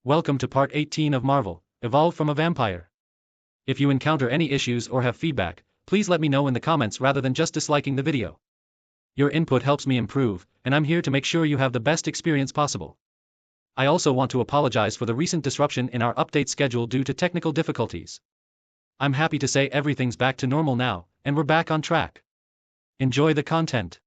Welcome to part 18 of Marvel, Evolved from a Vampire. If you encounter any issues or have feedback, please let me know in the comments rather than just disliking the video. Your input helps me improve, and I'm here to make sure you have the best experience possible. I also want to apologize for the recent disruption in our update schedule due to technical difficulties. I'm happy to say everything's back to normal now, and we're back on track. Enjoy the content.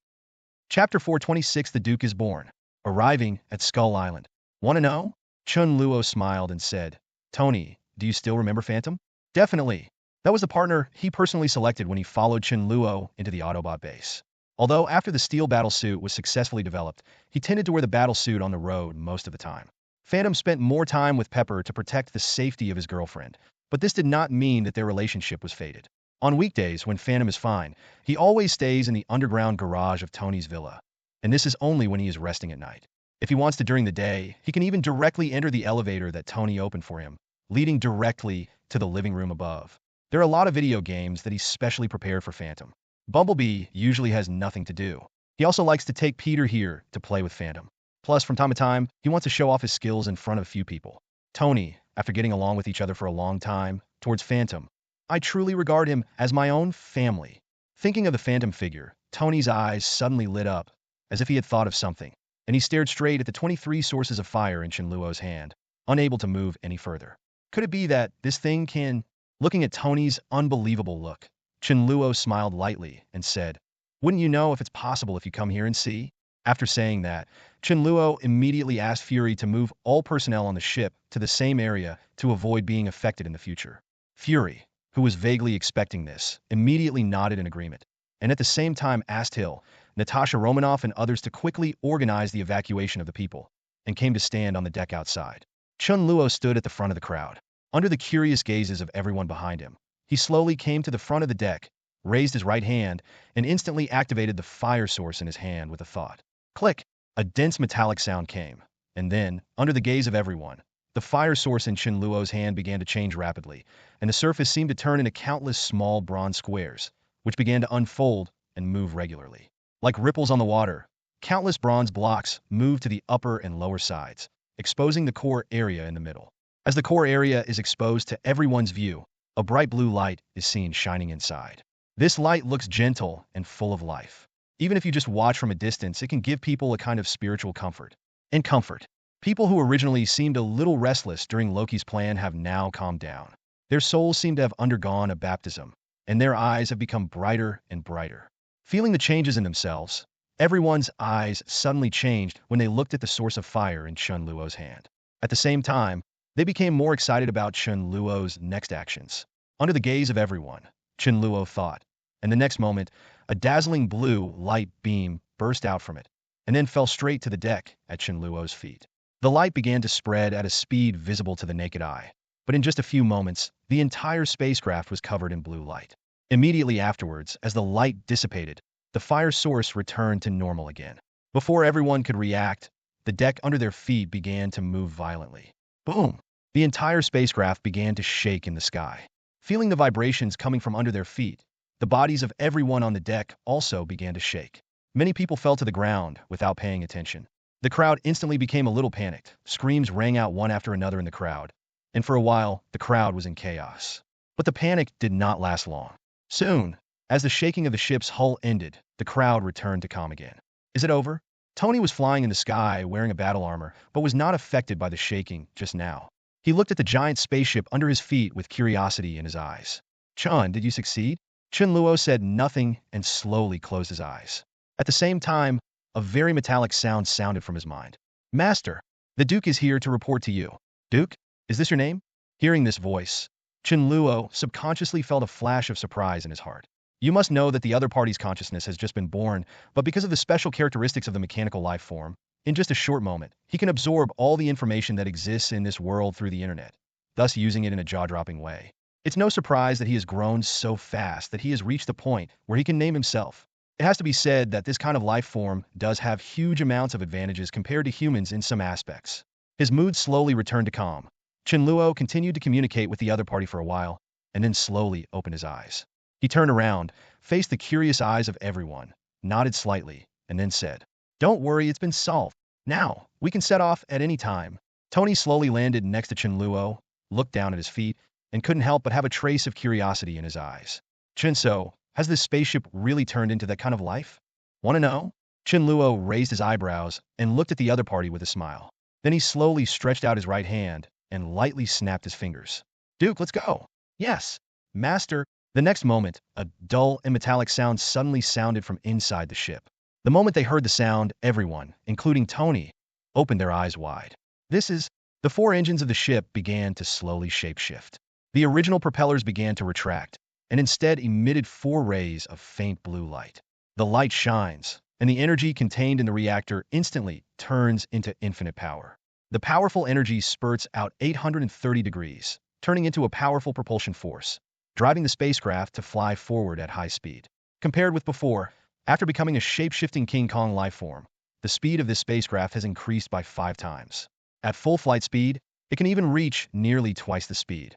Chapter 426 The Duke is Born. Arriving at Skull Island. Wanna know? Chen Luo smiled and said, Tony, do you still remember Phantom? Definitely. That was the partner he personally selected when he followed Chen Luo into the Autobot base. Although after the steel battle suit was successfully developed, he tended to wear the battle suit on the road most of the time. Phantom spent more time with Pepper to protect the safety of his girlfriend, but this did not mean that their relationship was faded. On weekdays, when Phantom is fine, he always stays in the underground garage of Tony's villa, and this is only when he is resting at night. If he wants to during the day, he can even directly enter the elevator that Tony opened for him, leading directly to the living room above. There are a lot of video games that he's specially prepared for Phantom. Bumblebee usually has nothing to do. He also likes to take Peter here to play with Phantom. Plus, from time to time, he wants to show off his skills in front of a few people. Tony, after getting along with each other for a long time, towards Phantom, I truly regard him as my own family. Thinking of the Phantom figure, Tony's eyes suddenly lit up, as if he had thought of something, and he stared straight at the 23 sources of fire in Chen Luo's hand, unable to move any further. Could it be that this thing can... Looking at Tony's unbelievable look, Chen Luo smiled lightly and said, Wouldn't you know if it's possible if you come here and see? After saying that, Chen Luo immediately asked Fury to move all personnel on the ship to the same area to avoid being affected in the future. Fury, who was vaguely expecting this, immediately nodded in agreement, and at the same time asked Hill, Natasha Romanoff and others to quickly organize the evacuation of the people, and came to stand on the deck outside. Chen Luo stood at the front of the crowd. Under the curious gazes of everyone behind him, he slowly came to the front of the deck, raised his right hand, and instantly activated the fire source in his hand with a thought. Click! A dense metallic sound came, and then, under the gaze of everyone, the fire source in Chen Luo's hand began to change rapidly, and the surface seemed to turn into countless small bronze squares, which began to unfold and move regularly. Like ripples on the water, countless bronze blocks moved to the upper and lower sides, exposing the core area in the middle. As the core area is exposed to everyone's view, a bright blue light is seen shining inside. This light looks gentle and full of life. Even if you just watch from a distance, it can give people a kind of spiritual comfort. And comfort. People who originally seemed a little restless during Loki's plan have now calmed down. Their souls seem to have undergone a baptism, and their eyes have become brighter and brighter. Feeling the changes in themselves, everyone's eyes suddenly changed when they looked at the source of fire in Chen Luo's hand. At the same time, they became more excited about Chen Luo's next actions. Under the gaze of everyone, Chen Luo thought, and the next moment, a dazzling blue light beam burst out from it, and then fell straight to the deck at Chen Luo's feet. The light began to spread at a speed visible to the naked eye, but in just a few moments, the entire spacecraft was covered in blue light. Immediately afterwards, as the light dissipated, the fire source returned to normal again. Before everyone could react, the deck under their feet began to move violently. Boom! The entire spacecraft began to shake in the sky. Feeling the vibrations coming from under their feet, the bodies of everyone on the deck also began to shake. Many people fell to the ground without paying attention. The crowd instantly became a little panicked. Screams rang out one after another in the crowd, and for a while, the crowd was in chaos. But the panic did not last long. Soon, as the shaking of the ship's hull ended, the crowd returned to calm again. Is it over? Tony was flying in the sky wearing a battle armor, but was not affected by the shaking just now. He looked at the giant spaceship under his feet with curiosity in his eyes. Chun, did you succeed? Chen Luo said nothing and slowly closed his eyes. At the same time, a very metallic sound sounded from his mind. Master, the Duke is here to report to you. Duke, is this your name? Hearing this voice, Chen Luo subconsciously felt a flash of surprise in his heart. You must know that the other party's consciousness has just been born, but because of the special characteristics of the mechanical life form, in just a short moment, he can absorb all the information that exists in this world through the internet, thus using it in a jaw-dropping way. It's no surprise that he has grown so fast that he has reached the point where he can name himself. It has to be said that this kind of life form does have huge amounts of advantages compared to humans in some aspects. His mood slowly returned to calm. Chen Luo continued to communicate with the other party for a while, and then slowly opened his eyes. He turned around, faced the curious eyes of everyone, nodded slightly, and then said, Don't worry, it's been solved. Now, we can set off at any time. Tony slowly landed next to Chen Luo, looked down at his feet, and couldn't help but have a trace of curiosity in his eyes. Chinso, has this spaceship really turned into that kind of life? Want to know? Chen Luo raised his eyebrows and looked at the other party with a smile. Then he slowly stretched out his right hand and lightly snapped his fingers. Duke, let's go. Yes, Master. The next moment, a dull and metallic sound suddenly sounded from inside the ship. The moment they heard the sound, everyone, including Tony, opened their eyes wide. The four engines of the ship began to slowly shapeshift. The original propellers began to retract, and instead emitted four rays of faint blue light. The light shines, and the energy contained in the reactor instantly turns into infinite power. The powerful energy spurts out 830 degrees, turning into a powerful propulsion force, driving the spacecraft to fly forward at high speed. Compared with before, after becoming a shape-shifting King Kong lifeform, the speed of this spacecraft has increased by 5 times. At full flight speed, it can even reach nearly twice the speed.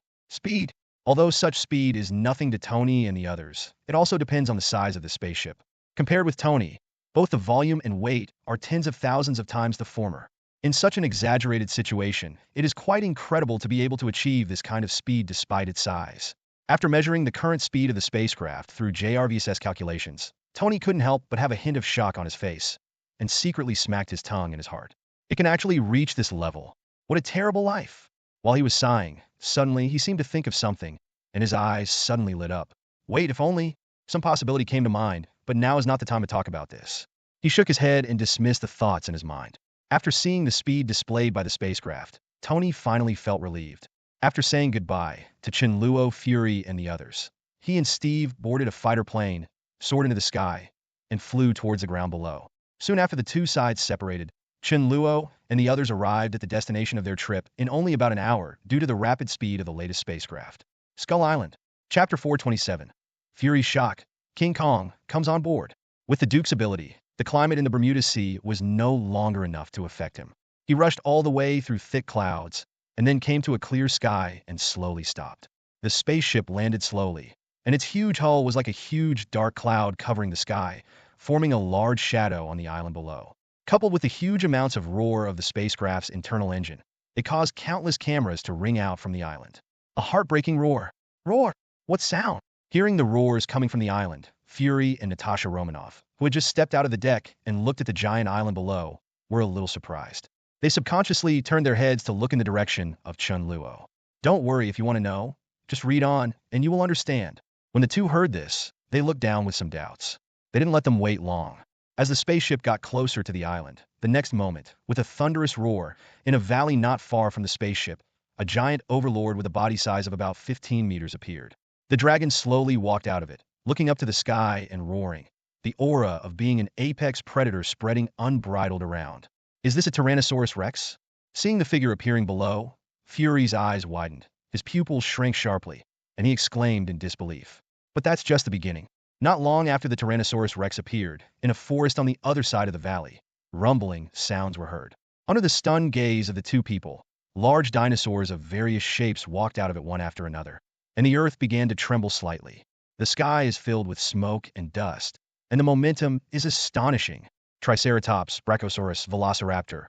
Although such speed is nothing to Tony and the others, it also depends on the size of the spaceship. Compared with Tony, both the volume and weight are tens of thousands of times the former. In such an exaggerated situation, it is quite incredible to be able to achieve this kind of speed despite its size. After measuring the current speed of the spacecraft through JRVSS calculations, Tony couldn't help but have a hint of shock on his face, and secretly smacked his tongue in his heart. It can actually reach this level. What a terrible life! While he was sighing, suddenly he seemed to think of something, and his eyes suddenly lit up. Wait, if only some possibility came to mind, but now is not the time to talk about this. He shook his head and dismissed the thoughts in his mind. After seeing the speed displayed by the spacecraft, Tony finally felt relieved. After saying goodbye to Chen Luo, Fury, and the others, he and Steve boarded a fighter plane, soared into the sky, and flew towards the ground below. Soon after the two sides separated, Chen Luo and the others arrived at the destination of their trip in only about an hour due to the rapid speed of the latest spacecraft. Skull Island. Chapter 427. Fury's shock. King Kong comes on board. With the Duke's ability, the climate in the Bermuda Sea was no longer enough to affect him. He rushed all the way through thick clouds, and then came to a clear sky and slowly stopped. The spaceship landed slowly, and its huge hull was like a huge dark cloud covering the sky, forming a large shadow on the island below. Coupled with the huge amounts of roar of the spacecraft's internal engine, it caused countless cameras to ring out from the island. A heartbreaking roar. Roar! What sound? Hearing the roars coming from the island, Fury and Natasha Romanoff, who had just stepped out of the deck and looked at the giant island below, were a little surprised. They subconsciously turned their heads to look in the direction of Chen Luo. Don't worry if you want to know. Just read on, and you will understand. When the two heard this, they looked down with some doubts. They didn't let them wait long. As the spaceship got closer to the island, the next moment, with a thunderous roar, in a valley not far from the spaceship, a giant overlord with a body size of about 15 meters appeared. The dragon slowly walked out of it, looking up to the sky and roaring, the aura of being an apex predator spreading unbridled around. Is this a Tyrannosaurus Rex? Seeing the figure appearing below, Fury's eyes widened, his pupils shrank sharply, and he exclaimed in disbelief. But that's just the beginning. Not long after the Tyrannosaurus Rex appeared, in a forest on the other side of the valley, rumbling sounds were heard. Under the stunned gaze of the two people, large dinosaurs of various shapes walked out of it one after another, and the earth began to tremble slightly. The sky is filled with smoke and dust, and the momentum is astonishing. Triceratops, Brachiosaurus, Velociraptor.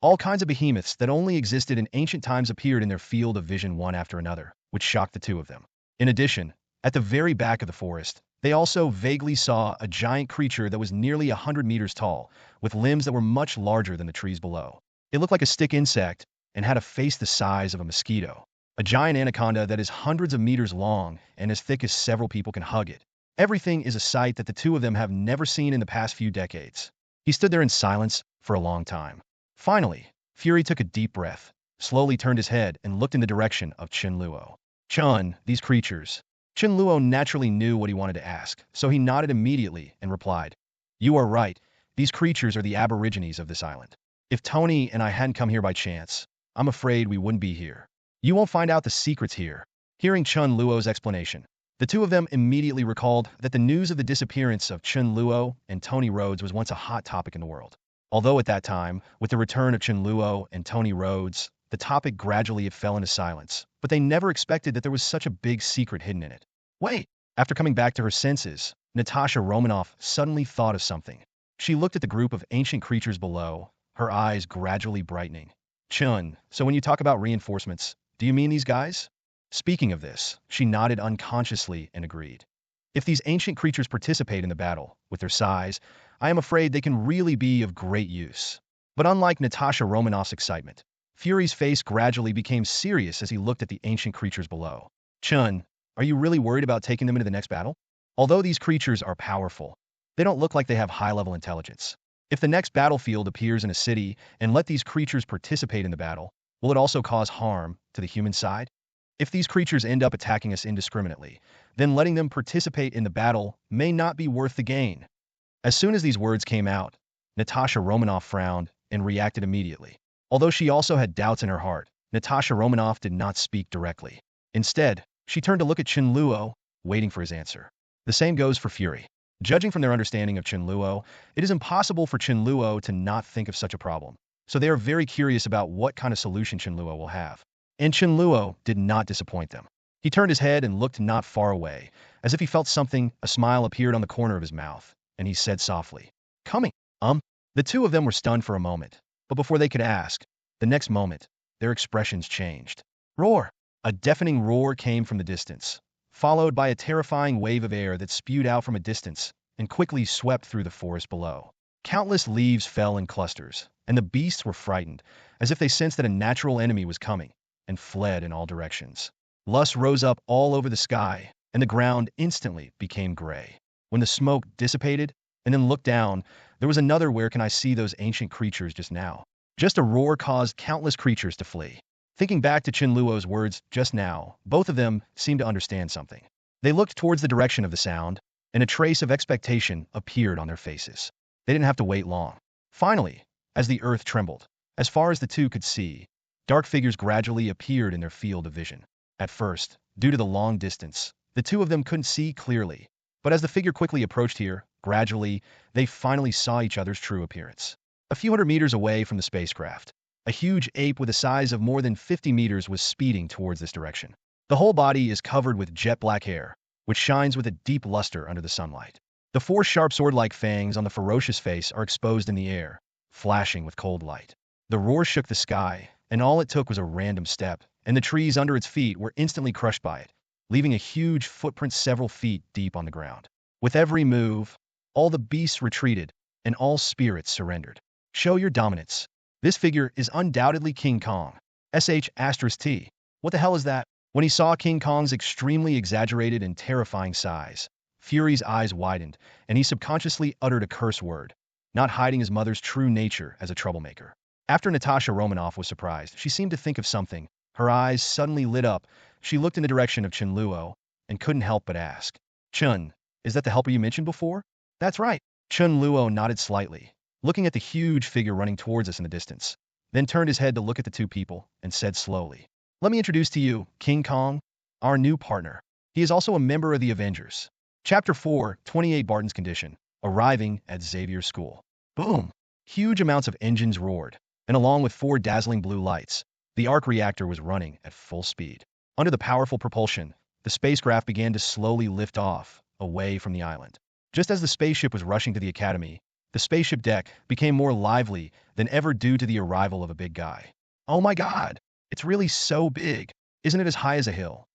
All kinds of behemoths that only existed in ancient times appeared in their field of vision one after another, which shocked the two of them. In addition, at the very back of the forest, they also vaguely saw a giant creature that was nearly 100 meters tall, with limbs that were much larger than the trees below. It looked like a stick insect and had a face the size of a mosquito. A giant anaconda that is hundreds of meters long and as thick as several people can hug it. Everything is a sight that the two of them have never seen in the past few decades. He stood there in silence for a long time. Finally, Fury took a deep breath, slowly turned his head and looked in the direction of Chen Luo. Chun, these creatures. Chen Luo naturally knew what he wanted to ask, so he nodded immediately and replied, You are right, these creatures are the aborigines of this island. If Tony and I hadn't come here by chance, I'm afraid we wouldn't be here. You won't find out the secrets here. Hearing Chen Luo's explanation, the two of them immediately recalled that the news of the disappearance of Chen Luo and Tony Rhodes was once a hot topic in the world. Although at that time, with the return of Chen Luo and Tony Rhodes, the topic gradually fell into silence, but they never expected that there was such a big secret hidden in it. Wait! After coming back to her senses, Natasha Romanoff suddenly thought of something. She looked at the group of ancient creatures below, her eyes gradually brightening. Chun, so when you talk about reinforcements, do you mean these guys? Speaking of this, she nodded unconsciously and agreed. If these ancient creatures participate in the battle, with their size, I am afraid they can really be of great use. But unlike Natasha Romanoff's excitement, Fury's face gradually became serious as he looked at the ancient creatures below. Chun, are you really worried about taking them into the next battle? Although these creatures are powerful, they don't look like they have high-level intelligence. If the next battlefield appears in a city and let these creatures participate in the battle, will it also cause harm to the human side? If these creatures end up attacking us indiscriminately, then letting them participate in the battle may not be worth the gain. As soon as these words came out, Natasha Romanoff frowned and reacted immediately. Although she also had doubts in her heart, Natasha Romanoff did not speak directly. Instead, she turned to look at Chen Luo, waiting for his answer. The same goes for Fury. Judging from their understanding of Chen Luo, it is impossible for Chen Luo to not think of such a problem. So they are very curious about what kind of solution Chen Luo will have. And Chen Luo did not disappoint them. He turned his head and looked not far away. As if he felt something, a smile appeared on the corner of his mouth, and he said softly, "Coming." The two of them were stunned for a moment, but before they could ask, the next moment, their expressions changed. Roar! A deafening roar came from the distance, followed by a terrifying wave of air that spewed out from a distance and quickly swept through the forest below. Countless leaves fell in clusters, and the beasts were frightened, as if they sensed that a natural enemy was coming, and fled in all directions. Lust rose up all over the sky, and the ground instantly became gray. When the smoke dissipated, and then looked down, there was another "where can I see those ancient creatures just now?" Just a roar caused countless creatures to flee. Thinking back to Chen Luo's words just now, both of them seemed to understand something. They looked towards the direction of the sound, and a trace of expectation appeared on their faces. They didn't have to wait long. Finally, as the earth trembled, as far as the two could see, dark figures gradually appeared in their field of vision. At first, due to the long distance, the two of them couldn't see clearly, but as the figure quickly approached here, gradually, they finally saw each other's true appearance. A few hundred meters away from the spacecraft, a huge ape with a size of more than 50 meters was speeding towards this direction. The whole body is covered with jet black hair, which shines with a deep luster under the sunlight. The four sharp sword-like fangs on the ferocious face are exposed in the air, flashing with cold light. The roar shook the sky, and all it took was a random step, and the trees under its feet were instantly crushed by it, leaving a huge footprint several feet deep on the ground. With every move, all the beasts retreated, and all spirits surrendered. Show your dominance. This figure is undoubtedly King Kong. T. What the hell is that? When he saw King Kong's extremely exaggerated and terrifying size, Fury's eyes widened, and he subconsciously uttered a curse word, not hiding his mother's true nature as a troublemaker. After Natasha Romanoff was surprised, she seemed to think of something. Her eyes suddenly lit up. She looked in the direction of Chen Luo and couldn't help but ask, "Chun, is that the helper you mentioned before?" "That's right." Chen Luo nodded slightly, looking at the huge figure running towards us in the distance, then turned his head to look at the two people and said slowly, "Let me introduce to you King Kong, our new partner. He is also a member of the Avengers." Chapter 4, 28 Barton's Condition, arriving at Xavier's school. Boom! Huge amounts of engines roared, and along with 4 dazzling blue lights, the arc reactor was running at full speed. Under the powerful propulsion, the spacecraft began to slowly lift off, away from the island. Just as the spaceship was rushing to the academy, the spaceship deck became more lively than ever due to the arrival of a big guy. "Oh my god! It's really so big. Isn't it as high as a hill?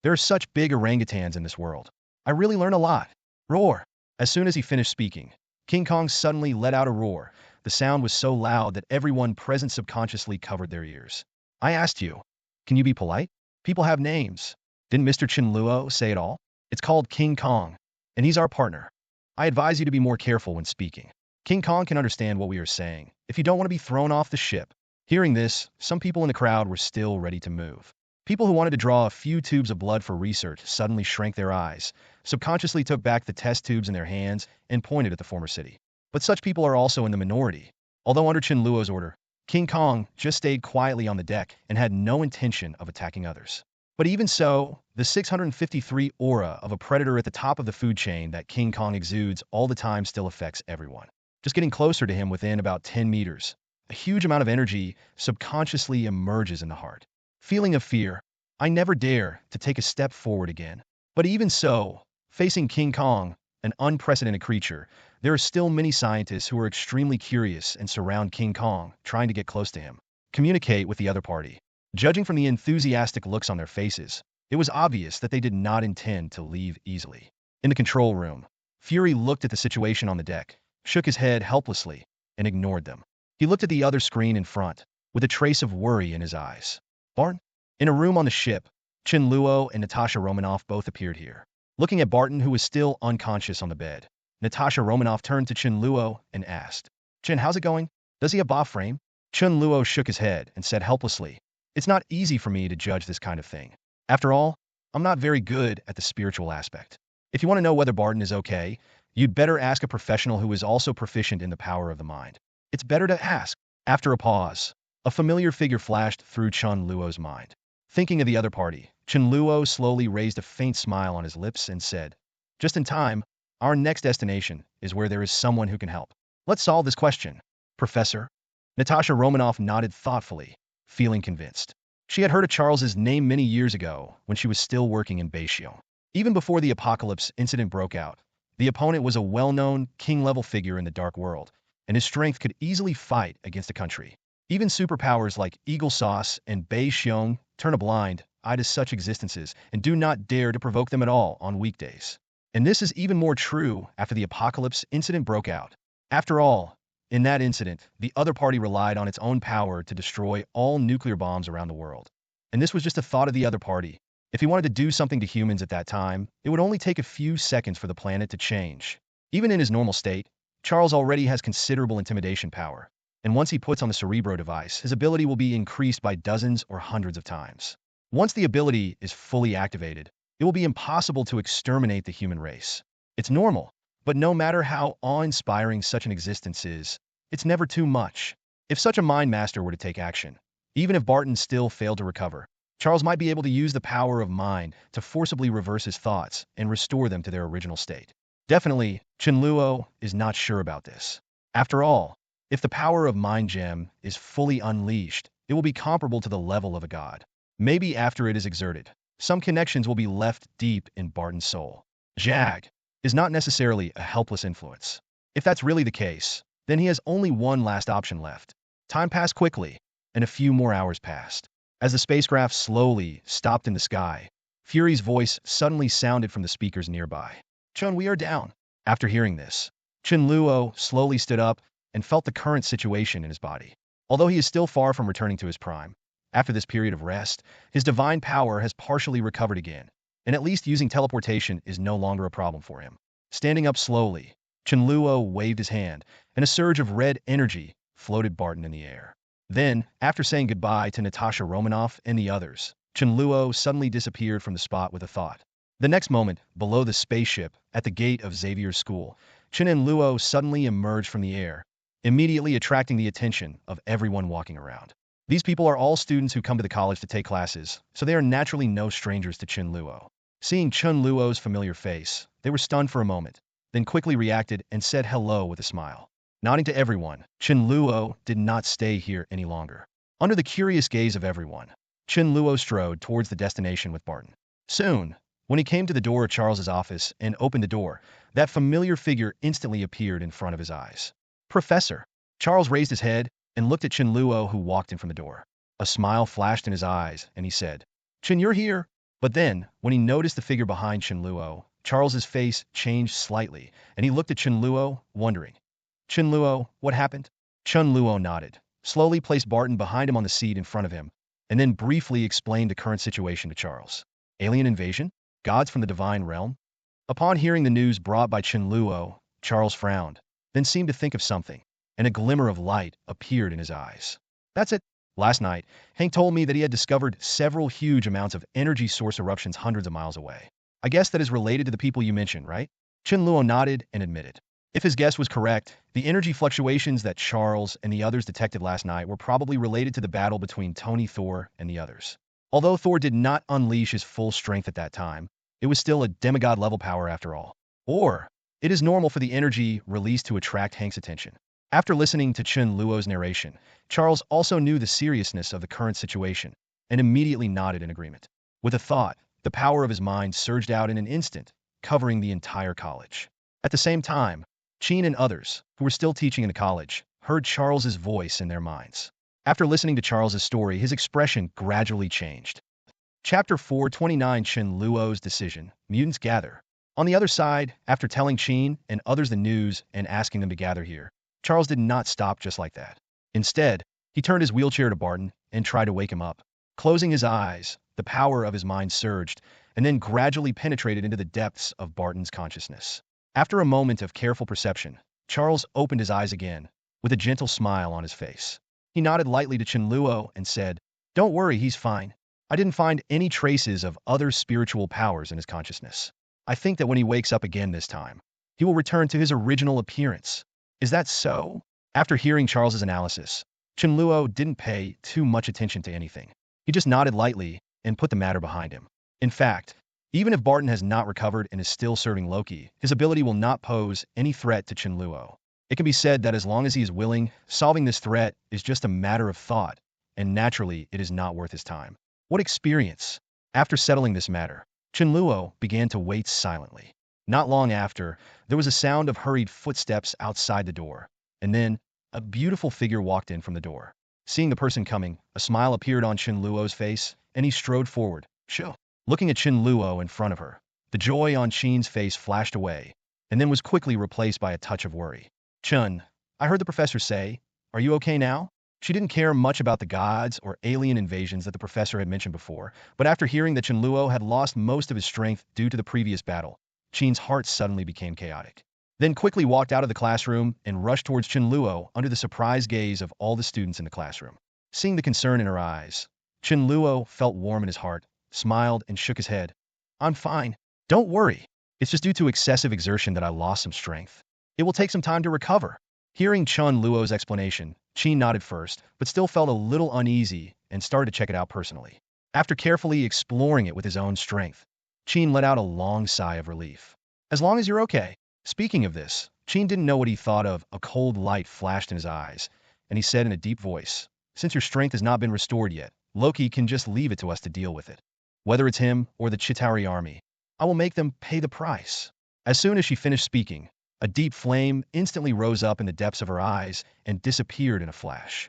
There are such big orangutans in this world. I really learn a lot." Roar! As soon as he finished speaking, King Kong suddenly let out a roar. The sound was so loud that everyone present subconsciously covered their ears. "I asked you, can you be polite? People have names. Didn't Mr. Chen Luo say it all? It's called King Kong, and he's our partner. I advise you to be more careful when speaking. King Kong can understand what we are saying, if you don't want to be thrown off the ship." Hearing this, some people in the crowd were still ready to move. People who wanted to draw a few tubes of blood for research suddenly shrank their eyes, subconsciously took back the test tubes in their hands, and pointed at the former city. But such people are also in the minority. Although under Chen Luo's order, King Kong just stayed quietly on the deck and had no intention of attacking others. But even so, the 653 aura of a predator at the top of the food chain that King Kong exudes all the time still affects everyone. Just getting closer to him within about 10 meters, a huge amount of energy subconsciously emerges in the heart. Feeling of fear, I never dare to take a step forward again. But even so, facing King Kong, an unprecedented creature, there are still many scientists who are extremely curious and surround King Kong, trying to get close to him. communicate with the other party. Judging from the enthusiastic looks on their faces, it was obvious that they did not intend to leave easily. In the control room, Fury looked at the situation on the deck, shook his head helplessly, and ignored them. He looked at the other screen in front, with a trace of worry in his eyes. Barton? In a room on the ship, Chen Luo and Natasha Romanoff both appeared here. Looking at Barton, who was still unconscious on the bed, Natasha Romanoff turned to Chen Luo and asked, Chen, how's it going? Does he have ba frame? Chen Luo shook his head and said helplessly, It's not easy for me to judge this kind of thing. After all, I'm not very good at the spiritual aspect. If you want to know whether Barton is okay, you'd better ask a professional who is also proficient in the power of the mind. It's better to ask. After a pause, a familiar figure flashed through Chen Luo's mind. Thinking of the other party, Chen Luo slowly raised a faint smile on his lips and said, Just in time, our next destination is where there is someone who can help. Let's solve this question. Professor? Natasha Romanoff nodded thoughtfully, feeling convinced. She had heard of Charles's name many years ago when she was still working in Beijing. Even before the apocalypse incident broke out, the opponent was a well-known, king-level figure in the dark world, and his strength could easily fight against a country. Even superpowers like Eagle Sauce and Bei Xiong turn a blind eye to such existences and do not dare to provoke them at all on weekdays. And this is even more true after the apocalypse incident broke out. After all, in that incident, the other party relied on its own power to destroy all nuclear bombs around the world. And this was just a thought of the other party. If he wanted to do something to humans at that time, it would only take a few seconds for the planet to change. Even in his normal state, Charles already has considerable intimidation power. And once he puts on the Cerebro device, his ability will be increased by dozens or hundreds of times. Once the ability is fully activated, it will be impossible to exterminate the human race. It's normal, but no matter how awe-inspiring such an existence is, it's never too much. If such a mind master were to take action, even if Barton still failed to recover, Charles might be able to use the power of mind to forcibly reverse his thoughts and restore them to their original state. Definitely, Chen Luo is not sure about this. After all, if the power of Mind Gem is fully unleashed, it will be comparable to the level of a god. Maybe after it is exerted, some connections will be left deep in Barton's soul. Jag is not necessarily a helpless influence. If that's really the case, then he has only one last option left. Time passed quickly, and a few more hours passed. As the spacecraft slowly stopped in the sky, Fury's voice suddenly sounded from the speakers nearby. Chen, we are down. After hearing this, Chen Luo slowly stood up and felt the current situation in his body. Although he is still far from returning to his prime, after this period of rest, his divine power has partially recovered again, and at least using teleportation is no longer a problem for him. Standing up slowly, Chen Luo waved his hand, and a surge of red energy floated Barton in the air. Then, after saying goodbye to Natasha Romanoff and the others, Chen Luo suddenly disappeared from the spot with a thought. The next moment, below the spaceship, at the gate of Xavier's school, Chen and Luo suddenly emerged from the air, immediately attracting the attention of everyone walking around. These people are all students who come to the college to take classes, so they are naturally no strangers to Chen Luo. Seeing Chen Luo's familiar face, they were stunned for a moment, then quickly reacted and said hello with a smile. Nodding to everyone, Chen Luo did not stay here any longer. Under the curious gaze of everyone, Chen Luo strode towards the destination with Barton. Soon, when he came to the door of Charles's office and opened the door, that familiar figure instantly appeared in front of his eyes. Professor! Charles raised his head and looked at Chen Luo, who walked in from the door. A smile flashed in his eyes, and he said, Chen, you're here. But then, when he noticed the figure behind Chen Luo, Charles's face changed slightly, and he looked at Chen Luo, wondering. Chen Luo, what happened? Chen Luo nodded, slowly placed Barton behind him on the seat in front of him, and then briefly explained the current situation to Charles. Alien invasion? Gods from the divine realm? Upon hearing the news brought by Chen Luo, Charles frowned, then seemed to think of something, and a glimmer of light appeared in his eyes. That's it. Last night, Hank told me that he had discovered several huge amounts of energy source eruptions hundreds of miles away. I guess that is related to the people you mentioned, right? Chen Luo nodded and admitted. If his guess was correct, the energy fluctuations that Charles and the others detected last night were probably related to the battle between Tony Thor and the others. Although Thor did not unleash his full strength at that time, it was still a demigod-level power after all. Or, it is normal for the energy released to attract Hank's attention. After listening to Chen Luo's narration, Charles also knew the seriousness of the current situation and immediately nodded in agreement. With a thought, the power of his mind surged out in an instant, covering the entire college. At the same time, Chen and others, who were still teaching in the college, heard Charles's voice in their minds. After listening to Charles's story, his expression gradually changed. Chapter 429 Chen Luo's Decision. Mutants gather. On the other side, after telling Qin and others the news and asking them to gather here, Charles did not stop just like that. Instead, he turned his wheelchair to Barton and tried to wake him up. Closing his eyes, the power of his mind surged and then gradually penetrated into the depths of Barton's consciousness. After a moment of careful perception, Charles opened his eyes again, with a gentle smile on his face. He nodded lightly to Chen Luo and said, "Don't worry, he's fine. I didn't find any traces of other spiritual powers in his consciousness. I think that when he wakes up again this time, he will return to his original appearance." Is that so? After hearing Charles's analysis, Chen Luo didn't pay too much attention to anything. He just nodded lightly and put the matter behind him. In fact, even if Barton has not recovered and is still serving Loki, his ability will not pose any threat to Chen Luo. It can be said that as long as he is willing, solving this threat is just a matter of thought, and naturally it is not worth his time. What experience? After settling this matter, Chen Luo began to wait silently. Not long after, there was a sound of hurried footsteps outside the door, and then a beautiful figure walked in from the door. Seeing the person coming, a smile appeared on Chen Luo's face, and he strode forward. Shoo! Looking at Chen Luo in front of her, the joy on Qin's face flashed away, and then was quickly replaced by a touch of worry. "Chen, I heard the professor say, are you okay now?" She didn't care much about the gods or alien invasions that the professor had mentioned before, but after hearing that Chen Luo had lost most of his strength due to the previous battle, Qin's heart suddenly became chaotic. Then quickly walked out of the classroom and rushed towards Chen Luo under the surprised gaze of all the students in the classroom. Seeing the concern in her eyes, Chen Luo felt warm in his heart, smiled, and shook his head. "I'm fine. Don't worry. It's just due to excessive exertion that I lost some strength. It will take some time to recover." Hearing Chen Luo's explanation, Qin nodded first, but still felt a little uneasy and started to check it out personally. After carefully exploring it with his own strength, Qin let out a long sigh of relief. "As long as you're okay." Speaking of this, Qin didn't know what he thought of. A cold light flashed in his eyes, and he said in a deep voice, "Since your strength has not been restored yet, Loki can just leave it to us to deal with it. Whether it's him or the Chitauri army, I will make them pay the price." As soon as she finished speaking, a deep flame instantly rose up in the depths of her eyes and disappeared in a flash.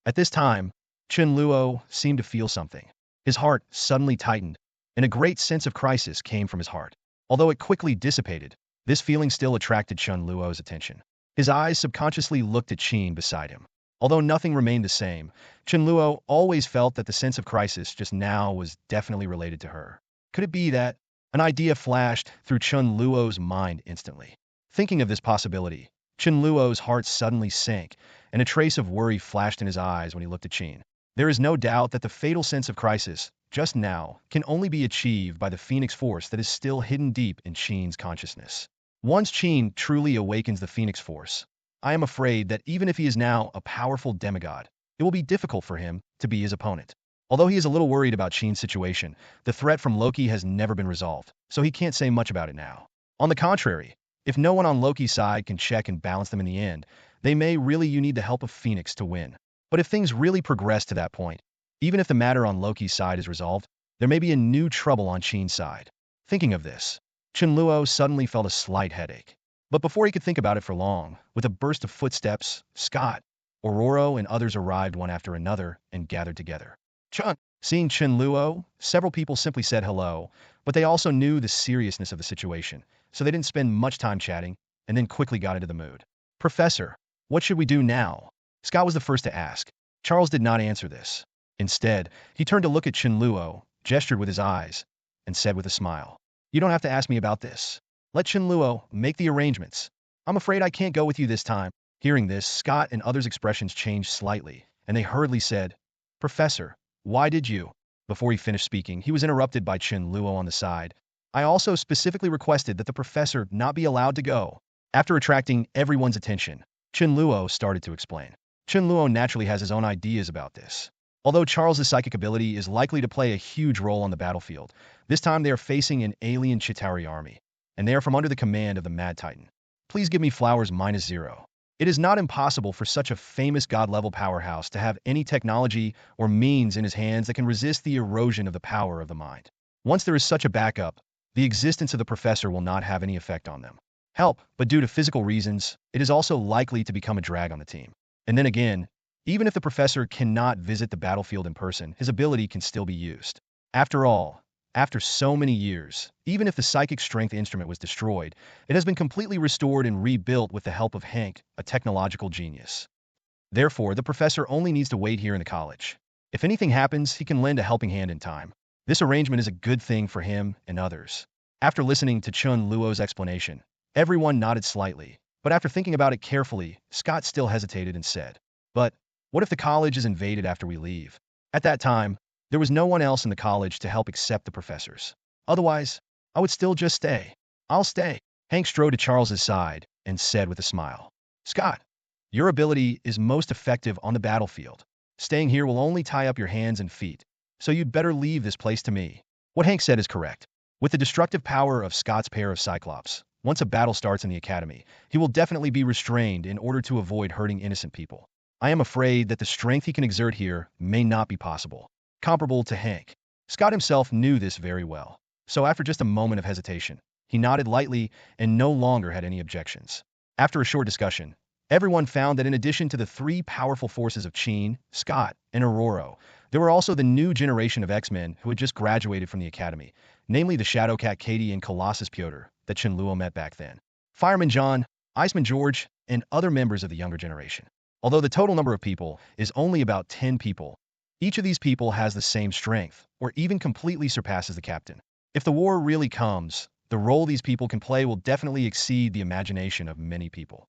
At this time, Chen Luo seemed to feel something. His heart suddenly tightened, and a great sense of crisis came from his heart. Although it quickly dissipated, this feeling still attracted Chen Luo's attention. His eyes subconsciously looked at Qin beside him. Although nothing remained the same, Chen Luo always felt that the sense of crisis just now was definitely related to her. Could it be that? An idea flashed through Chen Luo's mind instantly. Thinking of this possibility, Chen Luo's heart suddenly sank, and a trace of worry flashed in his eyes when he looked at Qin. There is no doubt that the fatal sense of crisis, just now, can only be achieved by the Phoenix Force that is still hidden deep in Qin's consciousness. Once Qin truly awakens the Phoenix Force, I am afraid that even if he is now a powerful demigod, it will be difficult for him to be his opponent. Although he is a little worried about Qin's situation, the threat from Loki has never been resolved, so he can't say much about it now. On the contrary, if no one on Loki's side can check and balance them in the end, they may really need the help of Phoenix to win. But if things really progress to that point, even if the matter on Loki's side is resolved, there may be a new trouble on Qin's side. Thinking of this, Chen Luo suddenly felt a slight headache. But before he could think about it for long, with a burst of footsteps, Scott, Aurora, and others arrived one after another and gathered together. "Chen!" Seeing Chen Luo, several people simply said hello, but they also knew the seriousness of the situation, so they didn't spend much time chatting, and then quickly got into the mood. "Professor, what should we do now?" Scott was the first to ask. Charles did not answer this. Instead, he turned to look at Chen Luo, gestured with his eyes, and said with a smile, "You don't have to ask me about this. Let Chen Luo make the arrangements. I'm afraid I can't go with you this time." Hearing this, Scott and others' expressions changed slightly, and they hurriedly said, "Professor, why did you?" Before he finished speaking, he was interrupted by Chen Luo on the side. "I also specifically requested that the professor not be allowed to go." After attracting everyone's attention, Chen Luo started to explain. Chen Luo naturally has his own ideas about this. Although Charles's psychic ability is likely to play a huge role on the battlefield, this time they are facing an alien Chitauri army, and they are from under the command of the Mad Titan. "Please give me flowers -0. It is not impossible for such a famous god-level powerhouse to have any technology or means in his hands that can resist the erosion of the power of the mind. Once there is such a backup, the existence of the professor will not have any effect on them. Help, but due to physical reasons, it is also likely to become a drag on the team. And then again, Even if the professor cannot visit the battlefield in person, his ability can still be used. After all, after so many years, even if the psychic strength instrument was destroyed, it has been completely restored and rebuilt with the help of Hank, a technological genius. Therefore, the professor only needs to wait here in the college. If anything happens, he can lend a helping hand in time. This arrangement is a good thing for him and others. After listening to Chen Luo's explanation, everyone nodded slightly, but after thinking about it carefully, Scott still hesitated and said, "But what if the college is invaded after we leave?" At that time, there was no one else in the college to help except the professors. Otherwise, I would still just stay. I'll stay. Hank strode to Charles's side and said with a smile, "Scott, your ability is most effective on the battlefield. Staying here will only tie up your hands and feet, so you'd better leave this place to me." What Hank said is correct. With the destructive power of Scott's pair of Cyclops, once a battle starts in the academy, he will definitely be restrained in order to avoid hurting innocent people. I am afraid that the strength he can exert here may not be possible. Comparable to Hank. Scott himself knew this very well. So after just a moment of hesitation, he nodded lightly and no longer had any objections. After a short discussion, everyone found that in addition to the three powerful forces of Chen, Scott, and Aurora, there were also the new generation of X-Men who had just graduated from the academy, namely the Shadowcat Katie and Colossus Piotr that Chen Luo met back then, Fireman John, Iceman George, and other members of the younger generation. Although the total number of people is only about 10 people, each of these people has the same strength, or even completely surpasses the captain. If the war really comes, the role these people can play will definitely exceed the imagination of many people.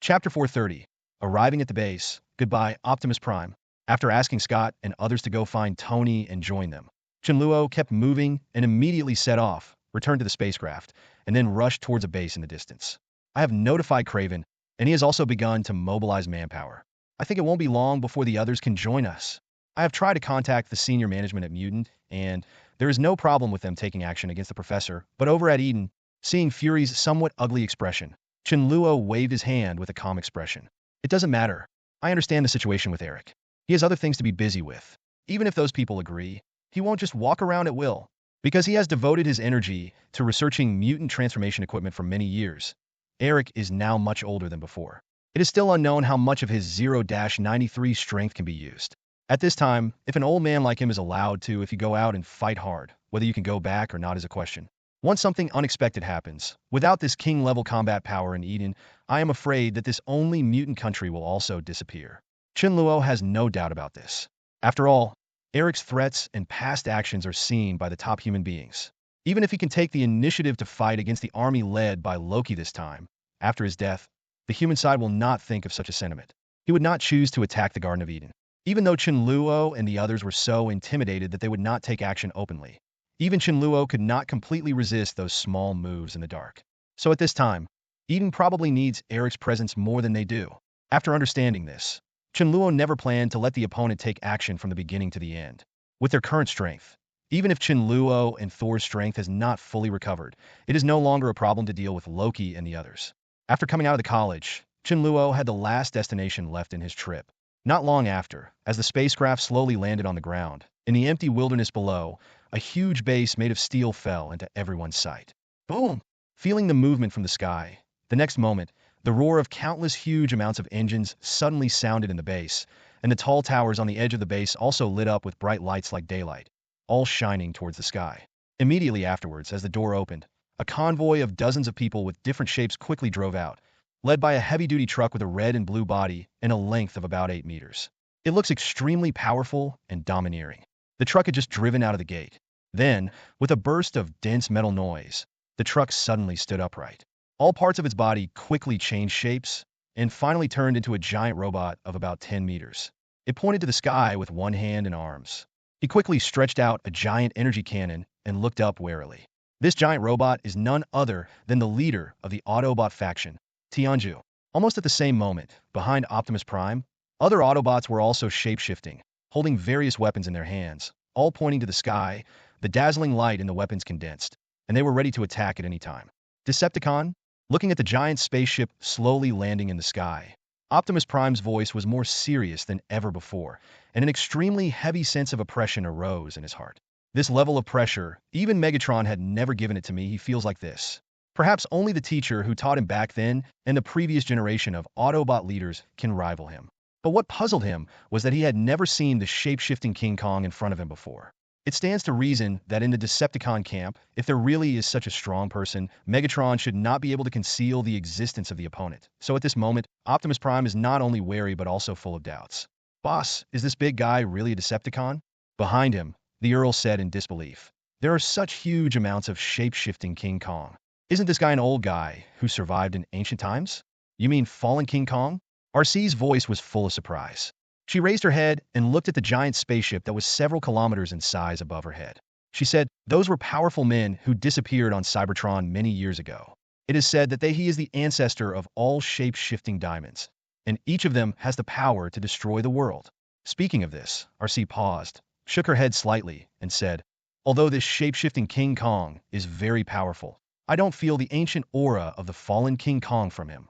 Chapter 430. Arriving at the base. Goodbye, Optimus Prime. After asking Scott and others to go find Tony and join them, Chen Luo kept moving and immediately set off, returned to the spacecraft, and then rushed towards a base in the distance. I have notified Craven, and he has also begun to mobilize manpower. I think it won't be long before the others can join us. I have tried to contact the senior management at Mutant, and there is no problem with them taking action against the professor, but over at Eden, seeing Fury's somewhat ugly expression, Chen Luo waved his hand with a calm expression. "It doesn't matter. I understand the situation with Eric. He has other things to be busy with. Even if those people agree, he won't just walk around at will. Because he has devoted his energy to researching mutant transformation equipment for many years. Eric is now much older than before. It is still unknown how much of his 0-93 strength can be used. At this time, if an old man like him is allowed to, if you go out and fight hard, whether you can go back or not is a question. Once something unexpected happens, without this king-level combat power in Eden, I am afraid that this only mutant country will also disappear." Chen Luo has no doubt about this. After all, Eric's threats and past actions are seen by the top human beings. Even if he can take the initiative to fight against the army led by Loki this time, after his death, the human side will not think of such a sentiment. He would not choose to attack the Garden of Eden. Even though Chen Luo and the others were so intimidated that they would not take action openly, even Chen Luo could not completely resist those small moves in the dark. So at this time, Eden probably needs Eric's presence more than they do. After understanding this, Chen Luo never planned to let the opponent take action from the beginning to the end. With their current strength, even if Chen Luo and Thor's strength has not fully recovered, it is no longer a problem to deal with Loki and the others. After coming out of the college, Chen Luo had the last destination left in his trip. Not long after, as the spacecraft slowly landed on the ground, in the empty wilderness below, a huge base made of steel fell into everyone's sight. Boom! Feeling the movement from the sky, the next moment, the roar of countless huge amounts of engines suddenly sounded in the base, and the tall towers on the edge of the base also lit up with bright lights like daylight, all shining towards the sky. Immediately afterwards, as the door opened, a convoy of dozens of people with different shapes quickly drove out, led by a heavy-duty truck with a red and blue body and a length of about 8 meters. It looks extremely powerful and domineering. The truck had just driven out of the gate. Then, with a burst of dense metal noise, the truck suddenly stood upright. All parts of its body quickly changed shapes and finally turned into a giant robot of about 10 meters. It pointed to the sky with one hand and arms. He quickly stretched out a giant energy cannon and looked up warily. This giant robot is none other than the leader of the Autobot faction, Tianju. Almost at the same moment, behind Optimus Prime, other Autobots were also shape-shifting, holding various weapons in their hands, all pointing to the sky. The dazzling light in the weapons condensed, and they were ready to attack at any time. Decepticon, looking at the giant spaceship slowly landing in the sky, Optimus Prime's voice was more serious than ever before, and an extremely heavy sense of oppression arose in his heart. This level of pressure, even Megatron had never given it to me. He feels like this. Perhaps only the teacher who taught him back then and the previous generation of Autobot leaders can rival him. But what puzzled him was that he had never seen the shape-shifting King Kong in front of him before. It stands to reason that in the Decepticon camp, if there really is such a strong person, Megatron should not be able to conceal the existence of the opponent. So at this moment, Optimus Prime is not only wary but also full of doubts. Boss, is this big guy really a Decepticon? Behind him, the Earl said in disbelief. There are such huge amounts of shape-shifting King Kong. Isn't this guy an old guy who survived in ancient times? You mean fallen King Kong? RC's voice was full of surprise. She raised her head and looked at the giant spaceship that was several kilometers in size above her head. She said, those were powerful men who disappeared on Cybertron many years ago. It is said that he is the ancestor of all shape-shifting diamonds, and each of them has the power to destroy the world. Speaking of this, RC paused, shook her head slightly, and said, although this shape-shifting King Kong is very powerful, I don't feel the ancient aura of the fallen King Kong from him.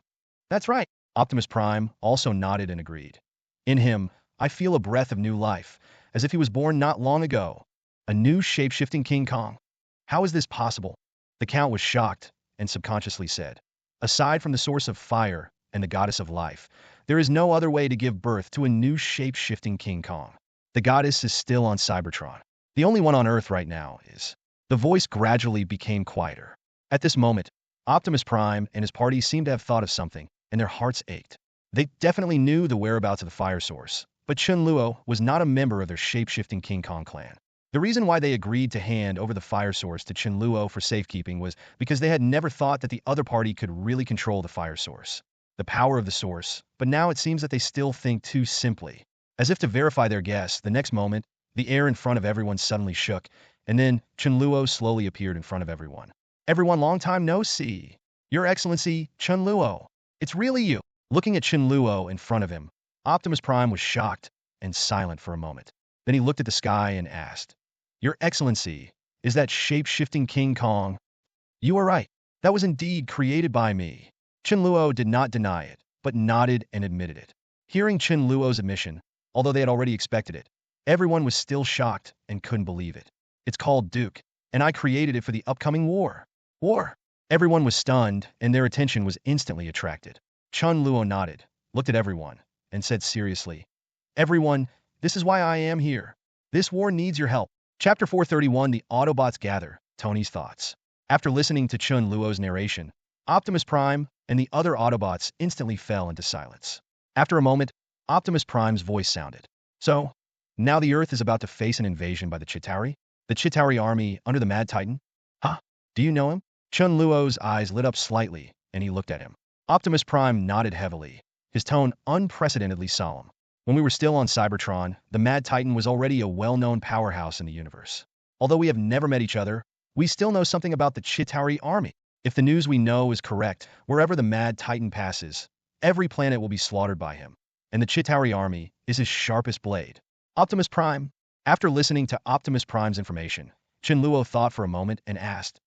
That's right. Optimus Prime also nodded and agreed. In him, I feel a breath of new life, as if he was born not long ago. A new shape-shifting King Kong. How is this possible? The Count was shocked and subconsciously said, aside from the source of fire and the goddess of life, there is no other way to give birth to a new shape-shifting King Kong. The goddess is still on Cybertron. The only one on Earth right now is. The voice gradually became quieter. At this moment, Optimus Prime and his party seemed to have thought of something, and their hearts ached. They definitely knew the whereabouts of the fire source, but Chen Luo was not a member of their shape-shifting King Kong clan. The reason why they agreed to hand over the fire source to Chen Luo for safekeeping was because they had never thought that the other party could really control the fire source. The power of the source, but now it seems that they still think too simply. As if to verify their guess, the next moment, the air in front of everyone suddenly shook, and then Chen Luo slowly appeared in front of everyone. Everyone, long time no see. Your Excellency, Chen Luo. It's really you. Looking at Chen Luo in front of him, Optimus Prime was shocked and silent for a moment. Then he looked at the sky and asked, Your Excellency, is that shape-shifting King Kong? You are right. That was indeed created by me. Chen Luo did not deny it, but nodded and admitted it. Hearing Chen Luo's admission, although they had already expected it, everyone was still shocked and couldn't believe it. It's called Duke, and I created it for the upcoming war. War? Everyone was stunned, and their attention was instantly attracted. Chen Luo nodded, looked at everyone, and said seriously, Everyone, this is why I am here. This war needs your help. Chapter 431 The Autobots Gather, Tony's Thoughts. After listening to Chen Luo's narration, Optimus Prime and the other Autobots instantly fell into silence. After a moment, Optimus Prime's voice sounded. So, now the Earth is about to face an invasion by the Chitauri? The Chitauri army under the Mad Titan? Huh? Do you know him? Chen Luo's eyes lit up slightly, and he looked at him. Optimus Prime nodded heavily, his tone unprecedentedly solemn. When we were still on Cybertron, the Mad Titan was already a well-known powerhouse in the universe. Although we have never met each other, we still know something about the Chitauri army. If the news we know is correct, wherever the Mad Titan passes, every planet will be slaughtered by him, and the Chitauri army is his sharpest blade. Optimus Prime. After listening to Optimus Prime's information, Chen Luo thought for a moment and asked,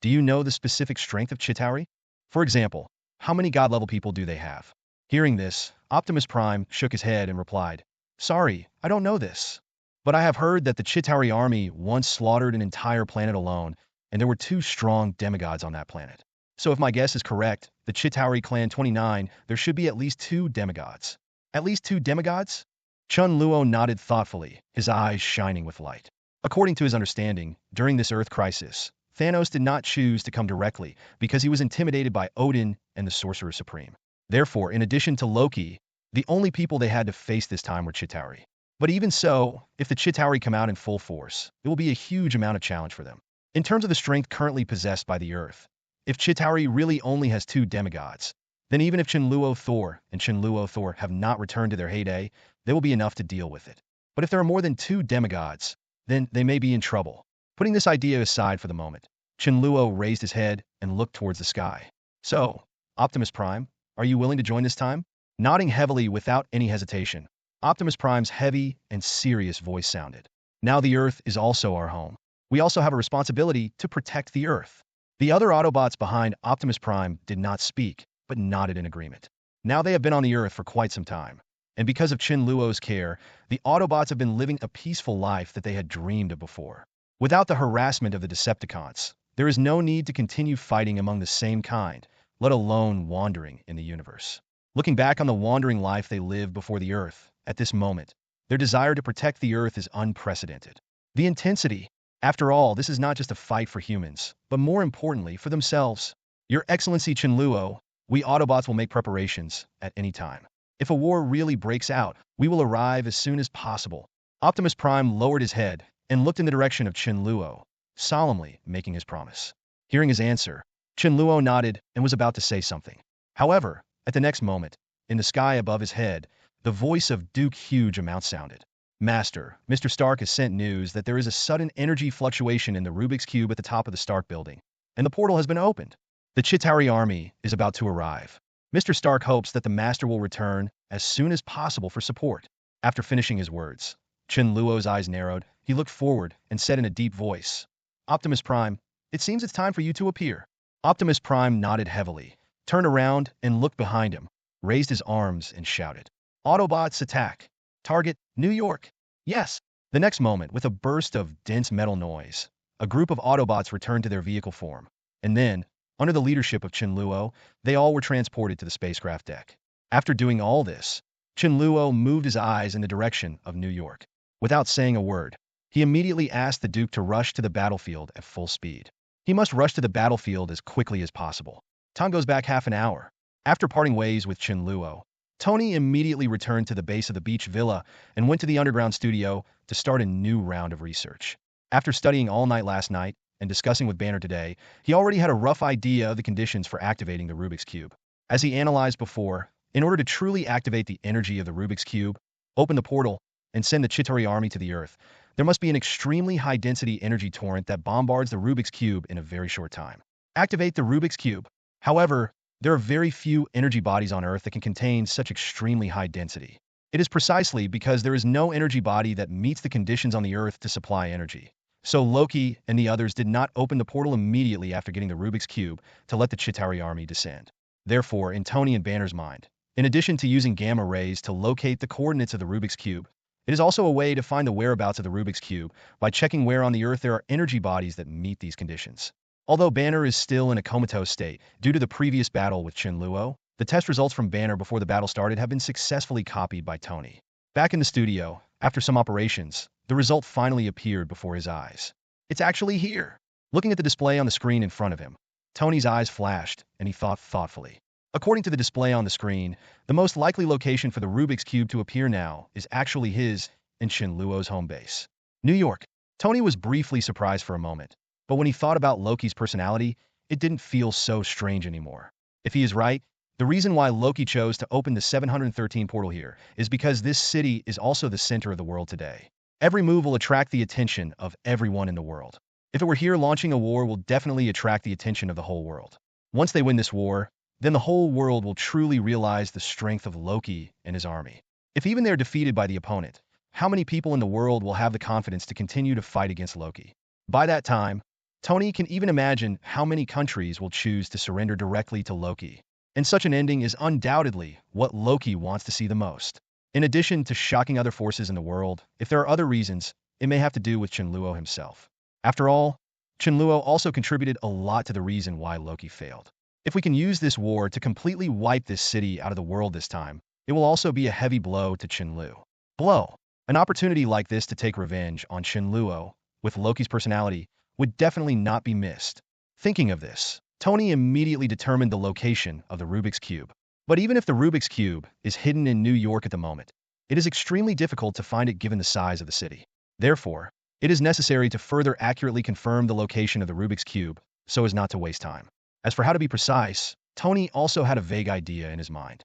Do you know the specific strength of Chitauri? For example, how many god-level people do they have? Hearing this, Optimus Prime shook his head and replied, Sorry, I don't know this. But I have heard that the Chitauri army once slaughtered an entire planet alone, and there were 2 strong demigods on that planet. So if my guess is correct, the Chitauri Clan 29, there should be at least 2 demigods. At least 2 demigods? Chen Luo nodded thoughtfully, his eyes shining with light. According to his understanding, during this Earth crisis, Thanos did not choose to come directly because he was intimidated by Odin and the Sorcerer Supreme. Therefore, in addition to Loki, the only people they had to face this time were Chitauri. But even so, if the Chitauri come out in full force, it will be a huge amount of challenge for them. In terms of the strength currently possessed by the Earth, if Chitauri really only has 2 demigods, then even if Chen Luo Thor and Chen Luo Thor have not returned to their heyday, they will be enough to deal with it. But if there are more than 2 demigods, then they may be in trouble. Putting this idea aside for the moment, Chen Luo raised his head and looked towards the sky. So, Optimus Prime, are you willing to join this time? Nodding heavily without any hesitation, Optimus Prime's heavy and serious voice sounded. Now the Earth is also our home. We also have a responsibility to protect the Earth. The other Autobots behind Optimus Prime did not speak, but nodded in agreement. Now they have been on the Earth for quite some time, and because of Chen Luo's care, the Autobots have been living a peaceful life that they had dreamed of before. Without the harassment of the Decepticons, there is no need to continue fighting among the same kind, let alone wandering in the universe. Looking back on the wandering life they lived before the Earth, at this moment, their desire to protect the Earth is unprecedented. The intensity. After all, this is not just a fight for humans, but more importantly, for themselves. Your Excellency Chen Luo, we Autobots will make preparations at any time. If a war really breaks out, we will arrive as soon as possible. Optimus Prime lowered his head and looked in the direction of Chen Luo, solemnly making his promise. Hearing his answer, Chen Luo nodded and was about to say something. However, at the next moment, in the sky above his head, the voice of Duke Huge Amount sounded. Master, Mr. Stark has sent news that there is a sudden energy fluctuation in the Rubik's Cube at the top of the Stark building, and the portal has been opened. The Chitauri army is about to arrive. Mr. Stark hopes that the Master will return as soon as possible for support. After finishing his words, Chen Luo's eyes narrowed. He looked forward and said in a deep voice, Optimus Prime, it seems it's time for you to appear. Optimus Prime nodded heavily, turned around and looked behind him, raised his arms and shouted, Autobots attack! Target, New York! Yes! The next moment, with a burst of dense metal noise, a group of Autobots returned to their vehicle form, and then, under the leadership of Chen Luo, they all were transported to the spacecraft deck. After doing all this, Chen Luo moved his eyes in the direction of New York. Without saying a word, he immediately asked the Duke to rush to the battlefield at full speed. He must rush to the battlefield as quickly as possible. Time goes back half an hour. After parting ways with Chen Luo, Tony immediately returned to the base of the beach villa and went to the underground studio to start a new round of research. After studying all night last night and discussing with Banner today, he already had a rough idea of the conditions for activating the Rubik's Cube. As he analyzed before, in order to truly activate the energy of the Rubik's Cube, open the portal, and send the Chitauri army to the Earth, there must be an extremely high-density energy torrent that bombards the Rubik's Cube in a very short time. Activate the Rubik's Cube. However, there are very few energy bodies on Earth that can contain such extremely high density. It is precisely because there is no energy body that meets the conditions on the Earth to supply energy. So Loki and the others did not open the portal immediately after getting the Rubik's Cube to let the Chitauri army descend. Therefore, in Tony and Banner's mind, in addition to using gamma rays to locate the coordinates of the Rubik's Cube, it is also a way to find the whereabouts of the Rubik's Cube by checking where on the Earth there are energy bodies that meet these conditions. Although Banner is still in a comatose state due to the previous battle with Chen Luo, the test results from Banner before the battle started have been successfully copied by Tony. Back in the studio, after some operations, the result finally appeared before his eyes. It's actually here. Looking at the display on the screen in front of him, Tony's eyes flashed, and he thought thoughtfully. According to the display on the screen, the most likely location for the Rubik's Cube to appear now is actually his and Chen Luo's home base. New York. Tony was briefly surprised for a moment, but when he thought about Loki's personality, it didn't feel so strange anymore. If he is right, the reason why Loki chose to open the 713 portal here is because this city is also the center of the world today. Every move will attract the attention of everyone in the world. If it were here, launching a war will definitely attract the attention of the whole world. Once they win this war, then the whole world will truly realize the strength of Loki and his army. If even they're defeated by the opponent, how many people in the world will have the confidence to continue to fight against Loki? By that time, Tony can even imagine how many countries will choose to surrender directly to Loki. And such an ending is undoubtedly what Loki wants to see the most. In addition to shocking other forces in the world, if there are other reasons, it may have to do with Chen Luo himself. After all, Chen Luo also contributed a lot to the reason why Loki failed. If we can use this war to completely wipe this city out of the world this time, it will also be a heavy blow to Chen Luo. An opportunity like this to take revenge on Chen Luo, with Loki's personality, would definitely not be missed. Thinking of this, Tony immediately determined the location of the Rubik's Cube. But even if the Rubik's Cube is hidden in New York at the moment, it is extremely difficult to find it given the size of the city. Therefore, it is necessary to further accurately confirm the location of the Rubik's Cube so as not to waste time. As for how to be precise, Tony also had a vague idea in his mind.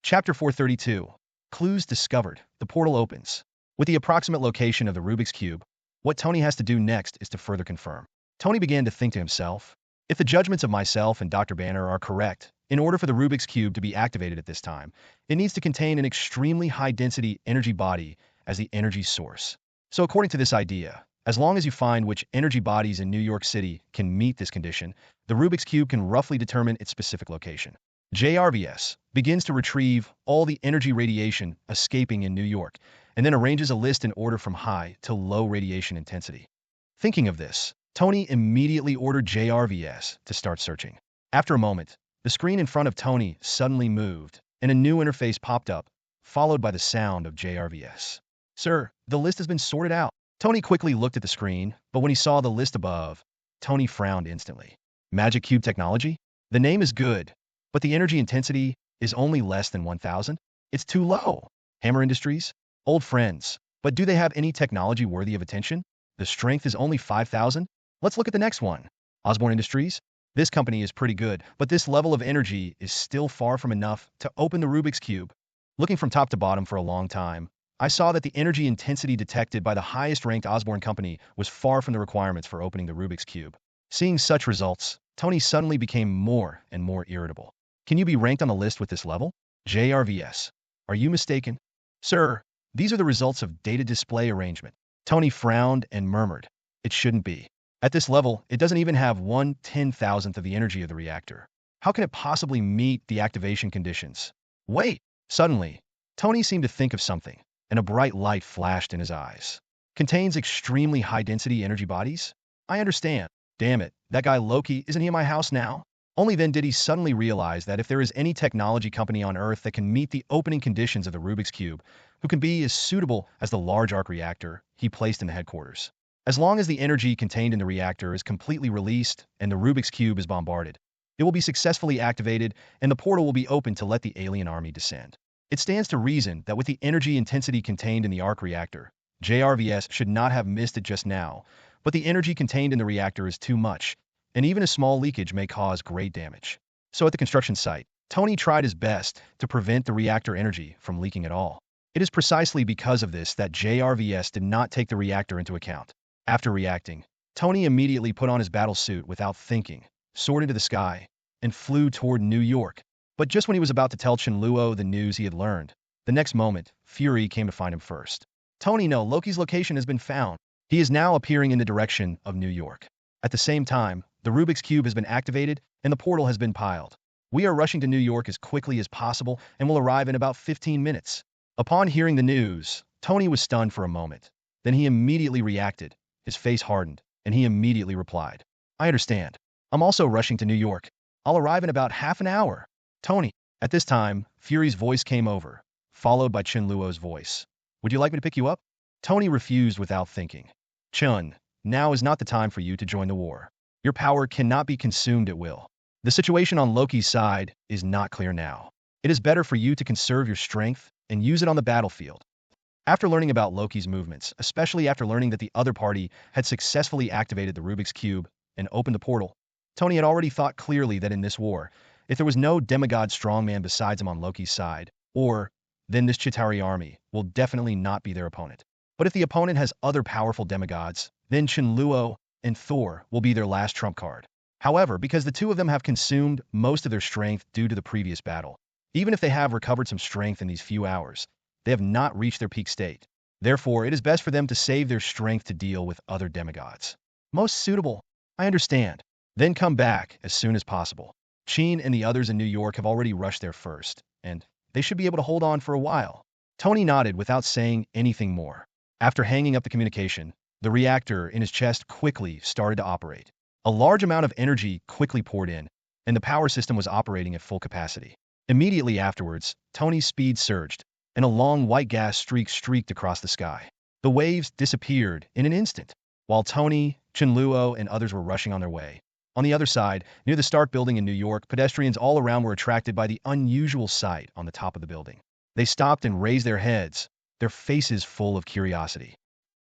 Chapter 432. Clues discovered. The portal opens. With the approximate location of the Rubik's Cube, what Tony has to do next is to further confirm. Tony began to think to himself, if the judgments of myself and Dr. Banner are correct, in order for the Rubik's Cube to be activated at this time, it needs to contain an extremely high-density energy body as the energy source. So according to this idea, as long as you find which energy bodies in New York City can meet this condition, the Rubik's Cube can roughly determine its specific location. JRVS begins to retrieve all the energy radiation escaping in New York, and then arranges a list in order from high to low radiation intensity. Thinking of this, Tony immediately ordered JRVS to start searching. After a moment, the screen in front of Tony suddenly moved, and a new interface popped up, followed by the sound of JRVS. Sir, the list has been sorted out. Tony quickly looked at the screen, but when he saw the list above, Tony frowned instantly. Magic Cube Technology? The name is good, but the energy intensity is only less than 1,000? It's too low. Hammer Industries? Old friends, but do they have any technology worthy of attention? The strength is only 5,000? Let's look at the next one. Osborne Industries? This company is pretty good, but this level of energy is still far from enough to open the Rubik's Cube. Looking from top to bottom for a long time, I saw that the energy intensity detected by the highest-ranked Osborne company was far from the requirements for opening the Rubik's Cube. Seeing such results, Tony suddenly became more and more irritable. Can you be ranked on the list with this level? JRVS. Are you mistaken? Sir, these are the results of data display arrangement. Tony frowned and murmured. It shouldn't be. At this level, it doesn't even have 1/10,000th of the energy of the reactor. How can it possibly meet the activation conditions? Wait! Suddenly, Tony seemed to think of something, and a bright light flashed in his eyes. Contains extremely high-density energy bodies? I understand. Damn it, that guy Loki, isn't he in my house now? Only then did he suddenly realize that if there is any technology company on Earth that can meet the opening conditions of the Rubik's Cube, who can be as suitable as the large arc reactor he placed in the headquarters. As long as the energy contained in the reactor is completely released and the Rubik's Cube is bombarded, it will be successfully activated and the portal will be opened to let the alien army descend. It stands to reason that with the energy intensity contained in the arc reactor, JRVS should not have missed it just now, but the energy contained in the reactor is too much, and even a small leakage may cause great damage. So at the construction site, Tony tried his best to prevent the reactor energy from leaking at all. It is precisely because of this that JRVS did not take the reactor into account. After reacting, Tony immediately put on his battle suit without thinking, soared into the sky, and flew toward New York. But just when he was about to tell Chen Luo the news he had learned, the next moment, Fury came to find him first. Tony, no, Loki's location has been found. He is now appearing in the direction of New York. At the same time, the Rubik's Cube has been activated and the portal has been piled. We are rushing to New York as quickly as possible and will arrive in about 15 minutes. Upon hearing the news, Tony was stunned for a moment. Then he immediately reacted. His face hardened, and he immediately replied, I understand. I'm also rushing to New York. I'll arrive in about half an hour. Tony. At this time, Fury's voice came over, followed by Chen Luo's voice. Would you like me to pick you up? Tony refused without thinking. Chun, now is not the time for you to join the war. Your power cannot be consumed at will. The situation on Loki's side is not clear now. It is better for you to conserve your strength and use it on the battlefield. After learning about Loki's movements, especially after learning that the other party had successfully activated the Rubik's Cube and opened the portal, Tony had already thought clearly that in this war, if there was no demigod strongman besides him on Loki's side, then this Chitauri army will definitely not be their opponent. But if the opponent has other powerful demigods, then Chen Luo and Thor will be their last trump card. However, because the two of them have consumed most of their strength due to the previous battle, even if they have recovered some strength in these few hours, they have not reached their peak state. Therefore, it is best for them to save their strength to deal with other demigods. Most suitable. I understand. Then come back as soon as possible. Sheen and the others in New York have already rushed there first, and they should be able to hold on for a while. Tony nodded without saying anything more. After hanging up the communication, the reactor in his chest quickly started to operate. A large amount of energy quickly poured in, and the power system was operating at full capacity. Immediately afterwards, Tony's speed surged, and a long white gas streak streaked across the sky. The waves disappeared in an instant, while Tony, Chen Luo, and others were rushing on their way. On the other side, near the Stark building in New York, pedestrians all around were attracted by the unusual sight on the top of the building. They stopped and raised their heads, their faces full of curiosity.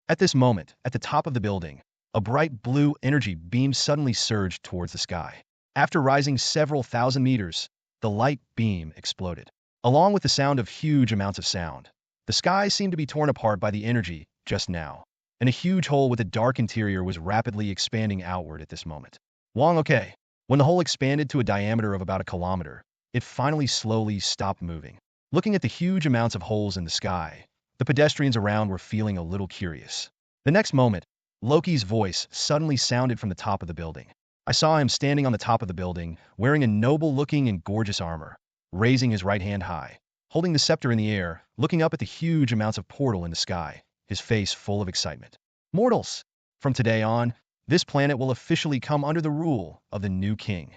At this moment, at the top of the building, a bright blue energy beam suddenly surged towards the sky. After rising several thousand meters, the light beam exploded. Along with the sound of huge amounts of sound, the sky seemed to be torn apart by the energy just now, and a huge hole with a dark interior was rapidly expanding outward at this moment. Okay. When the hole expanded to a diameter of about a kilometer, it finally slowly stopped moving. Looking at the huge amounts of holes in the sky, the pedestrians around were feeling a little curious. The next moment, Loki's voice suddenly sounded from the top of the building. I saw him standing on the top of the building, wearing a noble-looking and gorgeous armor, raising his right hand high, holding the scepter in the air, looking up at the huge amounts of portal in the sky, his face full of excitement. Mortals! From today on, this planet will officially come under the rule of the new king.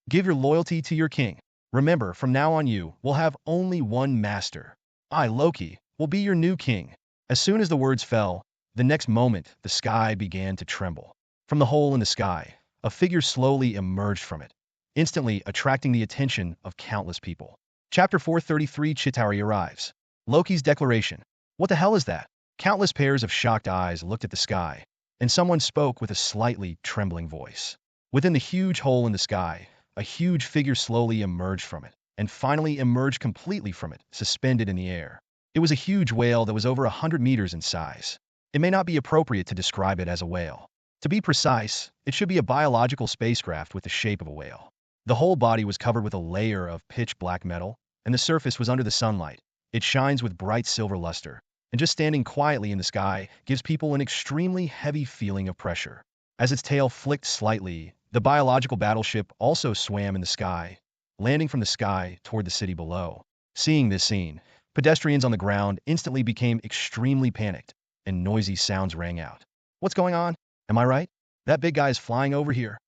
Give your loyalty to your king. Remember, from now on you will have only one master. I, Loki, will be your new king." As soon as the words fell, the next moment the sky began to tremble. From the hole in the sky, a figure slowly emerged from it, instantly attracting the attention of countless people. Chapter 433 Chitauri arrives. Loki's declaration. What the hell is that? Countless pairs of shocked eyes looked at the sky, and someone spoke with a slightly trembling voice. Within the huge hole in the sky, a huge figure slowly emerged from it, and finally emerged completely from it, suspended in the air. It was a huge whale that was over 100 meters in size. It may not be appropriate to describe it as a whale. To be precise, it should be a biological spacecraft with the shape of a whale. The whole body was covered with a layer of pitch black metal, and the surface was under the sunlight. It shines with bright silver luster, and just standing quietly in the sky gives people an extremely heavy feeling of pressure. As its tail flicked slightly, the biological battleship also swam in the sky, landing from the sky toward the city below. Seeing this scene, pedestrians on the ground instantly became extremely panicked, and noisy sounds rang out. What's going on? Am I right? That big guy is flying over here.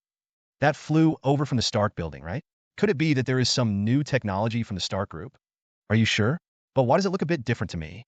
That flew over from the Stark building, right? Could it be that there is some new technology from the Stark group? Are you sure? But why does it look a bit different to me?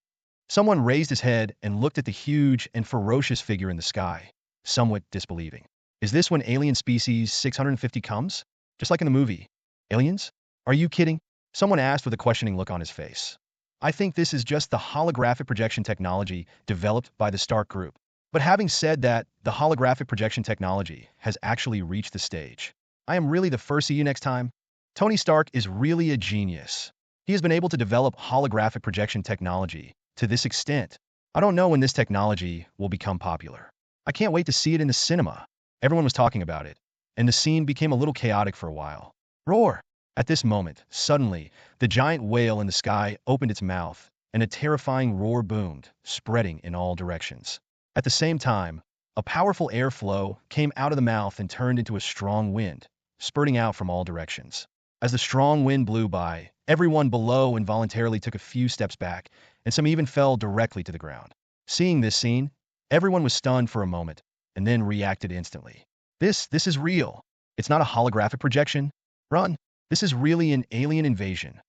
Someone raised his head and looked at the huge and ferocious figure in the sky, somewhat disbelieving. Is this when alien species 650 comes? Just like in the movie. Aliens? Are you kidding? Someone asked with a questioning look on his face. I think this is just the holographic projection technology developed by the Stark group. But having said that, the holographic projection technology has actually reached the stage. I am really the first. See you next time. Tony Stark is really a genius. He has been able to develop holographic projection technology to this extent. I don't know when this technology will become popular. I can't wait to see it in the cinema. Everyone was talking about it, and the scene became a little chaotic for a while. Roar! At this moment, suddenly, the giant whale in the sky opened its mouth, and a terrifying roar boomed, spreading in all directions. At the same time, a powerful airflow came out of the mouth and turned into a strong wind, spurting out from all directions. As the strong wind blew by, everyone below involuntarily took a few steps back, and some even fell directly to the ground. Seeing this scene, everyone was stunned for a moment, and then reacted instantly. This is real. It's not a holographic projection. Run. This is really an alien invasion.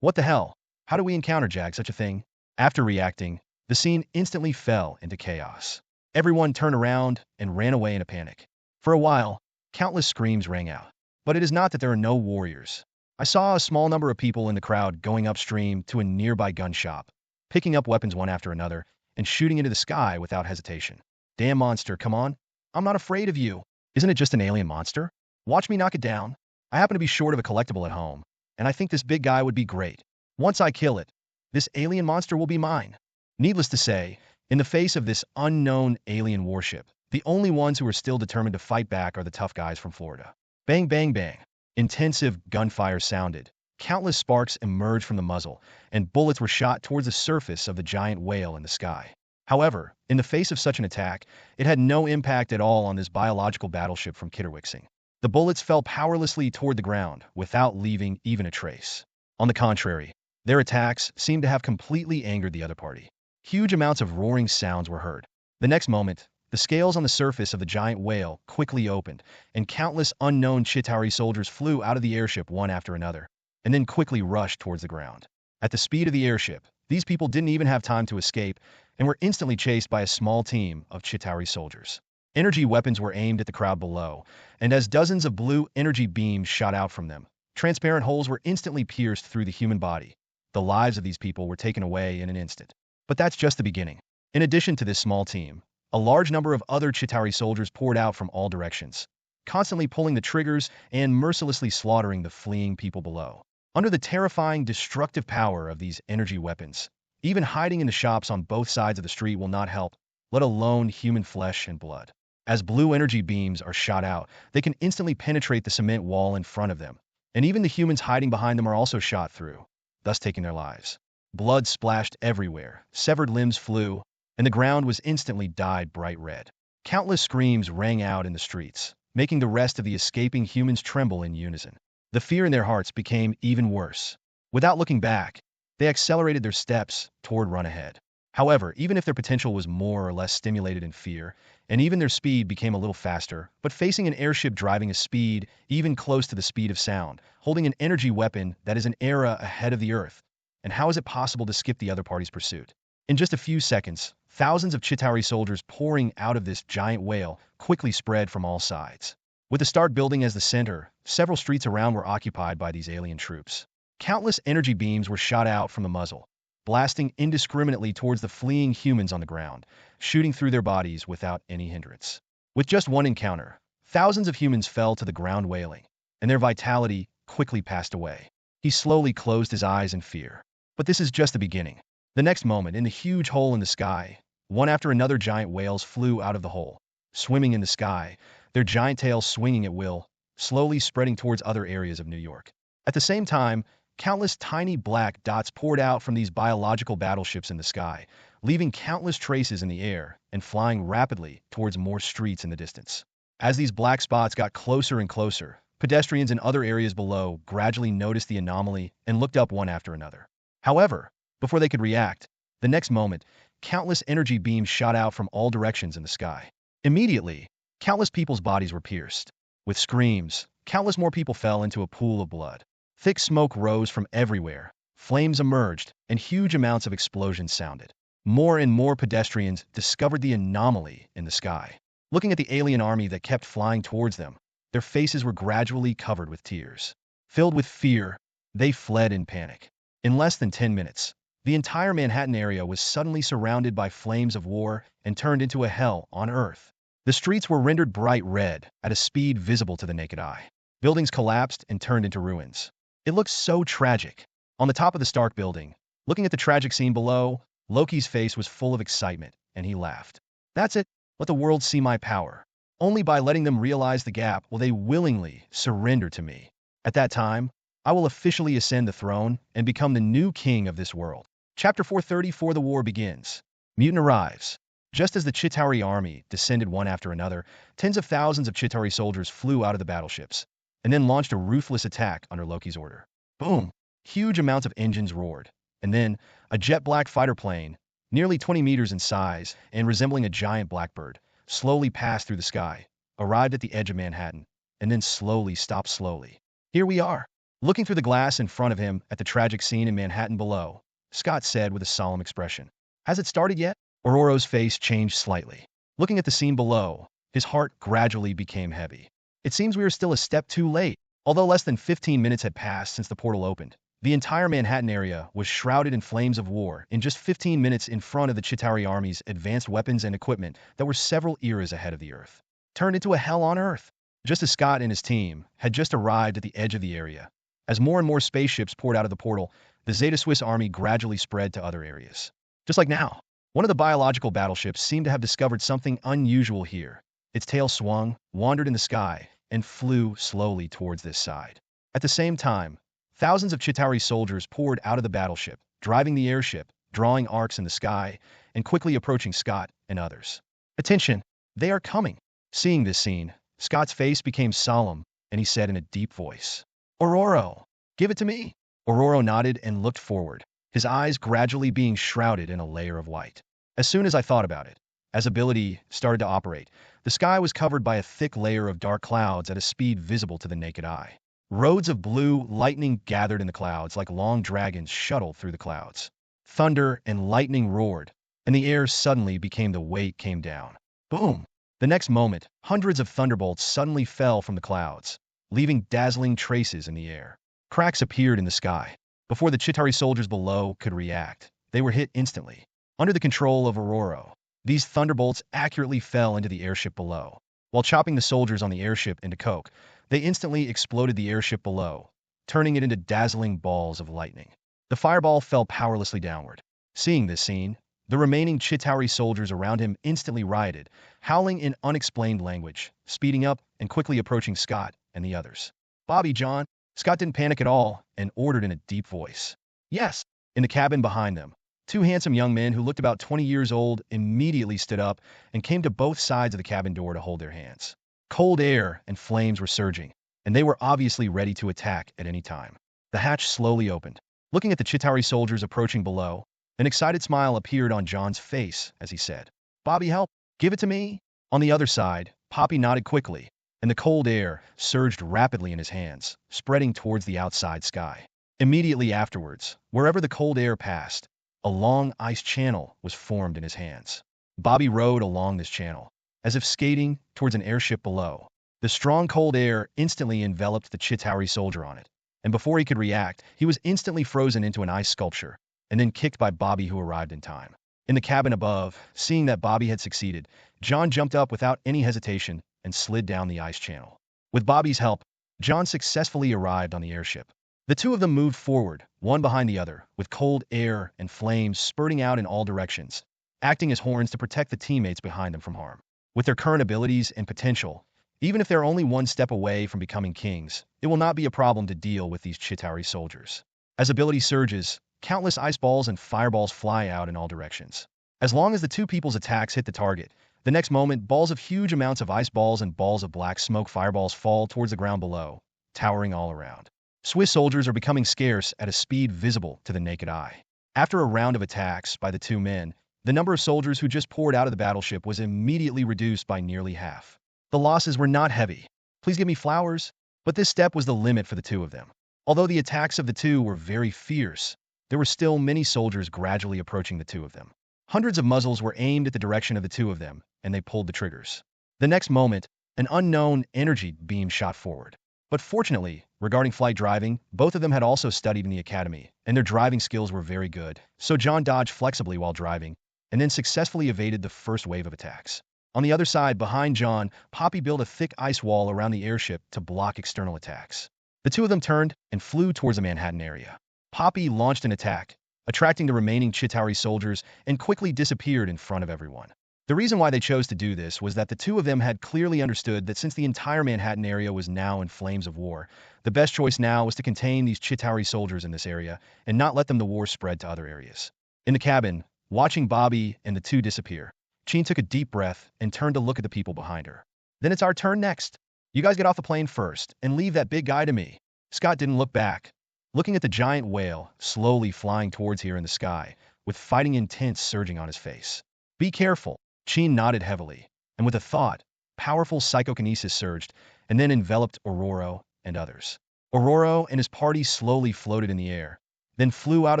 What the hell? How do we encounter such a thing? After reacting, the scene instantly fell into chaos. Everyone turned around and ran away in a panic. For a while, countless screams rang out. But it is not that there are no warriors. I saw a small number of people in the crowd going upstream to a nearby gun shop, picking up weapons one after another, and shooting into the sky without hesitation. Damn monster, come on. I'm not afraid of you. Isn't it just an alien monster? Watch me knock it down. I happen to be short of a collectible at home, and I think this big guy would be great. Once I kill it, this alien monster will be mine. Needless to say, in the face of this unknown alien warship, the only ones who are still determined to fight back are the tough guys from Florida. Bang, bang, bang. Intensive gunfire sounded. Countless sparks emerged from the muzzle, and bullets were shot towards the surface of the giant whale in the sky. However, in the face of such an attack, it had no impact at all on this biological battleship from Kitterwixing. The bullets fell powerlessly toward the ground, without leaving even a trace. On the contrary, their attacks seemed to have completely angered the other party. Huge amounts of roaring sounds were heard. The next moment, the scales on the surface of the giant whale quickly opened, and countless unknown Chitauri soldiers flew out of the airship one after another, and then quickly rushed towards the ground. At the speed of the airship, these people didn't even have time to escape, and were instantly chased by a small team of Chitauri soldiers. Energy weapons were aimed at the crowd below, and as dozens of blue energy beams shot out from them, transparent holes were instantly pierced through the human body. The lives of these people were taken away in an instant. But that's just the beginning. In addition to this small team, a large number of other Chitauri soldiers poured out from all directions, constantly pulling the triggers and mercilessly slaughtering the fleeing people below. Under the terrifying, destructive power of these energy weapons, even hiding in the shops on both sides of the street will not help, let alone human flesh and blood. As blue energy beams are shot out, they can instantly penetrate the cement wall in front of them, and even the humans hiding behind them are also shot through, thus taking their lives. Blood splashed everywhere, severed limbs flew, and the ground was instantly dyed bright red. Countless screams rang out in the streets, making the rest of the escaping humans tremble in unison. The fear in their hearts became even worse. Without looking back, they accelerated their steps toward run ahead. However, even if their potential was more or less stimulated in fear, and even their speed became a little faster, but facing an airship driving a speed even close to the speed of sound, holding an energy weapon that is an era ahead of the Earth, and how is it possible to skip the other party's pursuit? In just a few seconds, thousands of Chitauri soldiers pouring out of this giant whale quickly spread from all sides. With the Stark building as the center, several streets around were occupied by these alien troops. Countless energy beams were shot out from the muzzle, blasting indiscriminately towards the fleeing humans on the ground, shooting through their bodies without any hindrance. With just one encounter, thousands of humans fell to the ground wailing, and their vitality quickly passed away. He slowly closed his eyes in fear. But this is just the beginning. The next moment, in the huge hole in the sky, one after another giant whales flew out of the hole, swimming in the sky, their giant tails swinging at will, slowly spreading towards other areas of New York. At the same time, countless tiny black dots poured out from these biological battleships in the sky, leaving countless traces in the air and flying rapidly towards more streets in the distance. As these black spots got closer and closer, pedestrians in other areas below gradually noticed the anomaly and looked up one after another. However, before they could react, the next moment, countless energy beams shot out from all directions in the sky. Immediately, countless people's bodies were pierced. With screams, countless more people fell into a pool of blood. Thick smoke rose from everywhere, flames emerged, and huge amounts of explosions sounded. More and more pedestrians discovered the anomaly in the sky. Looking at the alien army that kept flying towards them, their faces were gradually covered with tears. Filled with fear, they fled in panic. In less than 10 minutes, the entire Manhattan area was suddenly surrounded by flames of war and turned into a hell on Earth. The streets were rendered bright red at a speed visible to the naked eye. Buildings collapsed and turned into ruins. It looked so tragic. On the top of the Stark building, looking at the tragic scene below, Loki's face was full of excitement, and he laughed. That's it. Let the world see my power. Only by letting them realize the gap will they willingly surrender to me. At that time, I will officially ascend the throne and become the new king of this world. Chapter 434. The war begins. Mutant arrives. Just as the Chitauri army descended one after another, tens of thousands of Chitauri soldiers flew out of the battleships, and then launched a ruthless attack under Loki's order. Boom! Huge amounts of engines roared, and then a jet-black fighter plane, nearly 20 meters in size and resembling a giant blackbird, slowly passed through the sky, arrived at the edge of Manhattan, and then slowly stopped slowly. Here we are. Looking through the glass in front of him at the tragic scene in Manhattan below, Scott said with a solemn expression. Has it started yet? Ororo's face changed slightly. Looking at the scene below, his heart gradually became heavy. It seems we are still a step too late. Although less than 15 minutes had passed since the portal opened, the entire Manhattan area was shrouded in flames of war in just 15 minutes in front of the Chitauri army's advanced weapons and equipment that were several eras ahead of the Earth. Turned into a hell on Earth. Just as Scott and his team had just arrived at the edge of the area. As more and more spaceships poured out of the portal, the Zeta Swiss army gradually spread to other areas. Just like now, one of the biological battleships seemed to have discovered something unusual here. Its tail swung, wandered in the sky, and flew slowly towards this side. At the same time, thousands of Chitauri soldiers poured out of the battleship, driving the airship, drawing arcs in the sky, and quickly approaching Scott and others. Attention! They are coming! Seeing this scene, Scott's face became solemn, and he said in a deep voice, Ororo, give it to me! Ororo nodded and looked forward, his eyes gradually being shrouded in a layer of white. As soon as I thought about it, as ability started to operate, the sky was covered by a thick layer of dark clouds at a speed visible to the naked eye. Roads of blue lightning gathered in the clouds like long dragons shuttled through the clouds. Thunder and lightning roared, and the air suddenly became the weight came down. Boom! The next moment, hundreds of thunderbolts suddenly fell from the clouds, leaving dazzling traces in the air. Cracks appeared in the sky. Before the Chitauri soldiers below could react, they were hit instantly. Under the control of Ororo, these thunderbolts accurately fell into the airship below. While chopping the soldiers on the airship into coke, they instantly exploded the airship below, turning it into dazzling balls of lightning. The fireball fell powerlessly downward. Seeing this scene, the remaining Chitauri soldiers around him instantly rioted, howling in unexplained language, speeding up and quickly approaching Scott and the others. Bobby, John. Scott didn't panic at all and ordered in a deep voice. Yes. In the cabin behind them, two handsome young men who looked about 20 years old immediately stood up and came to both sides of the cabin door to hold their hands. Cold air and flames were surging, and they were obviously ready to attack at any time. The hatch slowly opened. Looking at the Chitauri soldiers approaching below, An excited smile appeared on John's face as he said, "Bobby, help! Give it to me!" On the other side, Poppy nodded quickly, and the cold air surged rapidly in his hands, spreading towards the outside sky. Immediately afterwards, wherever the cold air passed, a long ice channel was formed in his hands. Bobby rode along this channel, as if skating towards an airship below. The strong cold air instantly enveloped the Chitauri soldier on it, and before he could react, he was instantly frozen into an ice sculpture, and then kicked by Bobby, who arrived in time. In the cabin above, seeing that Bobby had succeeded, John jumped up without any hesitation and slid down the ice channel. With Bobby's help, John successfully arrived on the airship. The two of them moved forward, one behind the other, with cold air and flames spurting out in all directions, acting as horns to protect the teammates behind them from harm. With their current abilities and potential, even if they're only one step away from becoming kings, it will not be a problem to deal with these Chitauri soldiers. As ability surges, countless ice balls and fireballs fly out in all directions. As long as the two people's attacks hit the target, the next moment, balls of huge amounts of ice balls and balls of black smoke fireballs fall towards the ground below, towering all around. Swiss soldiers are becoming scarce at a speed visible to the naked eye. After a round of attacks by the two men, the number of soldiers who just poured out of the battleship was immediately reduced by nearly half. The losses were not heavy. Please give me flowers. But this step was the limit for the two of them. Although the attacks of the two were very fierce, there were still many soldiers gradually approaching the two of them. Hundreds of muzzles were aimed at the direction of the two of them, and they pulled the triggers. The next moment, an unknown energy beam shot forward. But fortunately, regarding flight driving, both of them had also studied in the academy, and their driving skills were very good, so John dodged flexibly while driving, and then successfully evaded the first wave of attacks. On the other side, behind John, Poppy built a thick ice wall around the airship to block external attacks. The two of them turned and flew towards the Manhattan area. Poppy launched an attack, attracting the remaining Chitauri soldiers, and quickly disappeared in front of everyone. The reason why they chose to do this was that the two of them had clearly understood that since the entire Manhattan area was now in flames of war, the best choice now was to contain these Chitauri soldiers in this area and not let the war spread to other areas. In the cabin, watching Bobby and the two disappear, Chen took a deep breath and turned to look at the people behind her. "Then it's our turn next. You guys get off the plane first and leave that big guy to me." Scott didn't look back, looking at the giant whale slowly flying towards here in the sky, with fighting intent surging on his face. "Be careful." Chen nodded heavily, and with a thought, powerful psychokinesis surged and then enveloped Aurora and others. Aurora and his party slowly floated in the air, then flew out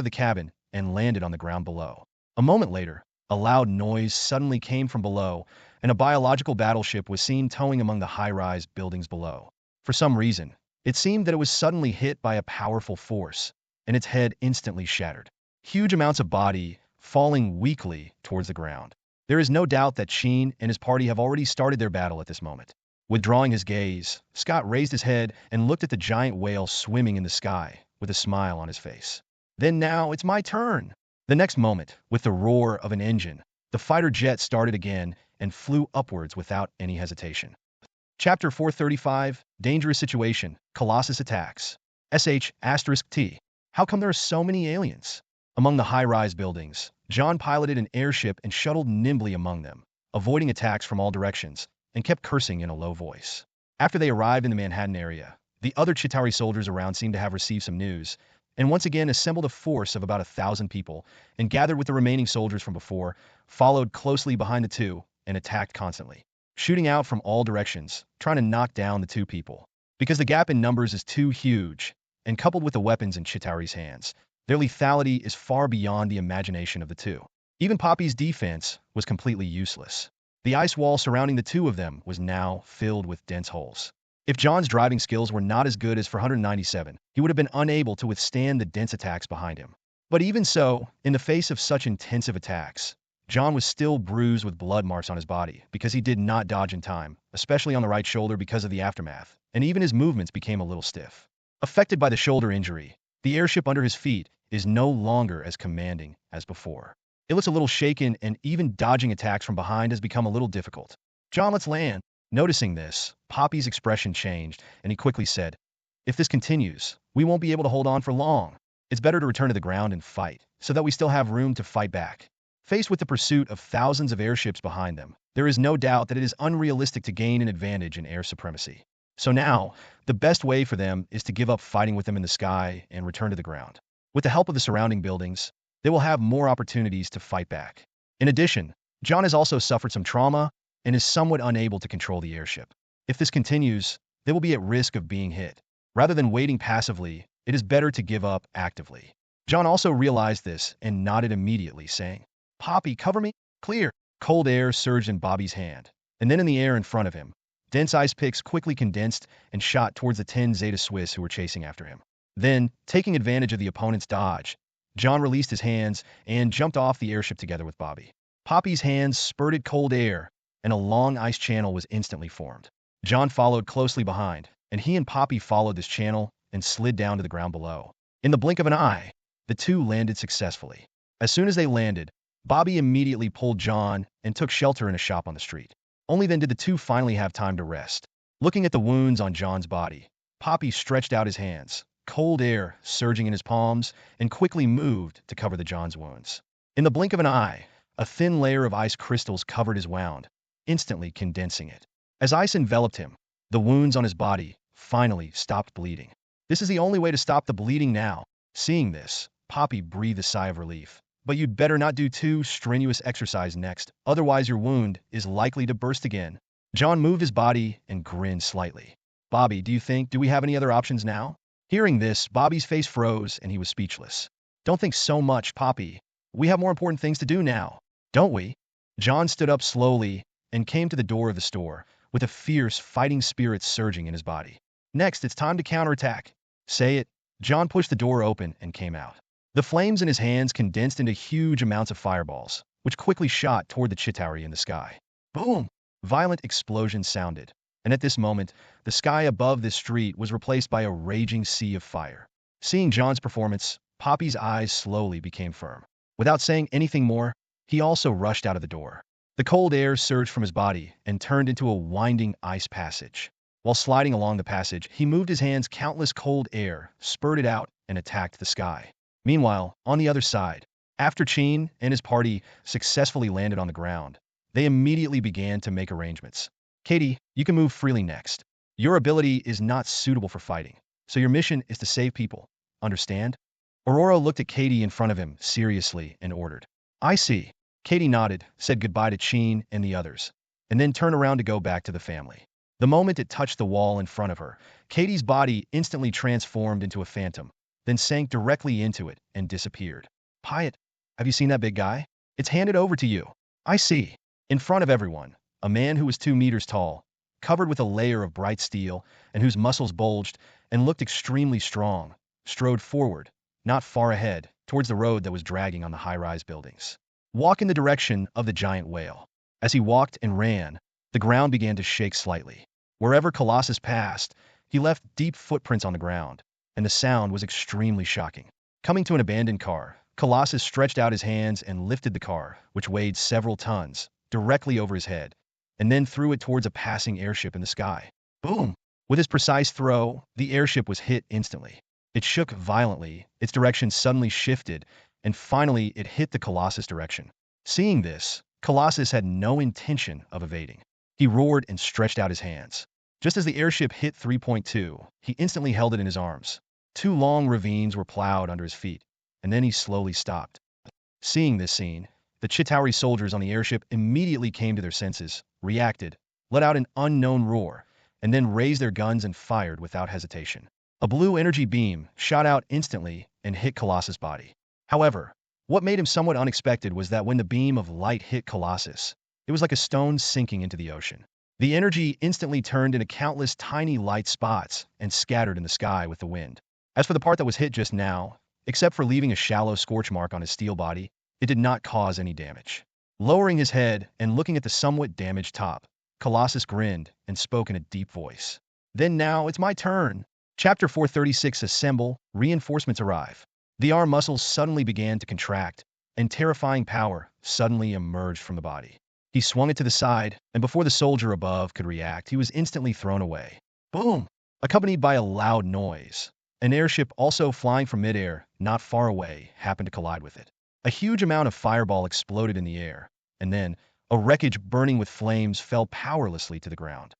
of the cabin and landed on the ground below. A moment later, a loud noise suddenly came from below, and a biological battleship was seen towing among the high-rise buildings below. For some reason, it seemed that it was suddenly hit by a powerful force, and its head instantly shattered. Huge amounts of body falling weakly towards the ground. There is no doubt that Chen and his party have already started their battle at this moment. Withdrawing his gaze, Scott raised his head and looked at the giant whale swimming in the sky, with a smile on his face. "Then now it's my turn." The next moment, with the roar of an engine, the fighter jet started again and flew upwards without any hesitation. Chapter 435, Dangerous Situation, Colossus Attacks. *T. How come there are so many aliens? Among the high-rise buildings, John piloted an airship and shuttled nimbly among them, avoiding attacks from all directions, and kept cursing in a low voice. After they arrived in the Manhattan area, the other Chitauri soldiers around seemed to have received some news, and once again assembled a force of about 1,000 people, and gathered with the remaining soldiers from before, followed closely behind the two, and attacked constantly, shooting out from all directions, trying to knock down the two people. Because the gap in numbers is too huge, and coupled with the weapons in Chitauri's hands, their lethality is far beyond the imagination of the two. Even Poppy's defense was completely useless. The ice wall surrounding the two of them was now filled with dense holes. If John's driving skills were not as good as for 197, he would have been unable to withstand the dense attacks behind him. But even so, in the face of such intensive attacks, John was still bruised with blood marks on his body because he did not dodge in time, especially on the right shoulder because of the aftermath, and even his movements became a little stiff. Affected by the shoulder injury, the airship under his feet is no longer as commanding as before. It looks a little shaken, and even dodging attacks from behind has become a little difficult. "John, let's land." Noticing this, Poppy's expression changed, and he quickly said, "If this continues, we won't be able to hold on for long. It's better to return to the ground and fight, so that we still have room to fight back." Faced with the pursuit of thousands of airships behind them, there is no doubt that it is unrealistic to gain an advantage in air supremacy. So now, the best way for them is to give up fighting with them in the sky and return to the ground. With the help of the surrounding buildings, they will have more opportunities to fight back. In addition, John has also suffered some trauma and is somewhat unable to control the airship. If this continues, they will be at risk of being hit. Rather than waiting passively, it is better to give up actively. John also realized this and nodded immediately, saying, "Poppy, cover me." Clear. Cold air surged in Bobby's hand, and then in the air in front of him, dense ice picks quickly condensed and shot towards the 10 Zeta Swiss who were chasing after him. Then, taking advantage of the opponent's dodge, John released his hands and jumped off the airship together with Bobby. Poppy's hands spurted cold air, and a long ice channel was instantly formed. John followed closely behind, and he and Poppy followed this channel and slid down to the ground below. In the blink of an eye, the two landed successfully. As soon as they landed, Bobby immediately pulled John and took shelter in a shop on the street. Only then did the two finally have time to rest. Looking at the wounds on John's body, Poppy stretched out his hands, cold air surging in his palms, and quickly moved to cover the John's wounds. In the blink of an eye, a thin layer of ice crystals covered his wound, instantly condensing it. As ice enveloped him, the wounds on his body finally stopped bleeding. This is the only way to stop the bleeding now. Seeing this, Poppy breathed a sigh of relief. But you'd better not do too strenuous exercise next, otherwise your wound is likely to burst again. John moved his body and grinned slightly. Bobby, do we have any other options now? Hearing this, Bobby's face froze and he was speechless. Don't think so much, Poppy. We have more important things to do now, don't we? John stood up slowly and came to the door of the store, with a fierce fighting spirit surging in his body. Next, it's time to counterattack. Say it. John pushed the door open and came out. The flames in his hands condensed into huge amounts of fireballs, which quickly shot toward the Chitauri in the sky. Boom! Violent explosions sounded, and at this moment, the sky above this street was replaced by a raging sea of fire. Seeing John's performance, Poppy's eyes slowly became firm. Without saying anything more, he also rushed out of the door. The cold air surged from his body and turned into a winding ice passage. While sliding along the passage, he moved his hands. Countless cold air spurted out and attacked the sky. Meanwhile, on the other side, after Chen and his party successfully landed on the ground, they immediately began to make arrangements. Katie, you can move freely next. Your ability is not suitable for fighting, so your mission is to save people. Understand? Aurora looked at Katie in front of him seriously and ordered. I see. Katie nodded, said goodbye to Chen and the others, and then turned around to go back to the family. The moment it touched the wall in front of her, Katie's body instantly transformed into a phantom, then sank directly into it and disappeared. Pyatt, have you seen that big guy? It's handed over to you. I see. In front of everyone, a man who was 2 meters tall, covered with a layer of bright steel, and whose muscles bulged and looked extremely strong, strode forward, not far ahead, towards the road that was dragging on the high-rise buildings. Walk in the direction of the giant whale. As he walked and ran, the ground began to shake slightly. Wherever Colossus passed, he left deep footprints on the ground, and the sound was extremely shocking. Coming to an abandoned car, Colossus stretched out his hands and lifted the car, which weighed several tons, directly over his head, and then threw it towards a passing airship in the sky. Boom! With his precise throw, the airship was hit instantly. It shook violently, its direction suddenly shifted, and finally it hit the Colossus' direction. Seeing this, Colossus had no intention of evading. He roared and stretched out his hands. Just as the airship hit 3.2, he instantly held it in his arms. 2 long ravines were plowed under his feet, and then he slowly stopped. Seeing this scene, the Chitauri soldiers on the airship immediately came to their senses, reacted, let out an unknown roar, and then raised their guns and fired without hesitation. A blue energy beam shot out instantly and hit Colossus' body. However, what made him somewhat unexpected was that when the beam of light hit Colossus, it was like a stone sinking into the ocean. The energy instantly turned into countless tiny light spots and scattered in the sky with the wind. As for the part that was hit just now, except for leaving a shallow scorch mark on his steel body, it did not cause any damage. Lowering his head and looking at the somewhat damaged top, Colossus grinned and spoke in a deep voice. Then now it's my turn. Chapter 436. Assemble, reinforcements arrive. The arm muscles suddenly began to contract, and terrifying power suddenly emerged from the body. He swung it to the side, and before the soldier above could react, he was instantly thrown away. Boom! Accompanied by a loud noise. An airship also flying from midair, not far away, happened to collide with it. A huge amount of fireball exploded in the air, and then, a wreckage burning with flames fell powerlessly to the ground.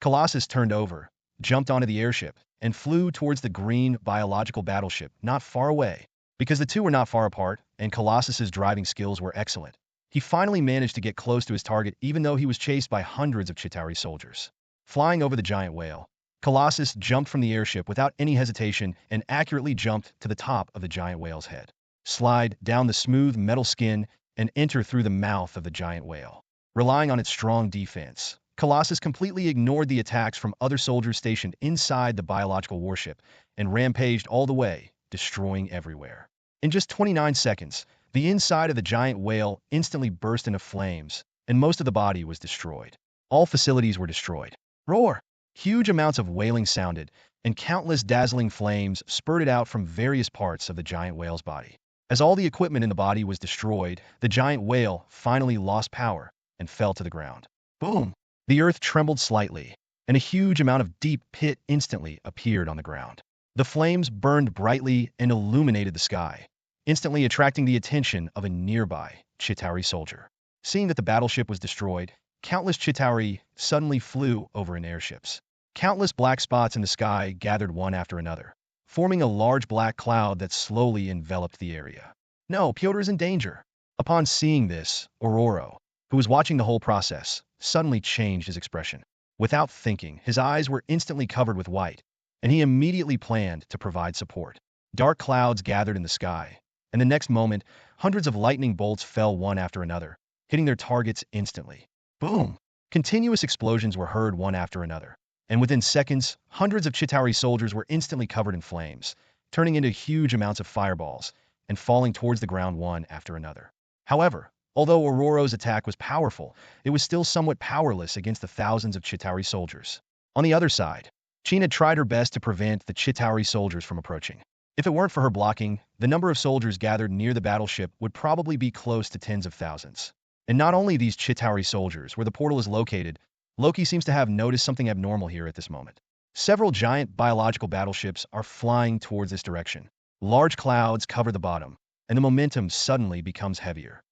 Colossus turned over, jumped onto the airship, and flew towards the green biological battleship not far away. Because the two were not far apart, and Colossus's driving skills were excellent. He finally managed to get close to his target even though he was chased by hundreds of Chitauri soldiers. Flying over the giant whale, Colossus jumped from the airship without any hesitation and accurately jumped to the top of the giant whale's head. Slide down the smooth metal skin and enter through the mouth of the giant whale. Relying on its strong defense, Colossus completely ignored the attacks from other soldiers stationed inside the biological warship and rampaged all the way, destroying everywhere. In just 29 seconds, the inside of the giant whale instantly burst into flames, and most of the body was destroyed. All facilities were destroyed. Roar! Huge amounts of wailing sounded, and countless dazzling flames spurted out from various parts of the giant whale's body. As all the equipment in the body was destroyed, the giant whale finally lost power and fell to the ground. Boom! The earth trembled slightly, and a huge amount of deep pit instantly appeared on the ground. The flames burned brightly and illuminated the sky, instantly attracting the attention of a nearby Chitauri soldier. Seeing that the battleship was destroyed, countless Chitauri suddenly flew over in airships. Countless black spots in the sky gathered one after another, forming a large black cloud that slowly enveloped the area. No, Pyotr is in danger. Upon seeing this, Ororo, who was watching the whole process, suddenly changed his expression. Without thinking, his eyes were instantly covered with white, and he immediately planned to provide support. Dark clouds gathered in the sky, and the next moment, hundreds of lightning bolts fell one after another, hitting their targets instantly. Boom! Continuous explosions were heard one after another, and within seconds, hundreds of Chitauri soldiers were instantly covered in flames, turning into huge amounts of fireballs and falling towards the ground one after another. However, although Ororo's attack was powerful, it was still somewhat powerless against the thousands of Chitauri soldiers. On the other side, Chen had tried her best to prevent the Chitauri soldiers from approaching. If it weren't for her blocking, the number of soldiers gathered near the battleship would probably be close to tens of thousands. And not only these Chitauri soldiers, where the portal is located, Loki seems to have noticed something abnormal here at this moment. Several giant biological battleships are flying towards this direction. Large clouds cover the bottom, and the momentum suddenly becomes heavier.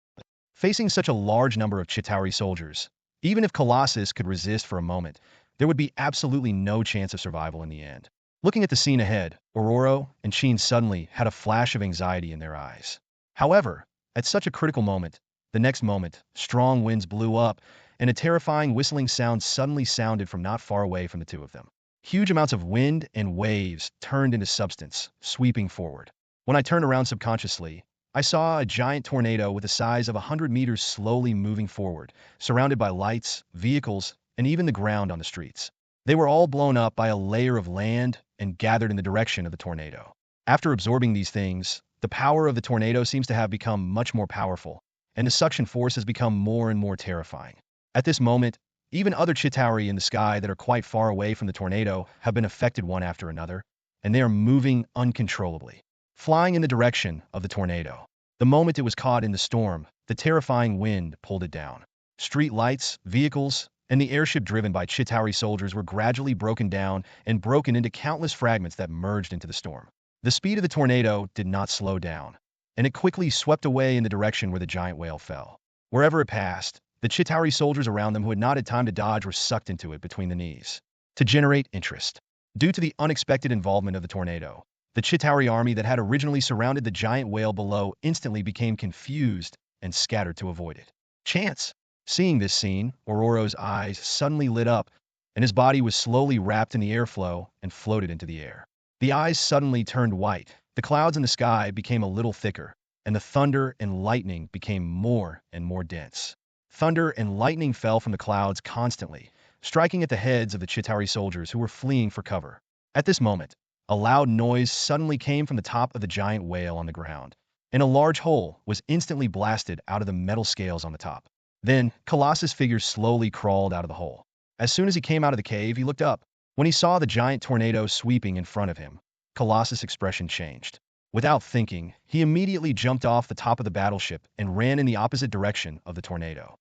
Facing such a large number of Chitauri soldiers, even if Colossus could resist for a moment, there would be absolutely no chance of survival in the end. Looking at the scene ahead, Ororo and Chen suddenly had a flash of anxiety in their eyes. However, at such a critical moment, the next moment, strong winds blew up, and a terrifying whistling sound suddenly sounded from not far away from the two of them. Huge amounts of wind and waves turned into substance, sweeping forward. When I turned around subconsciously, I saw a giant tornado with a size of 100 meters slowly moving forward, surrounded by lights, vehicles, and even the ground on the streets. They were all blown up by a layer of land and gathered in the direction of the tornado. After absorbing these things, the power of the tornado seems to have become much more powerful, and the suction force has become more and more terrifying. At this moment, even other Chitauri in the sky that are quite far away from the tornado have been affected one after another, and they are moving uncontrollably, flying in the direction of the tornado. The moment it was caught in the storm, the terrifying wind pulled it down. Street lights, vehicles, and the airship driven by Chitauri soldiers were gradually broken down and broken into countless fragments that merged into the storm. The speed of the tornado did not slow down, and it quickly swept away in the direction where the giant whale fell. Wherever it passed, the Chitauri soldiers around them who had not had time to dodge were sucked into it between the knees. To generate interest. Due to the unexpected involvement of the tornado, the Chitauri army that had originally surrounded the giant whale below instantly became confused and scattered to avoid it. Chance! Seeing this scene, Ororo's eyes suddenly lit up, and his body was slowly wrapped in the airflow and floated into the air. The eyes suddenly turned white, the clouds in the sky became a little thicker, and the thunder and lightning became more and more dense. Thunder and lightning fell from the clouds constantly, striking at the heads of the Chitauri soldiers who were fleeing for cover. At this moment, a loud noise suddenly came from the top of the giant whale on the ground, and a large hole was instantly blasted out of the metal scales on the top. Then, Colossus' figure slowly crawled out of the hole. As soon as he came out of the cave, he looked up. When he saw the giant tornado sweeping in front of him, Colossus' expression changed. Without thinking, he immediately jumped off the top of the battleship and ran in the opposite direction of the tornado.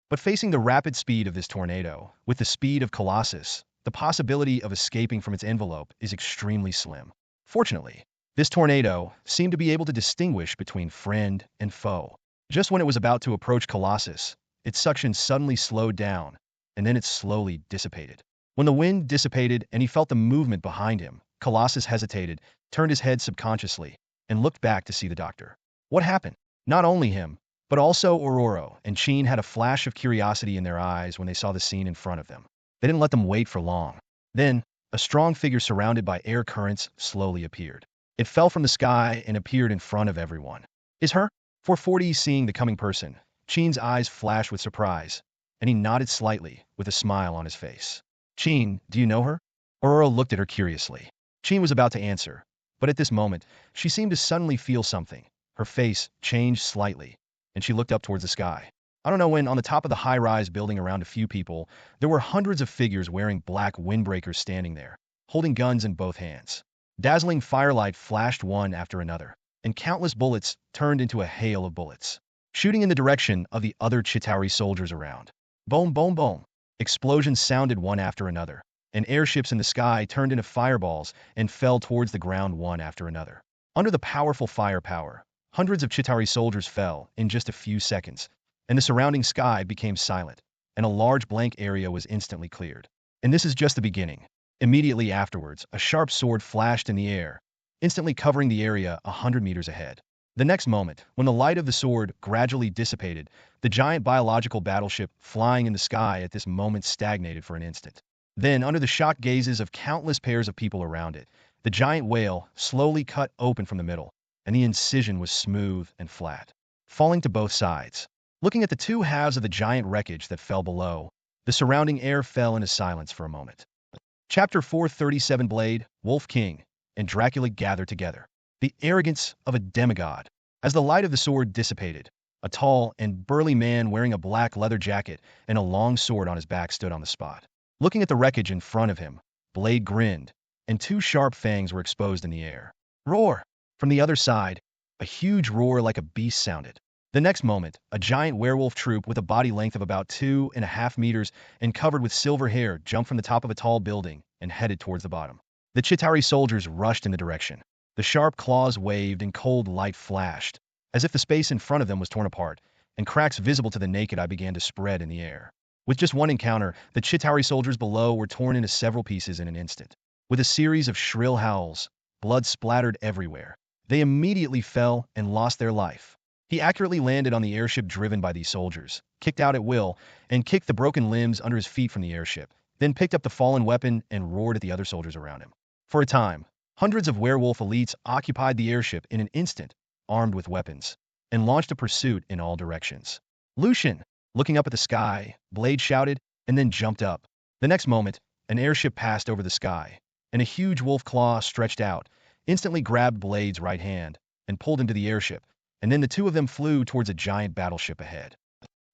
But facing the rapid speed of this tornado, with the speed of Colossus, the possibility of escaping from its envelope is extremely slim. Fortunately, this tornado seemed to be able to distinguish between friend and foe. Just when it was about to approach Colossus, its suction suddenly slowed down, and then it slowly dissipated. When the wind dissipated and he felt the movement behind him, Colossus hesitated, turned his head subconsciously, and looked back to see the doctor. What happened? Not only him, but also Aurora and Chen had a flash of curiosity in their eyes when they saw the scene in front of them. They didn't let them wait for long. Then, a strong figure surrounded by air currents slowly appeared. It fell from the sky and appeared in front of everyone. Is her? 440 seeing the coming person, Chen's eyes flashed with surprise, and he nodded slightly, with a smile on his face. Chen, do you know her? Aurora looked at her curiously. Chen was about to answer, but at this moment, she seemed to suddenly feel something. Her face changed slightly, and she looked up towards the sky. I don't know when, on the top of the high-rise building around a few people, there were hundreds of figures wearing black windbreakers standing there, holding guns in both hands. Dazzling firelight flashed one after another, and countless bullets turned into a hail of bullets, shooting in the direction of the other Chitauri soldiers around. Boom, boom, boom. Explosions sounded one after another, and airships in the sky turned into fireballs and fell towards the ground one after another. Under the powerful firepower, hundreds of Chitauri soldiers fell in just a few seconds, and the surrounding sky became silent, and a large blank area was instantly cleared. And this is just the beginning. Immediately afterwards, a sharp sword flashed in the air, instantly covering the area 100 meters ahead. The next moment, when the light of the sword gradually dissipated, the giant biological battleship flying in the sky at this moment stagnated for an instant. Then, under the shocked gazes of countless pairs of people around it, the giant whale slowly cut open from the middle, and the incision was smooth and flat, falling to both sides. Looking at the two halves of the giant wreckage that fell below, the surrounding air fell into silence for a moment. Chapter 437 Blade, Wolf King, and Dracula gather together. The arrogance of a demigod. As the light of the sword dissipated, a tall and burly man wearing a black leather jacket and a long sword on his back stood on the spot. Looking at the wreckage in front of him, Blade grinned, and two sharp fangs were exposed in the air. Roar! From the other side, a huge roar like a beast sounded. The next moment, a giant werewolf troop with a body length of about 2.5 meters and covered with silver hair jumped from the top of a tall building and headed towards the bottom. The Chitauri soldiers rushed in the direction. The sharp claws waved and cold light flashed, as if the space in front of them was torn apart, and cracks visible to the naked eye began to spread in the air. With just one encounter, the Chitauri soldiers below were torn into several pieces in an instant. With a series of shrill howls, blood splattered everywhere. They immediately fell and lost their life. He accurately landed on the airship driven by these soldiers, kicked out at will, and kicked the broken limbs under his feet from the airship, then picked up the fallen weapon and roared at the other soldiers around him. For a time, hundreds of werewolf elites occupied the airship in an instant, armed with weapons, and launched a pursuit in all directions. Lucian! Looking up at the sky, Blade shouted, and then jumped up. The next moment, an airship passed over the sky, and a huge wolf claw stretched out, instantly grabbed Blade's right hand, and pulled him to the airship, and then the two of them flew towards a giant battleship ahead.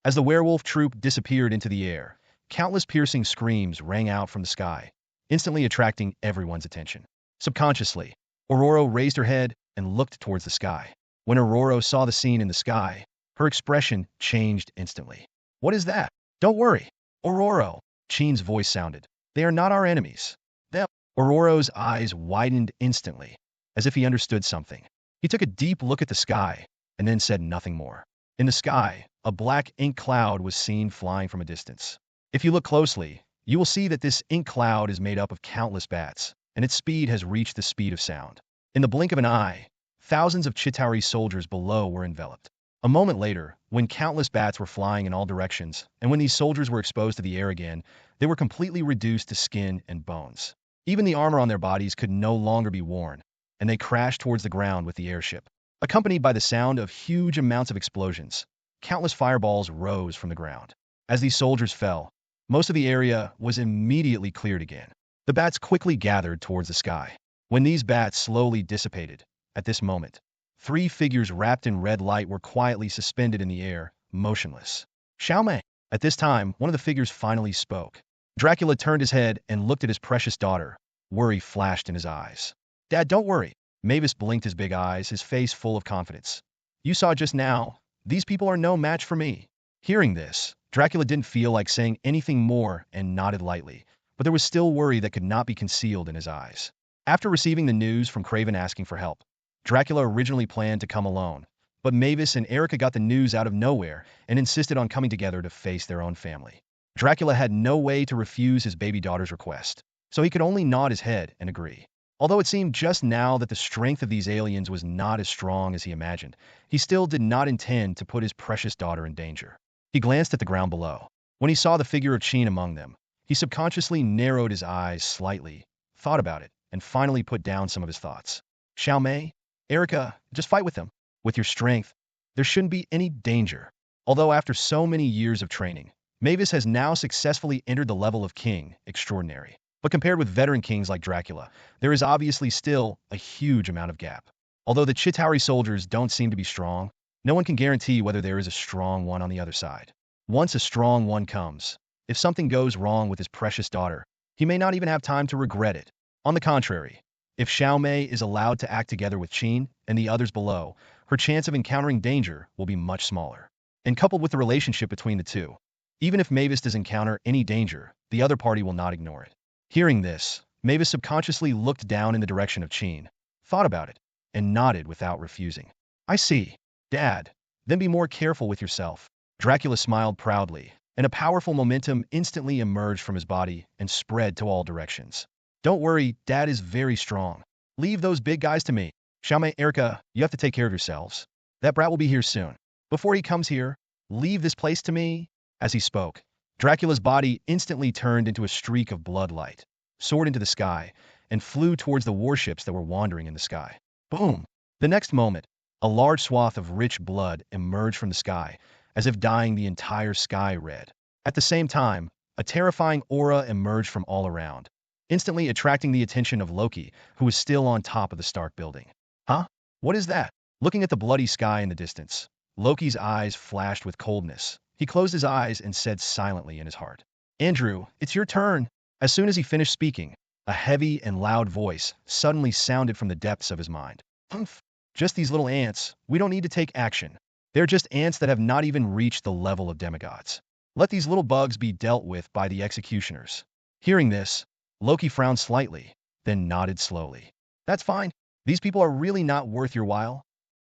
As the werewolf troop disappeared into the air, countless piercing screams rang out from the sky, instantly attracting everyone's attention. Subconsciously, Aurora raised her head and looked towards the sky. When Aurora saw the scene in the sky, her expression changed instantly. What is that? Don't worry, Aurora, Chen's voice sounded. They are not our enemies. Them. Aurora's eyes widened instantly, as if he understood something. He took a deep look at the sky, and then said nothing more. In the sky, a black ink cloud was seen flying from a distance. If you look closely, you will see that this ink cloud is made up of countless bats, and its speed has reached the speed of sound. In the blink of an eye, thousands of Chitauri soldiers below were enveloped. A moment later, when countless bats were flying in all directions, and when these soldiers were exposed to the air again, they were completely reduced to skin and bones. Even the armor on their bodies could no longer be worn, and they crashed towards the ground with the airship. Accompanied by the sound of huge amounts of explosions, countless fireballs rose from the ground. As these soldiers fell, most of the area was immediately cleared again. The bats quickly gathered towards the sky. When these bats slowly dissipated, at this moment, three figures wrapped in red light were quietly suspended in the air, motionless. Xiaomei! At this time, one of the figures finally spoke. Dracula turned his head and looked at his precious daughter. Worry flashed in his eyes. Dad, don't worry. Mavis blinked his big eyes, his face full of confidence. You saw just now, these people are no match for me. Hearing this, Dracula didn't feel like saying anything more and nodded lightly, but there was still worry that could not be concealed in his eyes. After receiving the news from Craven asking for help, Dracula originally planned to come alone, but Mavis and Erica got the news out of nowhere and insisted on coming together to face their own family. Dracula had no way to refuse his baby daughter's request, so he could only nod his head and agree. Although it seemed just now that the strength of these aliens was not as strong as he imagined, he still did not intend to put his precious daughter in danger. He glanced at the ground below. When he saw the figure of Qin among them, he subconsciously narrowed his eyes slightly, thought about it, and finally put down some of his thoughts. Xiao Mei, Erica, just fight with them. With your strength, there shouldn't be any danger. Although after so many years of training, Mavis has now successfully entered the level of king extraordinary. But compared with veteran kings like Dracula, there is obviously still a huge amount of gap. Although the Chitauri soldiers don't seem to be strong, no one can guarantee whether there is a strong one on the other side. Once a strong one comes, if something goes wrong with his precious daughter, he may not even have time to regret it. On the contrary, if Xiao Mei is allowed to act together with Qin and the others below, her chance of encountering danger will be much smaller. And coupled with the relationship between the two, even if Mavis does encounter any danger, the other party will not ignore it. Hearing this, Mavis subconsciously looked down in the direction of Qin, thought about it, and nodded without refusing. I see, Dad. Then be more careful with yourself. Dracula smiled proudly, and a powerful momentum instantly emerged from his body and spread to all directions. Don't worry, Dad is very strong. Leave those big guys to me. Xiao Mei, Erica, you have to take care of yourselves. That brat will be here soon. Before he comes here, leave this place to me. As he spoke, Dracula's body instantly turned into a streak of blood light, soared into the sky, and flew towards the warships that were wandering in the sky. Boom! The next moment, a large swath of rich blood emerged from the sky, as if dyeing the entire sky red. At the same time, a terrifying aura emerged from all around, instantly attracting the attention of Loki, who was still on top of the Stark building. Huh? What is that? Looking at the bloody sky in the distance, Loki's eyes flashed with coldness. He closed his eyes and said silently in his heart, Andrew, it's your turn. As soon as he finished speaking, a heavy and loud voice suddenly sounded from the depths of his mind. Humph! Just these little ants. We don't need to take action. They're just ants that have not even reached the level of demigods. Let these little bugs be dealt with by the executioners. Hearing this, Loki frowned slightly, then nodded slowly. That's fine. These people are really not worth your while.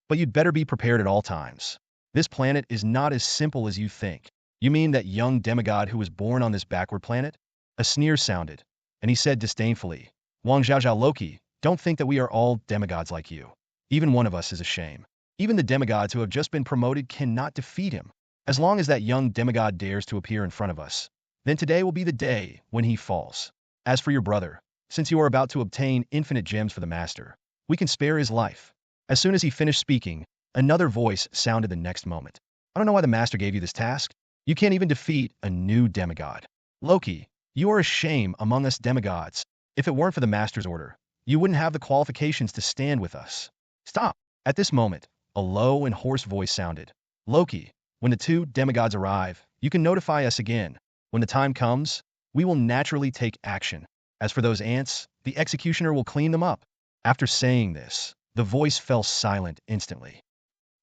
But you'd better be prepared at all times. This planet is not as simple as you think. You mean that young demigod who was born on this backward planet? A sneer sounded, and he said disdainfully, Wang Zhaozhao Loki, don't think that we are all demigods like you. Even one of us is a shame. Even the demigods who have just been promoted cannot defeat him. As long as that young demigod dares to appear in front of us, then today will be the day when he falls. As for your brother, since you are about to obtain infinite gems for the master, we can spare his life. As soon as he finished speaking, another voice sounded the next moment. I don't know why the master gave you this task. You can't even defeat a new demigod. Loki, you are a shame among us demigods. If it weren't for the master's order, you wouldn't have the qualifications to stand with us. Stop! At this moment, a low and hoarse voice sounded. Loki, when the two demigods arrive, you can notify us again. When the time comes, we will naturally take action. As for those ants, the executioner will clean them up. After saying this, the voice fell silent instantly.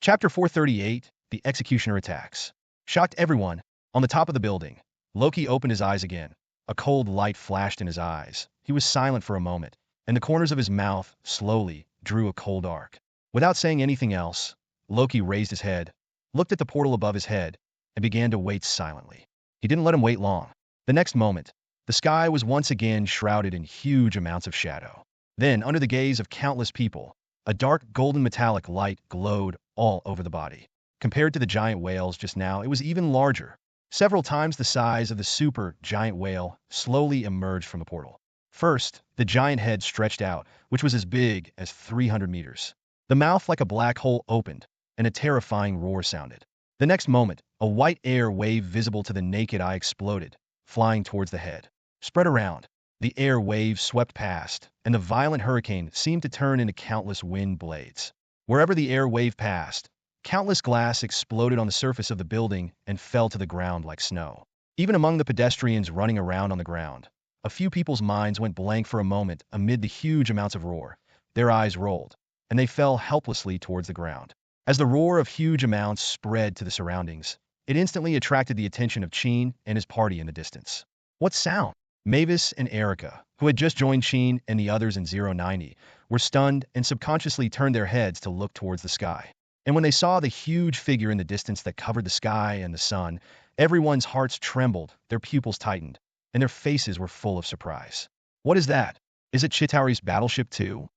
Chapter 438, The Executioner Attacks. Shocked everyone, on the top of the building, Loki opened his eyes again. A cold light flashed in his eyes. He was silent for a moment, and the corners of his mouth slowly drew a cold arc. Without saying anything else, Loki raised his head, looked at the portal above his head, and began to wait silently. He didn't let him wait long. The next moment, the sky was once again shrouded in huge amounts of shadow. Then, under the gaze of countless people, a dark golden metallic light glowed all over the body. Compared to the giant whales just now, it was even larger. Several times the size of the super giant whale slowly emerged from the portal. First, the giant head stretched out, which was as big as 300 meters. The mouth like a black hole opened, and a terrifying roar sounded. The next moment, a white air wave visible to the naked eye exploded, flying towards the head. Spread around, the air wave swept past, and the violent hurricane seemed to turn into countless wind blades. Wherever the air wave passed, countless glass exploded on the surface of the building and fell to the ground like snow. Even among the pedestrians running around on the ground, a few people's minds went blank for a moment amid the huge amounts of roar. Their eyes rolled, and they fell helplessly towards the ground. As the roar of huge amounts spread to the surroundings, it instantly attracted the attention of Qin and his party in the distance. What sound? Mavis and Erica, who had just joined Qin and the others in 090, were stunned and subconsciously turned their heads to look towards the sky. And when they saw the huge figure in the distance that covered the sky and the sun, everyone's hearts trembled, their pupils tightened, and their faces were full of surprise. What is that? Is it Chitauri's battleship too?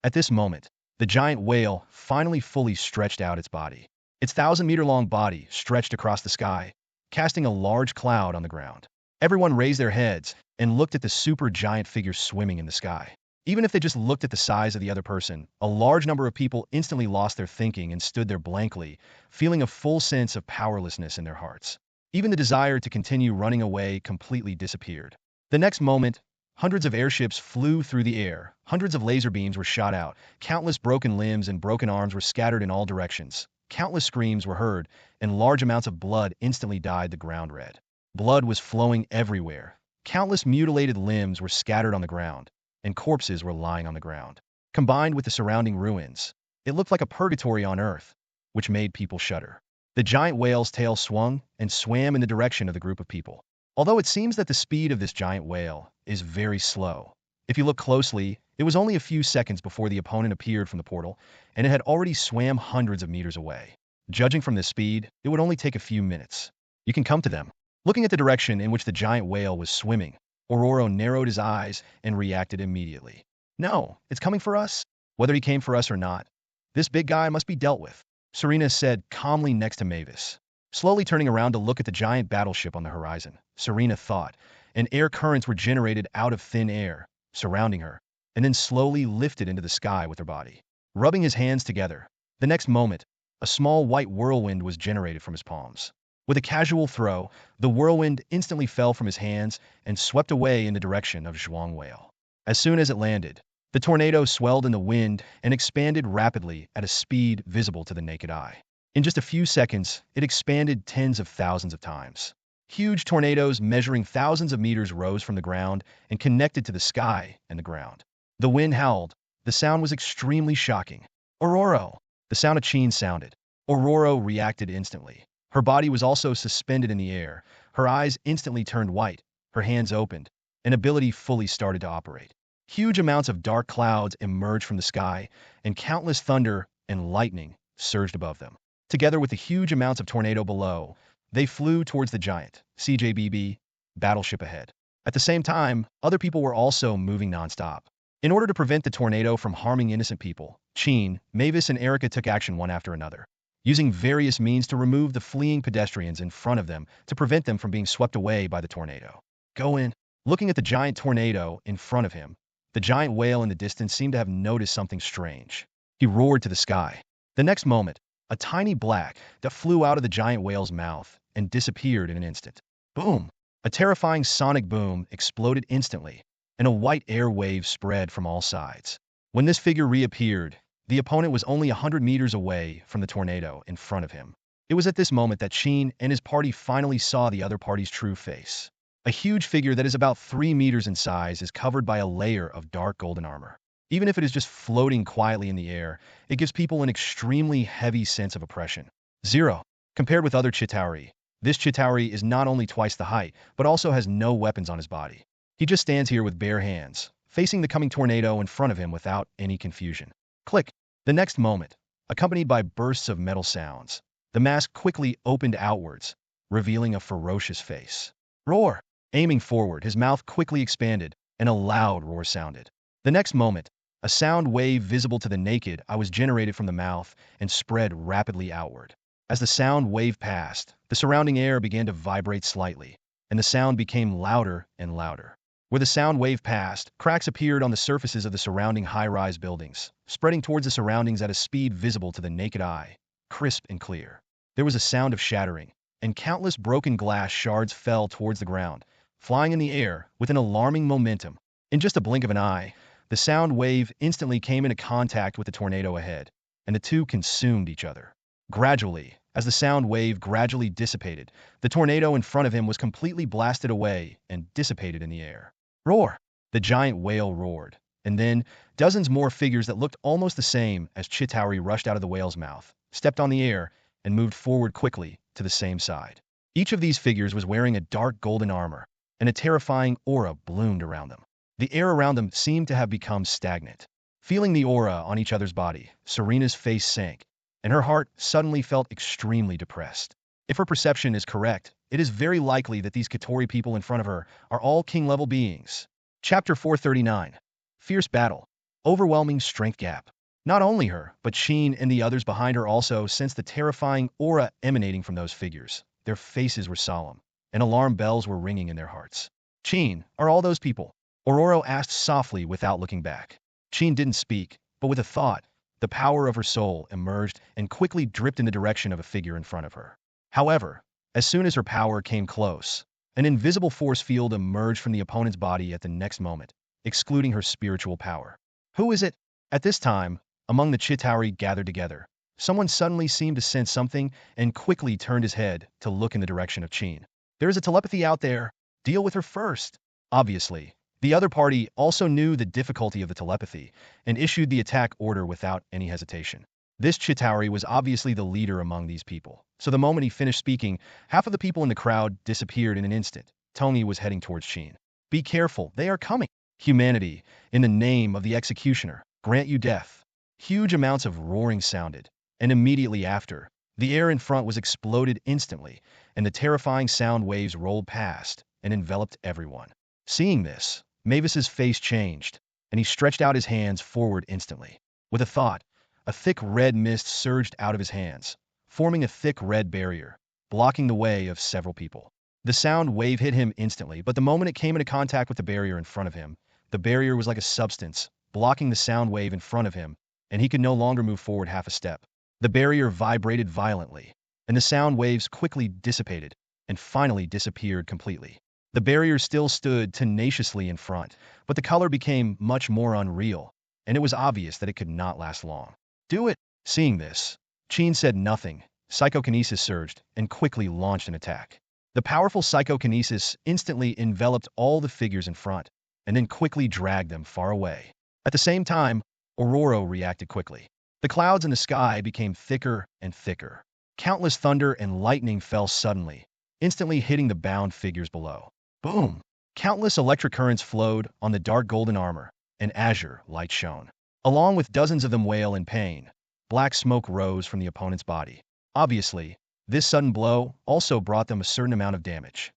At this moment, the giant whale finally fully stretched out its body. Its 1,000-meter-long body stretched across the sky, casting a large cloud on the ground. Everyone raised their heads and looked at the super giant figure swimming in the sky. Even if they just looked at the size of the other person, a large number of people instantly lost their thinking and stood there blankly, feeling a full sense of powerlessness in their hearts. Even the desire to continue running away completely disappeared. The next moment, hundreds of airships flew through the air, hundreds of laser beams were shot out, countless broken limbs and broken arms were scattered in all directions. Countless screams were heard, and large amounts of blood instantly dyed the ground red. Blood was flowing everywhere. Countless mutilated limbs were scattered on the ground, and corpses were lying on the ground. Combined with the surrounding ruins, it looked like a purgatory on Earth, which made people shudder. The giant whale's tail swung and swam in the direction of the group of people. Although it seems that the speed of this giant whale is very slow, if you look closely, it was only a few seconds before the opponent appeared from the portal, and it had already swam hundreds of meters away. Judging from this speed, it would only take a few minutes. You can come to them. Looking at the direction in which the giant whale was swimming, Ororo narrowed his eyes and reacted immediately. No, it's coming for us. Whether he came for us or not, this big guy must be dealt with, Serena said calmly next to Mavis. Slowly turning around to look at the giant battleship on the horizon, Serena thought, and air currents were generated out of thin air, surrounding her, and then slowly lifted into the sky with her body. Rubbing his hands together, the next moment, a small white whirlwind was generated from his palms. With a casual throw, the whirlwind instantly fell from his hands and swept away in the direction of Zhuang Whale. As soon as it landed, the tornado swelled in the wind and expanded rapidly at a speed visible to the naked eye. In just a few seconds, it expanded tens of thousands of times. Huge tornadoes measuring thousands of meters rose from the ground and connected to the sky and the ground. The wind howled. The sound was extremely shocking. Ororo! The sound of Chen sounded. Ororo reacted instantly. Her body was also suspended in the air. Her eyes instantly turned white. Her hands opened. An ability fully started to operate. Huge amounts of dark clouds emerged from the sky, and countless thunder and lightning surged above them. Together with the huge amounts of tornado below, they flew towards the giant CJBB battleship ahead. At the same time, other people were also moving nonstop. In order to prevent the tornado from harming innocent people, Chen, Mavis, and Erica took action one after another, using various means to remove the fleeing pedestrians in front of them to prevent them from being swept away by the tornado. Go in. Looking at the giant tornado in front of him, the giant whale in the distance seemed to have noticed something strange. He roared to the sky. The next moment, a tiny black that flew out of the giant whale's mouth and disappeared in an instant. Boom! A terrifying sonic boom exploded instantly, and a white air wave spread from all sides. When this figure reappeared, the opponent was only 100 meters away from the tornado in front of him. It was at this moment that Chen and his party finally saw the other party's true face. A huge figure that is about 3 meters in size is covered by a layer of dark golden armor. Even if it is just floating quietly in the air, it gives people an extremely heavy sense of oppression. 0. Compared with other Chitauri, this Chitauri is not only twice the height, but also has no weapons on his body. He just stands here with bare hands, facing the coming tornado in front of him without any confusion. Click. The next moment, accompanied by bursts of metal sounds, the mask quickly opened outwards, revealing a ferocious face. Roar! Aiming forward, his mouth quickly expanded, and a loud roar sounded. The next moment, a sound wave visible to the naked eye was generated from the mouth and spread rapidly outward. As the sound wave passed, the surrounding air began to vibrate slightly, and the sound became louder and louder. Where the sound wave passed, cracks appeared on the surfaces of the surrounding high-rise buildings, spreading towards the surroundings at a speed visible to the naked eye, crisp and clear. There was a sound of shattering, and countless broken glass shards fell towards the ground, flying in the air with an alarming momentum. In just a blink of an eye, the sound wave instantly came into contact with the tornado ahead, and the two consumed each other. Gradually, as the sound wave gradually dissipated, the tornado in front of him was completely blasted away and dissipated in the air. Roar! The giant whale roared, and then dozens more figures that looked almost the same as Chitauri rushed out of the whale's mouth, stepped on the air, and moved forward quickly to the same side. Each of these figures was wearing a dark golden armor, and a terrifying aura bloomed around them. The air around them seemed to have become stagnant. Feeling the aura on each other's body, Serena's face sank, and her heart suddenly felt extremely depressed. If her perception is correct, it is very likely that these Katori people in front of her are all king-level beings. Chapter 439. Fierce battle. Overwhelming strength gap. Not only her, but Sheen and the others behind her also sensed the terrifying aura emanating from those figures. Their faces were solemn, and alarm bells were ringing in their hearts. Sheen, are all those people? Ororo asked softly without looking back. Sheen didn't speak, but with a thought, the power of her soul emerged and quickly dripped in the direction of a figure in front of her. However, as soon as her power came close, an invisible force field emerged from the opponent's body at the next moment, excluding her spiritual power. Who is it? At this time, among the Chitauri gathered together, someone suddenly seemed to sense something and quickly turned his head to look in the direction of Sheen. There is a telepathy out there. Deal with her first. Obviously, the other party also knew the difficulty of the telepathy and issued the attack order without any hesitation. This Chitauri was obviously the leader among these people, so the moment he finished speaking, half of the people in the crowd disappeared in an instant. Tony was heading towards Sheen. Be careful, they are coming. Humanity, in the name of the executioner, grant you death. Huge amounts of roaring sounded, and immediately after, the air in front was exploded instantly, and the terrifying sound waves rolled past and enveloped everyone. Seeing this, Mavis's face changed, and he stretched out his hands forward instantly. With a thought, a thick red mist surged out of his hands, forming a thick red barrier, blocking the way of several people. The sound wave hit him instantly, but the moment it came into contact with the barrier in front of him, the barrier was like a substance, blocking the sound wave in front of him, and he could no longer move forward half a step. The barrier vibrated violently, and the sound waves quickly dissipated, and finally disappeared completely. The barrier still stood tenaciously in front, but the color became much more unreal, and it was obvious that it could not last long. Do it! Seeing this, Sheen said nothing. Psychokinesis surged and quickly launched an attack. The powerful psychokinesis instantly enveloped all the figures in front, and then quickly dragged them far away. At the same time, Ororo reacted quickly. The clouds in the sky became thicker and thicker. Countless thunder and lightning fell suddenly, instantly hitting the bound figures below. Boom! Countless electric currents flowed on the dark golden armor, and azure light shone. Along with dozens of them wail in pain, black smoke rose from the opponent's body. Obviously, this sudden blow also brought them a certain amount of damage.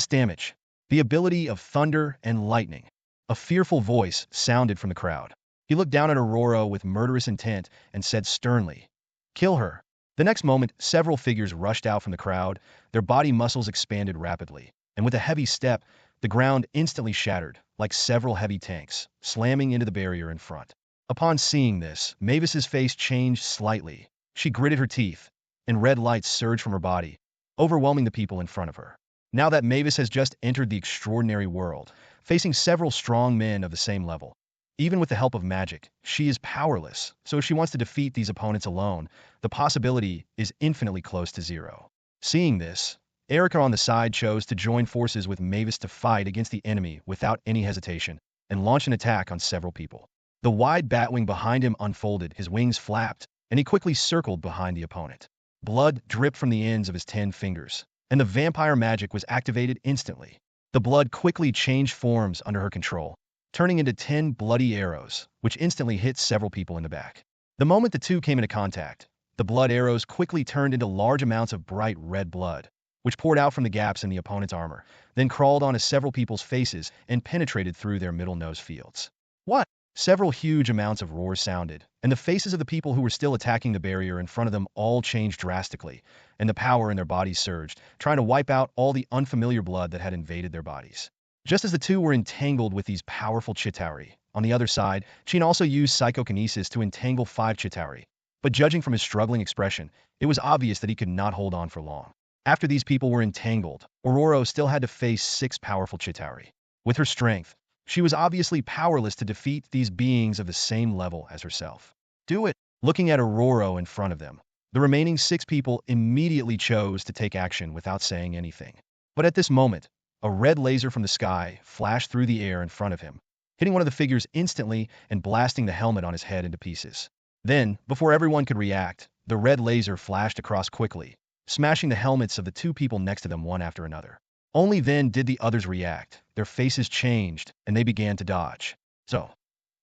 Damage. The ability of thunder and lightning. A fearful voice sounded from the crowd. He looked down at Aurora with murderous intent and said sternly, "Kill her." The next moment, several figures rushed out from the crowd, their body muscles expanded rapidly, and with a heavy step, the ground instantly shattered, like several heavy tanks, slamming into the barrier in front. Upon seeing this, Mavis's face changed slightly. She gritted her teeth, and red lights surged from her body, overwhelming the people in front of her. Now that Mavis has just entered the extraordinary world, facing several strong men of the same level. Even with the help of magic, she is powerless, so if she wants to defeat these opponents alone, the possibility is infinitely close to zero. Seeing this, Erica on the side chose to join forces with Mavis to fight against the enemy without any hesitation, and launch an attack on several people. The wide batwing behind him unfolded, his wings flapped, and he quickly circled behind the opponent. Blood dripped from the ends of his 10 fingers, and the vampire magic was activated instantly. The blood quickly changed forms under her control, turning into 10 bloody arrows, which instantly hit several people in the back. The moment the two came into contact, the blood arrows quickly turned into large amounts of bright red blood, which poured out from the gaps in the opponent's armor, then crawled onto several people's faces and penetrated through their middle nose fields. What? Several huge amounts of roars sounded, and the faces of the people who were still attacking the barrier in front of them all changed drastically, and the power in their bodies surged, trying to wipe out all the unfamiliar blood that had invaded their bodies. Just as the two were entangled with these powerful Chitauri, on the other side, Sheen also used psychokinesis to entangle 5 Chitauri, but judging from his struggling expression, it was obvious that he could not hold on for long. After these people were entangled, Ororo still had to face 6 powerful Chitauri. With her strength, she was obviously powerless to defeat these beings of the same level as herself. Do it! Looking at Ororo in front of them, the remaining 6 people immediately chose to take action without saying anything. But at this moment, a red laser from the sky flashed through the air in front of him, hitting one of the figures instantly and blasting the helmet on his head into pieces. Then, before everyone could react, the red laser flashed across quickly, smashing the helmets of the 2 people next to them one after another. Only then did the others react. Their faces changed, and they began to dodge. So,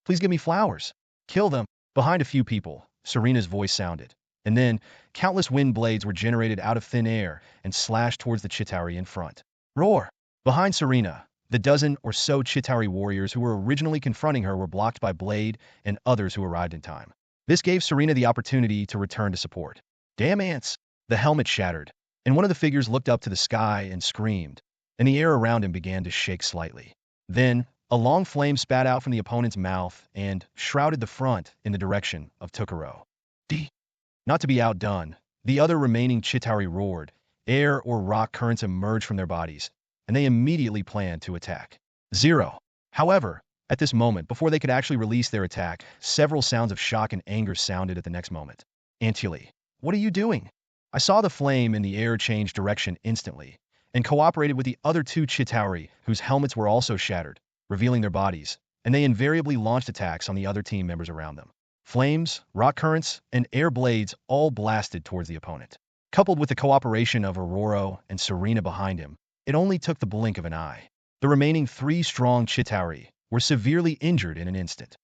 please give me flowers. Kill them. Behind a few people, Serena's voice sounded, and then countless wind blades were generated out of thin air and slashed towards the Chitauri in front. Roar! Behind Serena, The dozen or so Chitauri warriors who were originally confronting her were blocked by Blade and others who arrived in time. This gave Serena the opportunity to return to support. Damn ants! The helmet shattered, and one of the figures looked up to the sky and screamed, and the air around him began to shake slightly. Then, a long flame spat out from the opponent's mouth and shrouded the front in the direction of Tukaro. Not to be outdone, the other remaining Chitauri roared. Air or rock currents emerged from their bodies, and they immediately planned to attack. Zero. However, at this moment, before they could actually release their attack, several sounds of shock and anger sounded at the next moment. Antuli, what are you doing? I saw the flame in the air change direction instantly, and cooperated with the other two Chitauri, whose helmets were also shattered, revealing their bodies, and they invariably launched attacks on the other team members around them. Flames, rock currents, and air blades all blasted towards the opponent. Coupled with the cooperation of Aurora and Serena behind him, it only took the blink of an eye. The remaining three strong Chitauri were severely injured in an instant.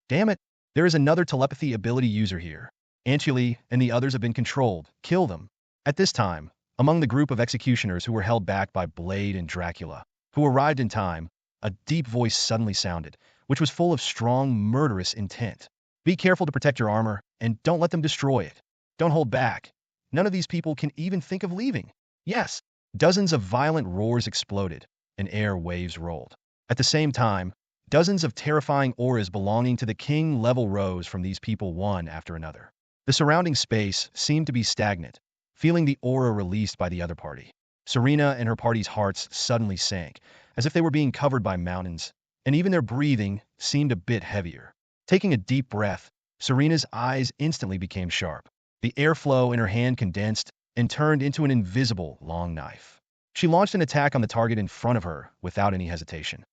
Damn it, there is another telepathy ability user here. Antuli and the others have been controlled. Kill them. At this time, among the group of executioners who were held back by Blade and Dracula, who arrived in time, a deep voice suddenly sounded, which was full of strong, murderous intent. Be careful to protect your armor, and don't let them destroy it. Don't hold back. None of these people can even think of leaving. Yes. Dozens of violent roars exploded, and air waves rolled. At the same time, dozens of terrifying auras belonging to the king level rose from these people one after another. The surrounding space seemed to be stagnant, feeling the aura released by the other party. Serena and her party's hearts suddenly sank, as if they were being covered by mountains, and even their breathing seemed a bit heavier. Taking a deep breath, Serena's eyes instantly became sharp. The airflow in her hand condensed and turned into an invisible, long knife. She launched an attack on the target in front of her without any hesitation.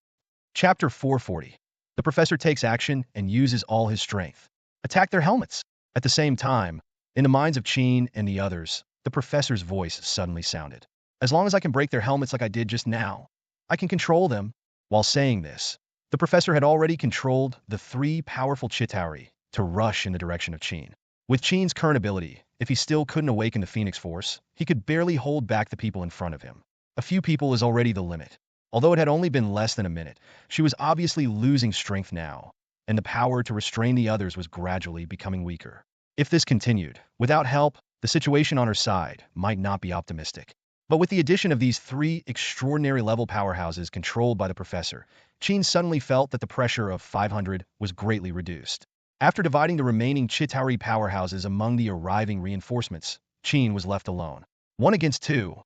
Chapter 440. The professor takes action and uses all his strength. Attack their helmets! At the same time, in the minds of Chen and the others, the professor's voice suddenly sounded. As long as I can break their helmets like I did just now, I can control them. While saying this, the professor had already controlled the three powerful Chitauri to rush in the direction of Chen. With Chen's current ability, if he still couldn't awaken the Phoenix Force, he could barely hold back the people in front of him. A few people is already the limit. Although it had only been less than a minute, she was obviously losing strength now, and the power to restrain the others was gradually becoming weaker. If this continued, without help, the situation on her side might not be optimistic. But with the addition of these three extraordinary level powerhouses controlled by the professor, Chen suddenly felt that the pressure of 500 was greatly reduced. After dividing the remaining Chitauri powerhouses among the arriving reinforcements, Chen was left alone. 1 against 2,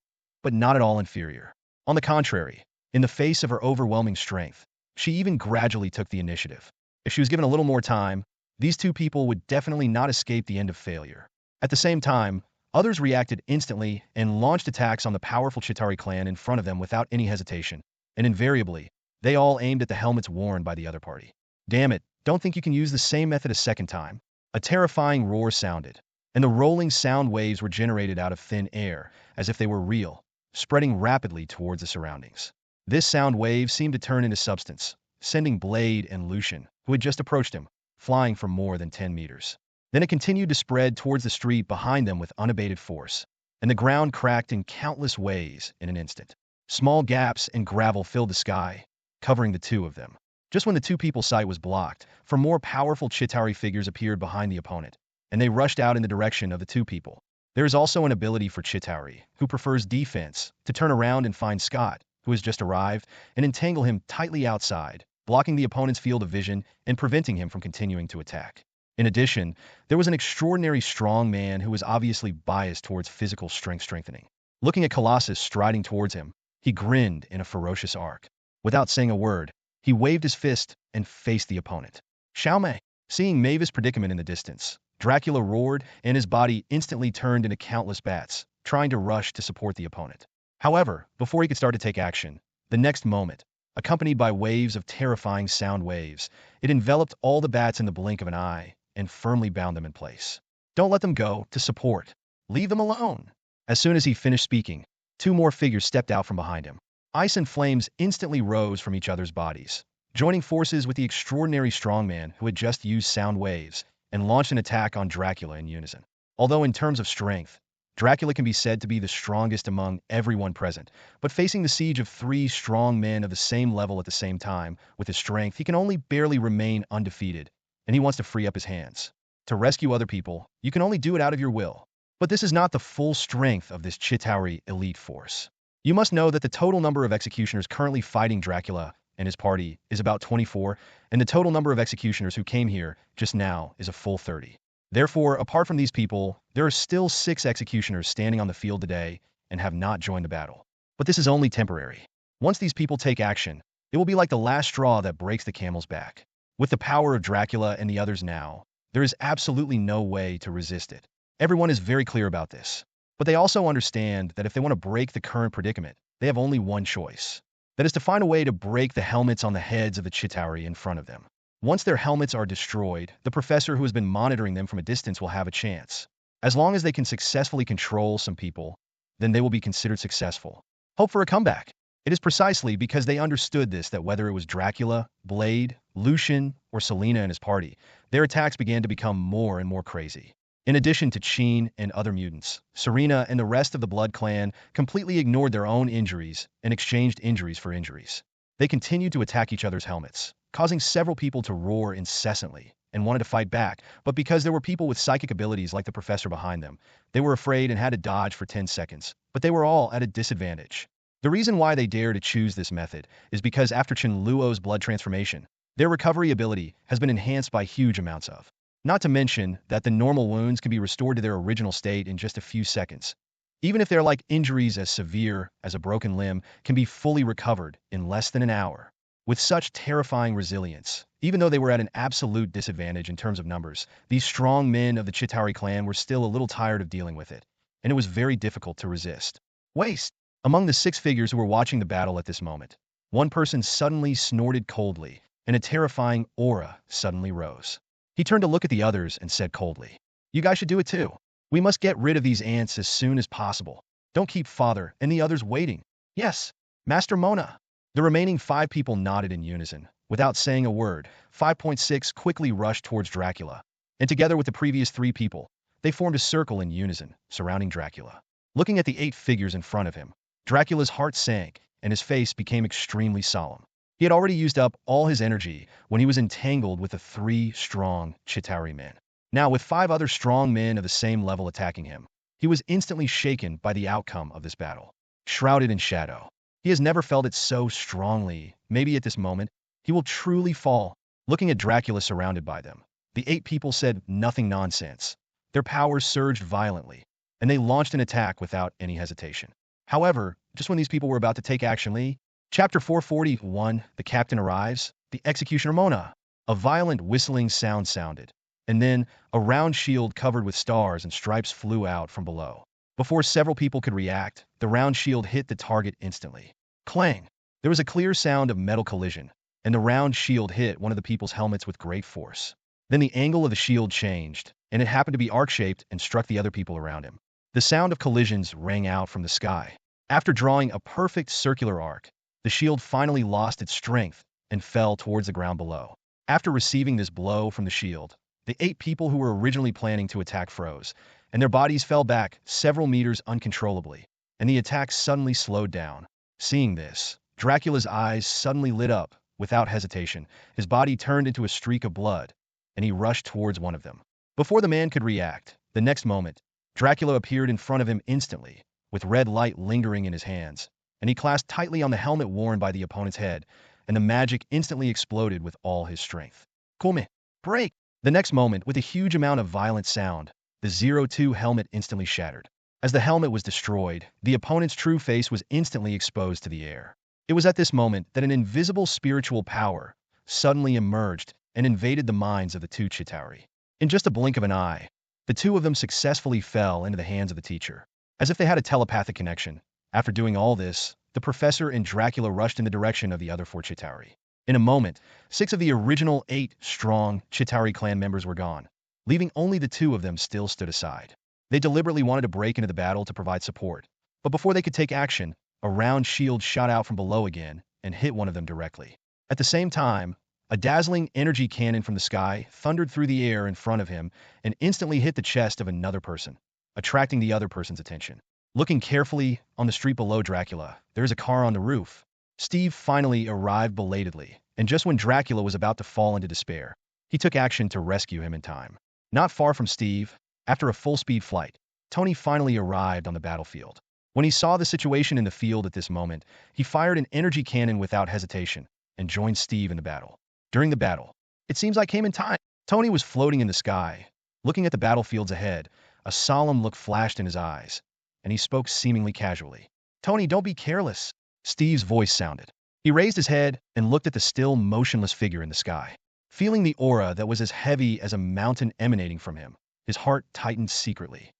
but not at all inferior. On the contrary, in the face of her overwhelming strength, she even gradually took the initiative. If she was given a little more time, these two people would definitely not escape the end of failure. At the same time, others reacted instantly and launched attacks on the powerful Chitauri clan in front of them without any hesitation, and invariably, they all aimed at the helmets worn by the other party. Damn it, don't think you can use the same method a second time. A terrifying roar sounded, and the rolling sound waves were generated out of thin air, as if they were real, spreading rapidly towards the surroundings. This sound wave seemed to turn into substance, sending Blade and Lucian, who had just approached him, flying for more than 10 meters. Then it continued to spread towards the street behind them with unabated force, and the ground cracked in countless ways in an instant. Small gaps in gravel filled the sky, covering the two of them. Just when the two people's sight was blocked, four more powerful Chitauri figures appeared behind the opponent, and they rushed out in the direction of the two people. There is also an ability for Chitauri, who prefers defense, to turn around and find Scott, who has just arrived, and entangle him tightly outside, blocking the opponent's field of vision and preventing him from continuing to attack. In addition, there was an extraordinary strong man who was obviously biased towards physical strength strengthening. Looking at Colossus striding towards him, he grinned in a ferocious arc. Without saying a word, he waved his fist and faced the opponent. Xiaomei. Seeing Mavis' predicament in the distance, Dracula roared and his body instantly turned into countless bats, trying to rush to support the opponent. However, before he could start to take action, the next moment, accompanied by waves of terrifying sound waves, it enveloped all the bats in the blink of an eye and firmly bound them in place. Don't let them go, to support. Leave them alone. As soon as he finished speaking, two more figures stepped out from behind him. Ice and flames instantly rose from each other's bodies, joining forces with the extraordinary strongman who had just used sound waves and launched an attack on Dracula in unison. Although in terms of strength, Dracula can be said to be the strongest among everyone present, but facing the siege of 3 strong men of the same level at the same time, with his strength, he can only barely remain undefeated, and he wants to free up his hands. To rescue other people, you can only do it out of your will. But this is not the full strength of this Chitauri elite force. You must know that the total number of executioners currently fighting Dracula and his party is about 24, and the total number of executioners who came here just now is a full 30. Therefore, apart from these people, there are still 6 executioners standing on the field today and have not joined the battle. But this is only temporary. Once these people take action, it will be like the last straw that breaks the camel's back. With the power of Dracula and the others now, there is absolutely no way to resist it. Everyone is very clear about this. But they also understand that if they want to break the current predicament, they have only one choice. That is to find a way to break the helmets on the heads of the Chitauri in front of them. Once their helmets are destroyed, the professor who has been monitoring them from a distance will have a chance. As long as they can successfully control some people, then they will be considered successful. Hope for a comeback. It is precisely because they understood this that whether it was Dracula, Blade, Lucian, or Selena and his party, their attacks began to become more and more crazy. In addition to Chen and other mutants, Serena and the rest of the Blood Clan completely ignored their own injuries and exchanged injuries for injuries. They continued to attack each other's helmets, causing several people to roar incessantly and wanted to fight back, but because there were people with psychic abilities like the professor behind them, they were afraid and had to dodge for 10 seconds, but they were all at a disadvantage. The reason why they dare to choose this method is because after Chen Luo's blood transformation, their recovery ability has been enhanced by huge amounts of. Not to mention that the normal wounds can be restored to their original state in just a few seconds. Even if they're like injuries as severe as a broken limb can be fully recovered in less than an hour. With such terrifying resilience, even though they were at an absolute disadvantage in terms of numbers, these strong men of the Chitauri clan were still a little tired of dealing with it, and it was very difficult to resist. Waste! Among the 6 figures who were watching the battle at this moment, one person suddenly snorted coldly, and a terrifying aura suddenly rose. He turned to look at the others and said coldly, "You guys should do it too. We must get rid of these ants as soon as possible. Don't keep Father and the others waiting." "Yes, Master Mona." The remaining 5 people nodded in unison. Without saying a word, 5.6 quickly rushed towards Dracula, and together with the previous 3 people, they formed a circle in unison, surrounding Dracula. Looking at the 8 figures in front of him, Dracula's heart sank, and his face became extremely solemn. He had already used up all his energy when he was entangled with the 3 strong Chitauri men. Now, with 5 other strong men of the same level attacking him, he was instantly shaken by the outcome of this battle. Shrouded in shadow, he has never felt it so strongly. Maybe at this moment, he will truly fall. Looking at Dracula surrounded by them, the 8 people said nothing nonsense. Their powers surged violently, and they launched an attack without any hesitation. However, just when these people were about to take action, Chapter 441, the captain arrives, the executioner Mona. A violent whistling sound sounded, and then a round shield covered with stars and stripes flew out from below. Before several people could react, the round shield hit the target instantly. Clang! There was a clear sound of metal collision, and the round shield hit one of the people's helmets with great force. Then the angle of the shield changed, and it happened to be arc-shaped and struck the other people around him. The sound of collisions rang out from the sky. After drawing a perfect circular arc, the shield finally lost its strength and fell towards the ground below. After receiving this blow from the shield, the 8 people who were originally planning to attack froze, and their bodies fell back several meters uncontrollably, and the attack suddenly slowed down. Seeing this, Dracula's eyes suddenly lit up. Without hesitation, his body turned into a streak of blood, and he rushed towards one of them. Before the man could react, the next moment, Dracula appeared in front of him instantly, with red light lingering in his hands, and he clasped tightly on the helmet worn by the opponent's head, and the magic instantly exploded with all his strength. Come, break! The next moment, with a huge amount of violent sound, the 02 helmet instantly shattered. As the helmet was destroyed, the opponent's true face was instantly exposed to the air. It was at this moment that an invisible spiritual power suddenly emerged and invaded the minds of the 2 Chitauri. In just a blink of an eye, the 2 of them successfully fell into the hands of the teacher. As if they had a telepathic connection, after doing all this, the professor and Dracula rushed in the direction of the other 4 Chitauri. In a moment, 6 of the original 8 strong Chitauri clan members were gone, leaving only the 2 of them still stood aside. They deliberately wanted to break into the battle to provide support, but before they could take action, a round shield shot out from below again and hit one of them directly. At the same time, a dazzling energy cannon from the sky thundered through the air in front of him and instantly hit the chest of another person. attracting the other person's attention. Looking carefully on the street below Dracula, there is a car on the roof. Steve finally arrived belatedly, and just when Dracula was about to fall into despair, he took action to rescue him in time. Not far from Steve, after a full-speed flight, Tony finally arrived on the battlefield. When he saw the situation in the field at this moment, he fired an energy cannon without hesitation and joined Steve in the battle. During the battle, it seems I came in time. Tony was floating in the sky, looking at the battlefields ahead. A solemn look flashed in his eyes, and he spoke seemingly casually. Tony, don't be careless. Steve's voice sounded. He raised his head and looked at the still motionless figure in the sky. Feeling the aura that was as heavy as a mountain emanating from him, his heart tightened secretly.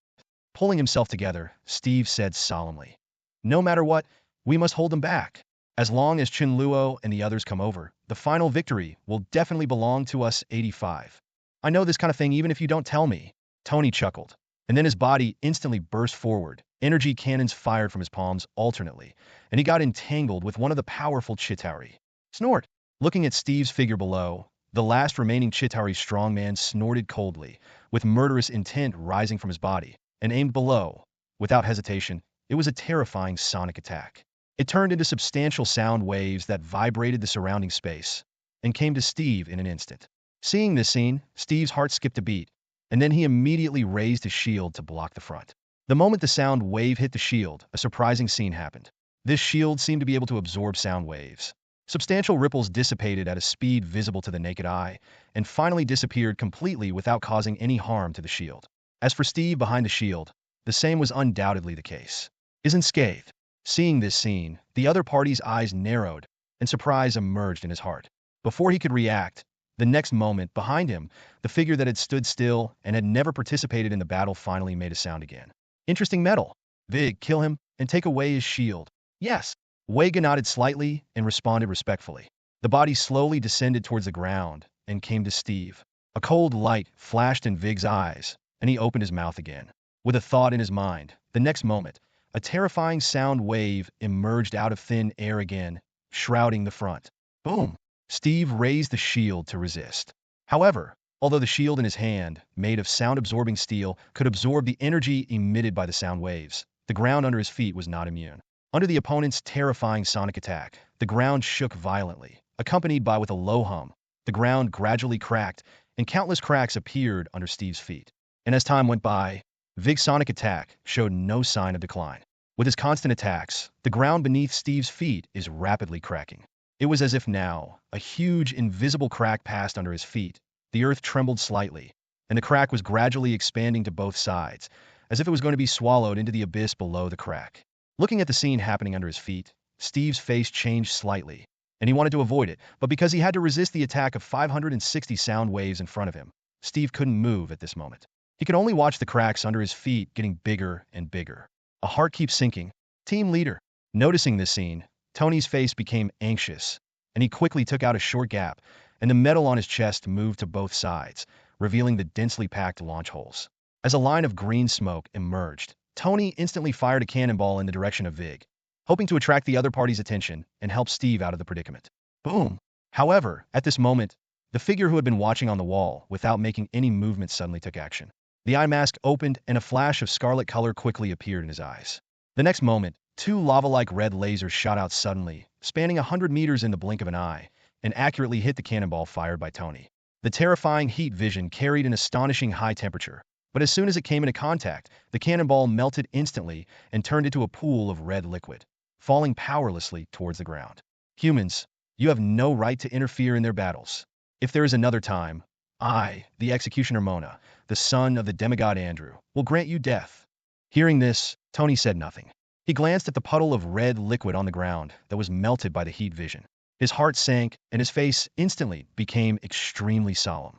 Pulling himself together, Steve said solemnly, "No matter what, we must hold them back. As long as Chen Luo and the others come over, the final victory will definitely belong to us 85. I know this kind of thing even if you don't tell me." Tony chuckled, and then his body instantly burst forward. Energy cannons fired from his palms alternately, and he got entangled with one of the powerful Chitauri. Snort! Looking at Steve's figure below, the last remaining Chitauri strongman snorted coldly, with murderous intent rising from his body, and aimed below. Without hesitation, it was a terrifying sonic attack. It turned into substantial sound waves that vibrated the surrounding space, and came to Steve in an instant. Seeing this scene, Steve's heart skipped a beat, and then he immediately raised his shield to block the front. The moment the sound wave hit the shield, a surprising scene happened. This shield seemed to be able to absorb sound waves. Substantial ripples dissipated at a speed visible to the naked eye, and finally disappeared completely without causing any harm to the shield. As for Steve behind the shield, the same was undoubtedly the case. Isn't scathed. Seeing this scene, the other party's eyes narrowed, and surprise emerged in his heart. Before he could react, the next moment, behind him, the figure that had stood still and had never participated in the battle finally made a sound again. Interesting metal. Vig, kill him, and take away his shield. Yes. Wega nodded slightly and responded respectfully. The body slowly descended towards the ground and came to Steve. A cold light flashed in Vig's eyes, and he opened his mouth again. With a thought in his mind, the next moment, a terrifying sound wave emerged out of thin air again, shrouding the front. Boom! Steve raised the shield to resist. However, although the shield in his hand, made of sound-absorbing steel, could absorb the energy emitted by the sound waves, the ground under his feet was not immune. Under the opponent's terrifying sonic attack, the ground shook violently, accompanied by with a low hum. The ground gradually cracked, and countless cracks appeared under Steve's feet. And as time went by, Vig's sonic attack showed no sign of decline. With his constant attacks, the ground beneath Steve's feet is rapidly cracking. It was as if now, a huge invisible crack passed under his feet. The earth trembled slightly, and the crack was gradually expanding to both sides, as if it was going to be swallowed into the abyss below the crack. Looking at the scene happening under his feet, Steve's face changed slightly, and he wanted to avoid it, but because he had to resist the attack of 560 sound waves in front of him, Steve couldn't move at this moment. He could only watch the cracks under his feet getting bigger and bigger. A heart keeps sinking. Team leader. Noticing this scene, Tony's face became anxious, and he quickly took out a short gap, and the metal on his chest moved to both sides, revealing the densely packed launch holes. As a line of green smoke emerged, Tony instantly fired a cannonball in the direction of Vig, hoping to attract the other party's attention and help Steve out of the predicament. Boom! However, at this moment, the figure who had been watching on the wall without making any movement suddenly took action. The eye mask opened and a flash of scarlet color quickly appeared in his eyes. The next moment, two lava-like red lasers shot out suddenly, spanning 100 meters in the blink of an eye, and accurately hit the cannonball fired by Tony. The terrifying heat vision carried an astonishing high temperature, but as soon as it came into contact, the cannonball melted instantly and turned into a pool of red liquid, falling powerlessly towards the ground. Humans, you have no right to interfere in their battles. If there is another time, I, the executioner Mona, the son of the demigod Andrew, will grant you death. Hearing this, Tony said nothing. He glanced at the puddle of red liquid on the ground that was melted by the heat vision. His heart sank, and his face instantly became extremely solemn.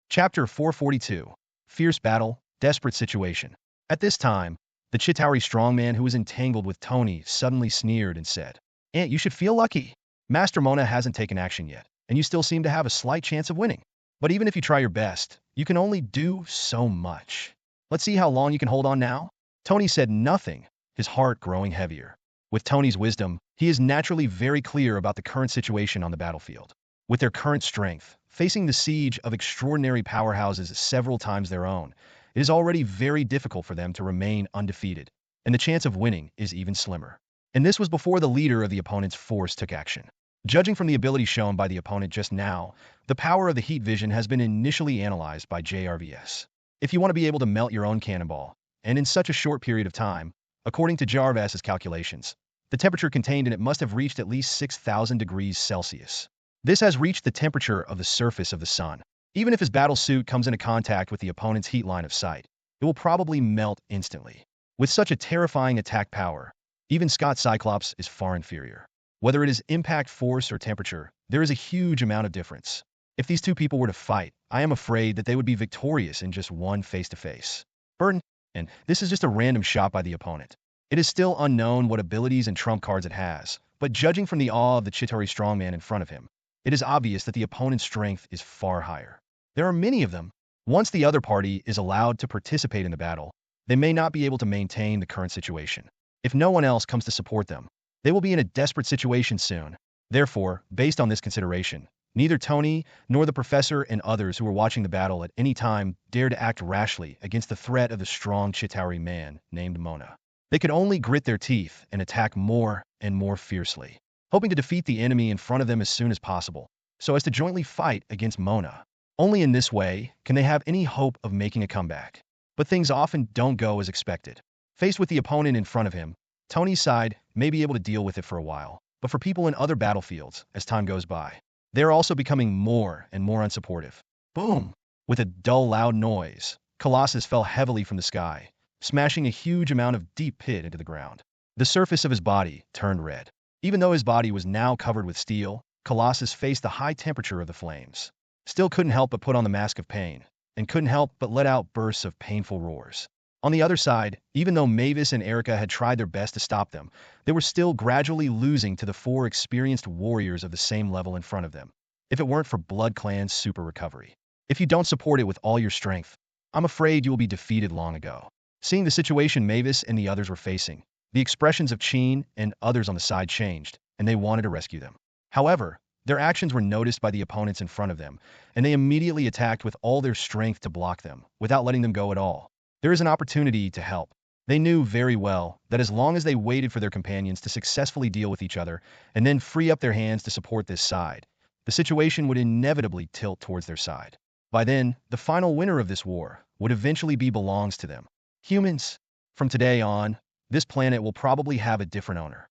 Chapter 442. Fierce Battle, Desperate Situation. At this time, the Chitauri strongman who was entangled with Tony suddenly sneered and said, "Aunt, you should feel lucky. Master Mona hasn't taken action yet, and you still seem to have a slight chance of winning. But even if you try your best, you can only do so much. Let's see how long you can hold on now." Tony said nothing, his heart growing heavier. With Tony's wisdom, he is naturally very clear about the current situation on the battlefield. With their current strength, facing the siege of extraordinary powerhouses several times their own, it is already very difficult for them to remain undefeated, and the chance of winning is even slimmer. And this was before the leader of the opponent's force took action. Judging from the ability shown by the opponent just now, the power of the heat vision has been initially analyzed by JRVS. If you want to be able to melt your own cannonball, and in such a short period of time, according to JRVS's calculations, the temperature contained in it must have reached at least 6,000 degrees Celsius. This has reached the temperature of the surface of the sun. Even if his battle suit comes into contact with the opponent's heat line of sight, it will probably melt instantly. With such a terrifying attack power, even Scott Cyclops is far inferior. Whether it is impact force or temperature, there is a huge amount of difference. If these two people were to fight, I am afraid that they would be victorious in just one face-to-face. Burden, and this is just a random shot by the opponent. It is still unknown what abilities and trump cards it has, but judging from the awe of the Chitauri strongman in front of him, it is obvious that the opponent's strength is far higher. There are many of them. Once the other party is allowed to participate in the battle, they may not be able to maintain the current situation. If no one else comes to support them, they will be in a desperate situation soon. Therefore, based on this consideration, neither Tony nor the professor and others who were watching the battle at any time dared to act rashly against the threat of the strong Chitauri man named Mona. They could only grit their teeth and attack more and more fiercely, hoping to defeat the enemy in front of them as soon as possible, so as to jointly fight against Mona. Only in this way can they have any hope of making a comeback. But things often don't go as expected. Faced with the opponent in front of him, Tony's side may be able to deal with it for a while, but for people in other battlefields, as time goes by, they are also becoming more and more unsupportive. Boom! With a dull, loud noise, Colossus fell heavily from the sky, smashing a huge amount of deep pit into the ground. The surface of his body turned red. Even though his body was now covered with steel, Colossus faced the high temperature of the flames. Still couldn't help but put on the mask of pain, and couldn't help but let out bursts of painful roars. On the other side, even though Mavis and Erica had tried their best to stop them, they were still gradually losing to the four experienced warriors of the same level in front of them, if it weren't for Blood Clan's super recovery. If you don't support it with all your strength, I'm afraid you will be defeated long ago. Seeing the situation Mavis and the others were facing, the expressions of Chen and others on the side changed, and they wanted to rescue them. However, their actions were noticed by the opponents in front of them, and they immediately attacked with all their strength to block them, without letting them go at all. There is an opportunity to help. They knew very well that as long as they waited for their companions to successfully deal with each other, and then free up their hands to support this side, the situation would inevitably tilt towards their side. By then, the final winner of this war would eventually be belongs to them. Humans. From today on, this planet will probably have a different owner.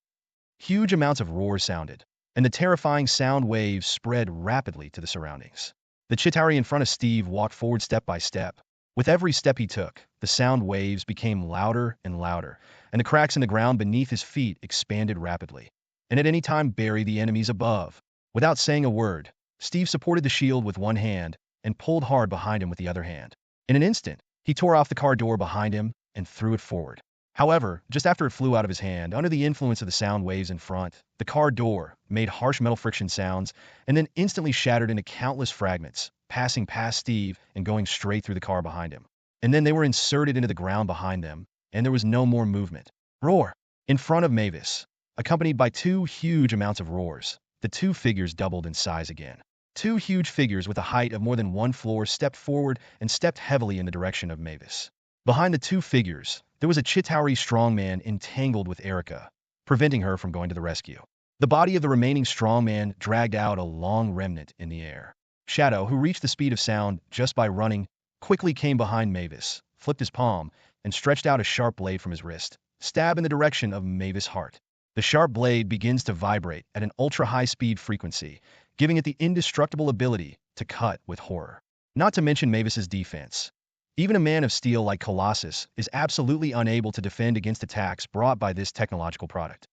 Huge amounts of roars sounded, and the terrifying sound waves spread rapidly to the surroundings. The Chitauri in front of Steve walked forward step by step. With every step he took, the sound waves became louder and louder, and the cracks in the ground beneath his feet expanded rapidly, and at any time bury the enemies above. Without saying a word, Steve supported the shield with one hand and pulled hard behind him with the other hand. In an instant, he tore off the car door behind him and threw it forward. However, just after it flew out of his hand, under the influence of the sound waves in front, the car door made harsh metal friction sounds and then instantly shattered into countless fragments, passing past Steve and going straight through the car behind him. And then they were inserted into the ground behind them, and there was no more movement. Roar! In front of Mavis, accompanied by two huge amounts of roars, the two figures doubled in size again. Two huge figures with a height of more than one floor stepped forward and stepped heavily in the direction of Mavis. Behind the two figures, there was a Chitauri strongman entangled with Erica, preventing her from going to the rescue. The body of the remaining strongman dragged out a long remnant in the air. Shadow, who reached the speed of sound just by running, quickly came behind Mavis, flipped his palm, and stretched out a sharp blade from his wrist, stab in the direction of Mavis' heart. The sharp blade begins to vibrate at an ultra-high-speed frequency, giving it the indestructible ability to cut with horror. Not to mention Mavis's defense. Even a man of steel like Colossus is absolutely unable to defend against attacks brought by this technological product.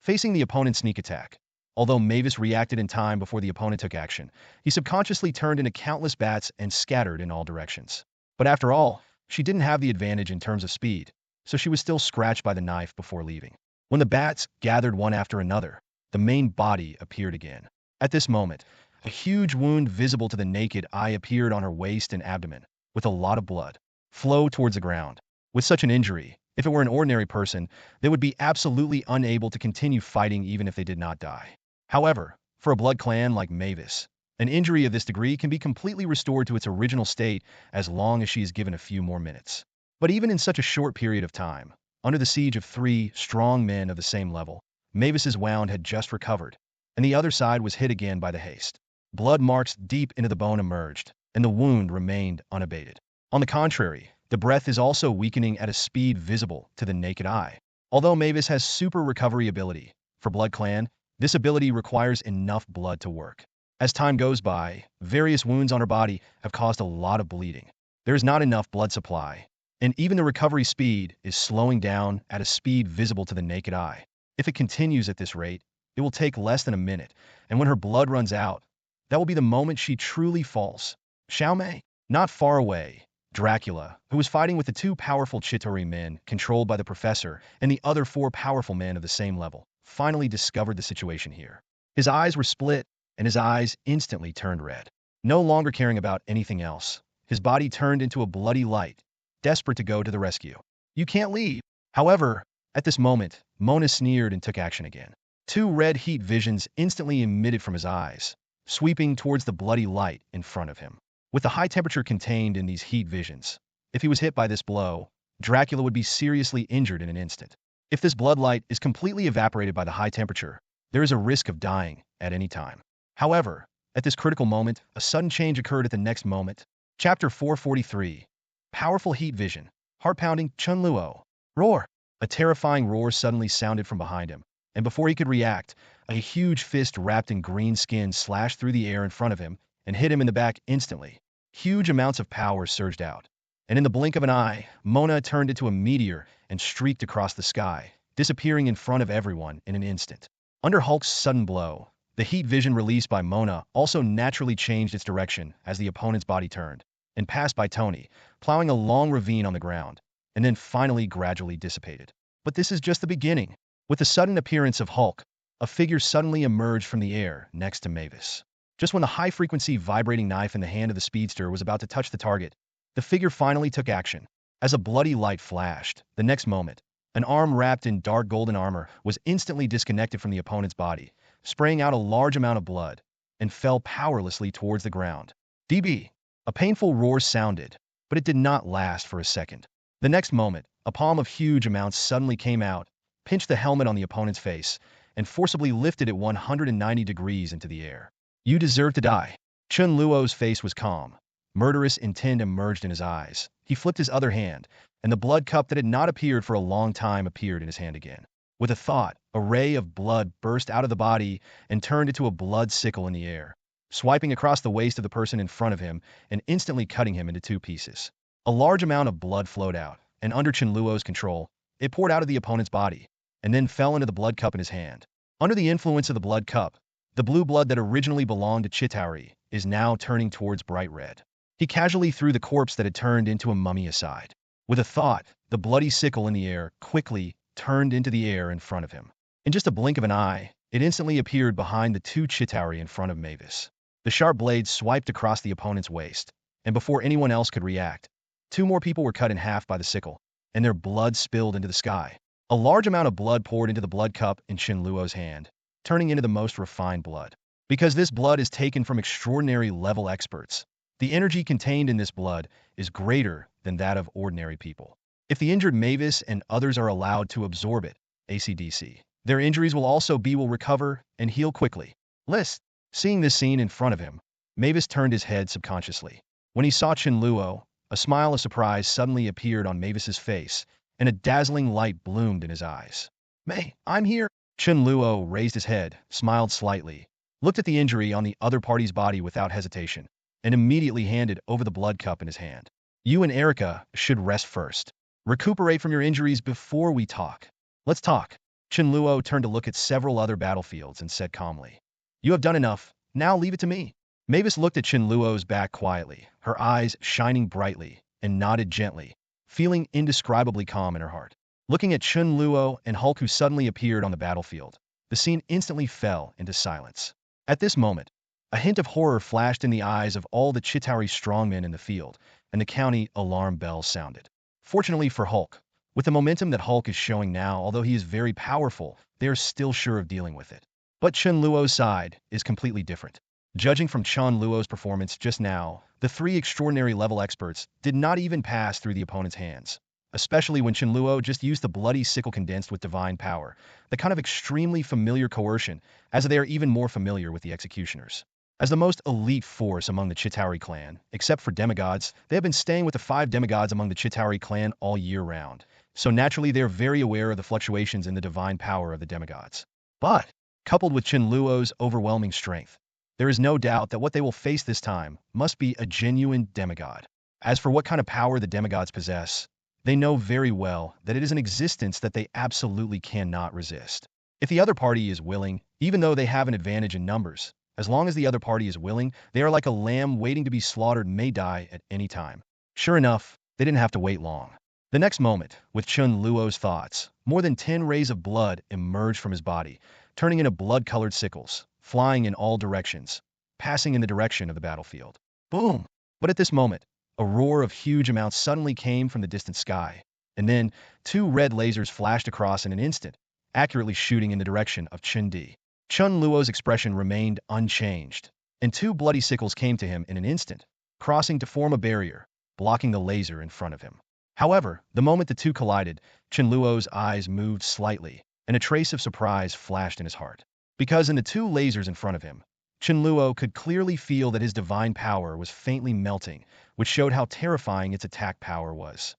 Facing the opponent's sneak attack, although Mavis reacted in time before the opponent took action, he subconsciously turned into countless bats and scattered in all directions. But after all, she didn't have the advantage in terms of speed, so she was still scratched by the knife before leaving. When the bats gathered one after another, the main body appeared again. At this moment, a huge wound visible to the naked eye appeared on her waist and abdomen, with a lot of blood flow towards the ground. With such an injury, if it were an ordinary person, they would be absolutely unable to continue fighting even if they did not die. However, for a blood clan like Mavis, An injury of this degree can be completely restored to its original state as long as she is given a few more minutes. But even in such a short period of time, under the siege of 3 strong men of the same level, Mavis's wound had just recovered, and the other side was hit again by the haste. Blood marks deep into the bone emerged, and the wound remained unabated. On the contrary, the breath is also weakening at a speed visible to the naked eye. Although Mavis has super recovery ability, for Blood Clan, this ability requires enough blood to work. As time goes by, various wounds on her body have caused a lot of bleeding. There is not enough blood supply, and even the recovery speed is slowing down at a speed visible to the naked eye. If it continues at this rate, it will take less than a minute, and when her blood runs out, that will be the moment she truly falls. Xiaomei, not far away, Dracula, who was fighting with the 2 powerful Chitauri men controlled by the professor and the other 4 powerful men of the same level, finally discovered the situation here. His eyes were split, and his eyes instantly turned red. No longer caring about anything else, his body turned into a bloody light, desperate to go to the rescue. You can't leave. However, at this moment, Mona sneered and took action again. 2 red heat visions instantly emitted from his eyes, sweeping towards the bloody light in front of him. With the high temperature contained in these heat visions, if he was hit by this blow, Dracula would be seriously injured in an instant. If this blood light is completely evaporated by the high temperature, there is a risk of dying at any time. However, at this critical moment, a sudden change occurred at the next moment. Chapter 443. Powerful heat vision. Heart-pounding Chen Luo. Roar! A terrifying roar suddenly sounded from behind him, and before he could react, a huge fist wrapped in green skin slashed through the air in front of him and hit him in the back instantly. Huge amounts of power surged out, and in the blink of an eye, Mona turned into a meteor and streaked across the sky, disappearing in front of everyone in an instant. Under Hulk's sudden blow, the heat vision released by Mona also naturally changed its direction as the opponent's body turned, and passed by Tony, plowing a long ravine on the ground, and then finally gradually dissipated. But this is just the beginning. With the sudden appearance of Hulk, a figure suddenly emerged from the air next to Mavis. Just when the high-frequency vibrating knife in the hand of the speedster was about to touch the target, the figure finally took action. As a bloody light flashed, the next moment, an arm wrapped in dark golden armor was instantly disconnected from the opponent's body, spraying out a large amount of blood, and fell powerlessly towards the ground. DB! A painful roar sounded, but it did not last for a second. The next moment, a palm of huge amounts suddenly came out, pinched the helmet on the opponent's face, and forcibly lifted it 190 degrees into the air. You deserve to die. Chen Luo's face was calm. Murderous intent emerged in his eyes. He flipped his other hand, and the blood cup that had not appeared for a long time appeared in his hand again. With a thought, a ray of blood burst out of the body and turned into a blood sickle in the air, swiping across the waist of the person in front of him and instantly cutting him into 2 pieces. A large amount of blood flowed out, and under Chen Luo's control, it poured out of the opponent's body, and then fell into the blood cup in his hand. Under the influence of the blood cup, the blue blood that originally belonged to Chitauri is now turning towards bright red. He casually threw the corpse that had turned into a mummy aside. With a thought, the bloody sickle in the air quickly turned into the air in front of him. In just a blink of an eye, it instantly appeared behind the 2 Chitauri in front of Mavis. The sharp blade swiped across the opponent's waist, and before anyone else could react, 2 more people were cut in half by the sickle, and their blood spilled into the sky. A large amount of blood poured into the blood cup in Chen Luo's hand, turning into the most refined blood. Because this blood is taken from extraordinary level experts, the energy contained in this blood is greater than that of ordinary people. If the injured Mavis and others are allowed to absorb it, ACDC, their injuries will recover and heal quickly. List. Seeing this scene in front of him, Mavis turned his head subconsciously. When he saw Chen Luo, a smile of surprise suddenly appeared on Mavis's face, and a dazzling light bloomed in his eyes. May, I'm here. Chen Luo raised his head, smiled slightly, looked at the injury on the other party's body without hesitation, and immediately handed over the blood cup in his hand. You and Erica should rest first. Recuperate from your injuries before we talk. Let's talk. Chen Luo turned to look at several other battlefields and said calmly, You have done enough, now leave it to me. Mavis looked at Chen Luo's back quietly, her eyes shining brightly, and nodded gently, feeling indescribably calm in her heart. Looking at Chen Luo and Hulk who suddenly appeared on the battlefield, the scene instantly fell into silence. At this moment, a hint of horror flashed in the eyes of all the Chitauri strongmen in the field, and the county alarm bells sounded. Fortunately for Hulk, with the momentum that Hulk is showing now, although he is very powerful, they are still sure of dealing with it. But Chen Luo's side is completely different. Judging from Chen Luo's performance just now, the three extraordinary level experts did not even pass through the opponent's hands. Especially when Chen Luo just used the bloody sickle condensed with divine power, the kind of extremely familiar coercion, as they are even more familiar with the executioners. As the most elite force among the Chitauri clan, except for demigods, they have been staying with the 5 demigods among the Chitauri clan all year round. So naturally they are very aware of the fluctuations in the divine power of the demigods. But, coupled with Chen Luo's overwhelming strength, there is no doubt that what they will face this time must be a genuine demigod. As for what kind of power the demigods possess, they know very well that it is an existence that they absolutely cannot resist. If the other party is willing, even though they have an advantage in numbers, as long as the other party is willing, they are like a lamb waiting to be slaughtered and may die at any time. Sure enough, they didn't have to wait long. The next moment, with Chen Luo's thoughts, more than 10 rays of blood emerged from his body, turning into blood-colored sickles, flying in all directions, passing in the direction of the battlefield. Boom! But at this moment, a roar of huge amounts suddenly came from the distant sky, and then 2 red lasers flashed across in an instant, accurately shooting in the direction of Chen Di. Chen Luo's expression remained unchanged, and 2 bloody sickles came to him in an instant, crossing to form a barrier, blocking the laser in front of him. However, the moment the two collided, Chen Luo's eyes moved slightly, and a trace of surprise flashed in his heart. Because in the 2 lasers in front of him, Chen Luo could clearly feel that his divine power was faintly melting, which showed how terrifying its attack power was.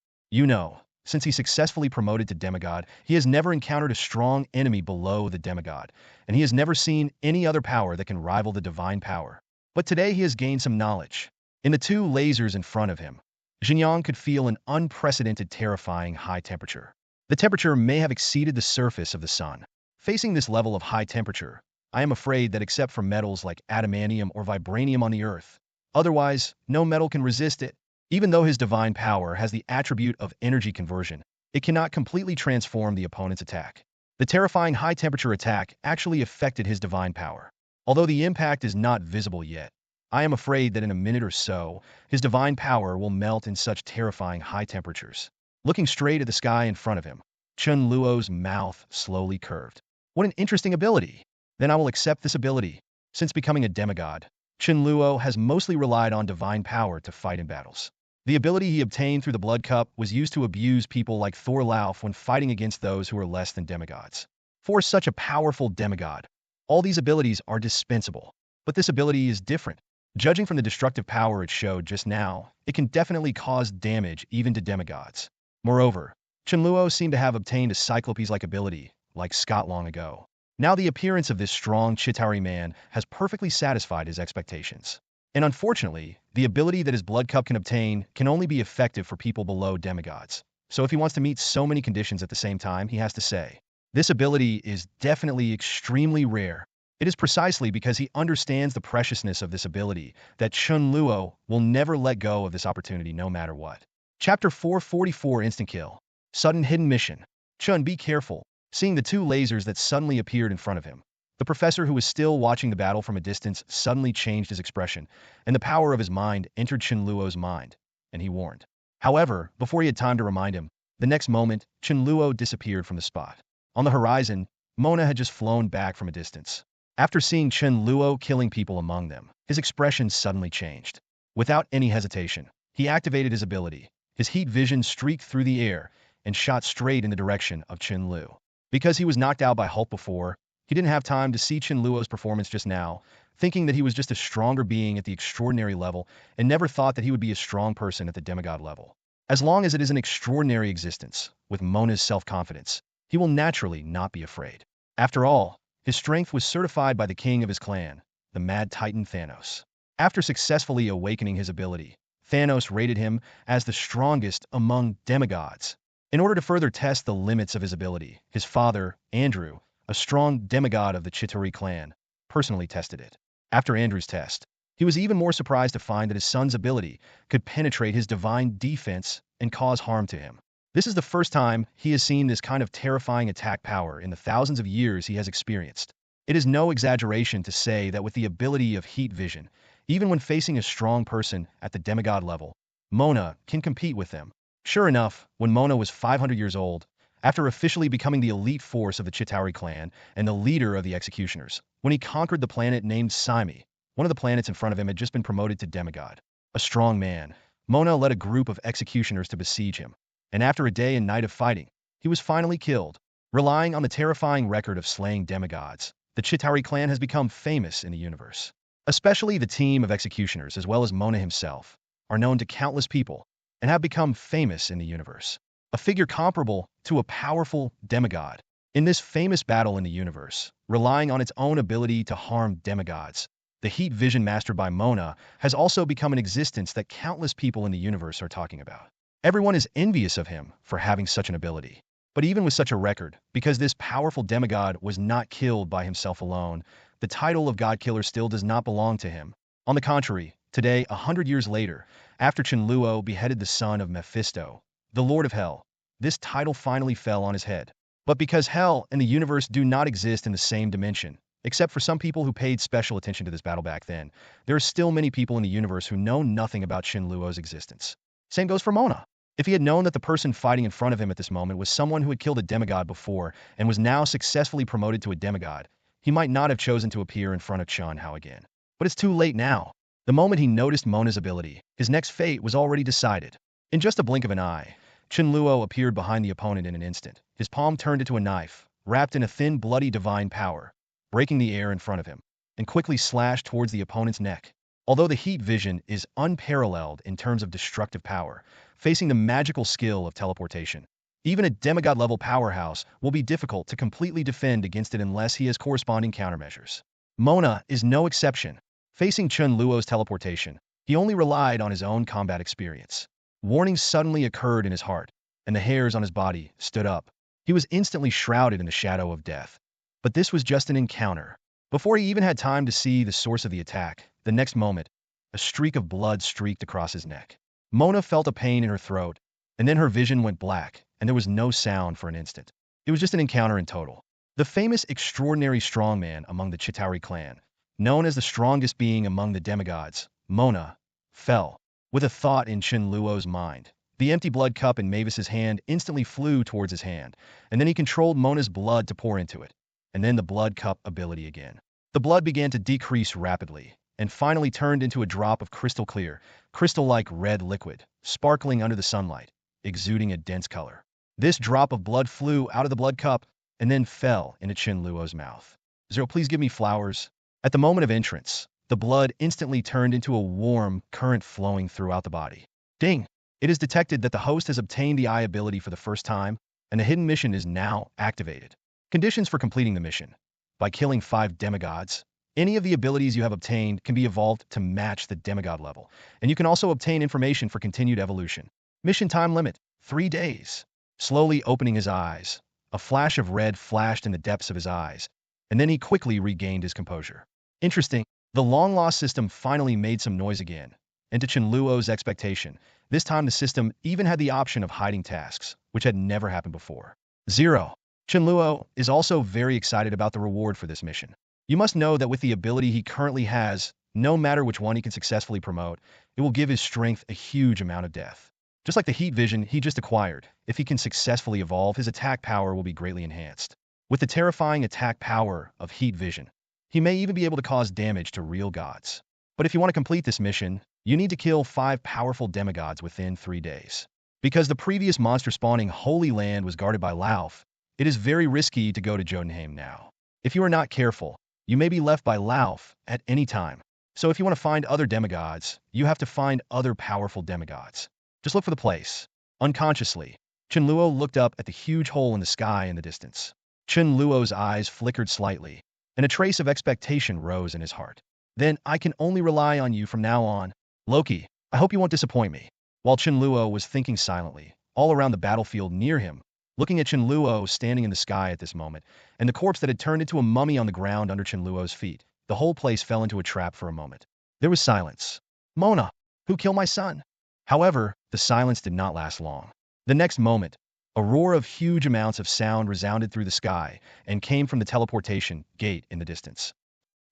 Since he successfully promoted to demigod, he has never encountered a strong enemy below the demigod, and he has never seen any other power that can rival the divine power. But today he has gained some knowledge. In the 2 lasers in front of him, Xinjiang could feel an unprecedented terrifying high temperature. The temperature may have exceeded the surface of the sun. Facing this level of high temperature, I am afraid that except for metals like adamantium or vibranium on the earth, otherwise, no metal can resist it. Even though his divine power has the attribute of energy conversion, it cannot completely transform the opponent's attack. The terrifying high-temperature attack actually affected his divine power. Although the impact is not visible yet, I am afraid that in a minute or so, his divine power will melt in such terrifying high temperatures. Looking straight at the sky in front of him, Chen Luo's mouth slowly curved. What an interesting ability! Then I will accept this ability. Since becoming a demigod, Chen Luo has mostly relied on divine power to fight in battles. The ability he obtained through the Blood Cup was used to abuse people like Thor Lauf when fighting against those who are less than demigods. For such a powerful demigod, all these abilities are dispensable. But this ability is different. Judging from the destructive power it showed just now, it can definitely cause damage even to demigods. Moreover, Chen Luo seemed to have obtained a Cyclopes-like ability, like Scott long ago. Now the appearance of this strong Chitauri man has perfectly satisfied his expectations. And unfortunately, the ability that his Blood Cup can obtain can only be effective for people below demigods. So if he wants to meet so many conditions at the same time, he has to say, this ability is definitely extremely rare. It is precisely because he understands the preciousness of this ability that Chen Luo will never let go of this opportunity no matter what. Chapter 444 Instant Kill. Sudden Hidden Mission. Chen, be careful. Seeing the 2 lasers that suddenly appeared in front of him, the professor who was still watching the battle from a distance suddenly changed his expression, and the power of his mind entered Chen Luo's mind, and he warned. However, before he had time to remind him, the next moment, Chen Luo disappeared from the spot. On the horizon, Mona had just flown back from a distance. After seeing Chen Luo killing people among them, his expression suddenly changed. Without any hesitation, he activated his ability. His heat vision streaked through the air and shot straight in the direction of Chen Luo. Because he was knocked out by Hulk before, he didn't have time to see Chen Luo's performance just now, thinking that he was just a stronger being at the extraordinary level and never thought that he would be a strong person at the demigod level. As long as it is an extraordinary existence, with Mona's self-confidence, he will naturally not be afraid. After all, his strength was certified by the king of his clan, the Mad Titan Thanos. After successfully awakening his ability, Thanos rated him as the strongest among demigods. In order to further test the limits of his ability, his father, Andrew, a strong demigod of the Chitauri clan, personally tested it. After Andrew's test, he was even more surprised to find that his son's ability could penetrate his divine defense and cause harm to him. This is the first time he has seen this kind of terrifying attack power in the thousands of years he has experienced. It is no exaggeration to say that with the ability of heat vision, even when facing a strong person at the demigod level, Mona can compete with them. Sure enough, when Mona was 500 years old, after officially becoming the elite force of the Chitauri clan and the leader of the executioners, when he conquered the planet named Simi, One of the planets in front of him had just been promoted to demigod. A strong man, Mona led a group of executioners to besiege him, and after a day and night of fighting, he was finally killed. Relying on the terrifying record of slaying demigods, the Chitauri clan has become famous in the universe. Especially the team of executioners, as well as Mona himself, are known to countless people and have become famous in the universe. A figure comparable to a powerful demigod. In this famous battle in the universe, relying on its own ability to harm demigods, the heat vision mastered by Mona has also become an existence that countless people in the universe are talking about. Everyone is envious of him for having such an ability. But even with such a record, because this powerful demigod was not killed by himself alone, the title of God Killer still does not belong to him. On the contrary, today, 100 years later, after Chen Luo beheaded the son of Mephisto, the Lord of Hell, this title finally fell on his head. But because Hell and the universe do not exist in the same dimension, except for some people who paid special attention to this battle back then, there are still many people in the universe who know nothing about Chen Luo's existence. Same goes for Mona. If he had known that the person fighting in front of him at this moment was someone who had killed a demigod before and was now successfully promoted to a demigod, he might not have chosen to appear in front of Chen Luo again. But it's too late now. The moment he noticed Mona's ability, his next fate was already decided. In just a blink of an eye, Chen Luo appeared behind the opponent in an instant. His palm turned into a knife, wrapped in a thin, bloody divine power, breaking the air in front of him, and quickly slashed towards the opponent's neck. Although the heat vision is unparalleled in terms of destructive power, facing the magical skill of teleportation, even a demigod-level powerhouse will be difficult to completely defend against it unless he has corresponding countermeasures. Mona is no exception. Facing Chen Luo's teleportation, he only relied on his own combat experience. Warning suddenly occurred in his heart, and the hairs on his body stood up. He was instantly shrouded in the shadow of death. But this was just an encounter. Before he even had time to see the source of the attack, the next moment, a streak of blood streaked across his neck. Mona felt a pain in her throat, and then her vision went black, and there was no sound for an instant. It was just an encounter in total. The famous extraordinary strongman among the Chitauri clan, known as the strongest being among the demigods, Mona, fell. With a thought in Chen Luo's mind, the empty blood cup in Mavis's hand instantly flew towards his hand, and then he controlled Mona's blood to pour into it, and then the blood cup ability again. The blood began to decrease rapidly, and finally turned into a drop of crystal clear, crystal-like red liquid, sparkling under the sunlight, exuding a dense color. This drop of blood flew out of the blood cup and then fell into Chen Luo's mouth. Zero, please give me flowers. At the moment of entrance, the blood instantly turned into a warm current flowing throughout the body. Ding! It is detected that the host has obtained the eye ability for the first time, and the hidden mission is now activated. Conditions for completing the mission. By killing 5 demigods, any of the abilities you have obtained can be evolved to match the demigod level, and you can also obtain information for continued evolution. Mission time limit, 3 days. Slowly opening his eyes, a flash of red flashed in the depths of his eyes, and then he quickly regained his composure. Interesting, the long-lost system finally made some noise again, and to Chen Luo's expectation, this time the system even had the option of hiding tasks, which had never happened before. 0. Chen Luo is also very excited about the reward for this mission. You must know that with the ability he currently has, no matter which one he can successfully promote, it will give his strength a huge amount of death. Just like the heat vision he just acquired, if he can successfully evolve, his attack power will be greatly enhanced. With the terrifying attack power of heat vision, he may even be able to cause damage to real gods. But if you want to complete this mission, you need to kill 5 powerful demigods within 3 days. Because the previous monster-spawning Holy Land was guarded by Lauf, it is very risky to go to Jotunheim now. If you are not careful, you may be left by Lauf at any time. So if you want to find other demigods, you have to find other powerful demigods. Just look for the place. Unconsciously, Chen Luo looked up at the huge hole in the sky in the distance. Chen Luo's eyes flickered slightly, and a trace of expectation rose in his heart. Then I can only rely on you from now on. Loki, I hope you won't disappoint me. While Chen Luo was thinking silently, all around the battlefield near him, looking at Chen Luo standing in the sky at this moment, and the corpse that had turned into a mummy on the ground under Chen Luo's feet, the whole place fell into a trap for a moment. There was silence. Mona, who killed my son? However, the silence did not last long. The next moment, a roar of huge amounts of sound resounded through the sky and came from the teleportation gate in the distance.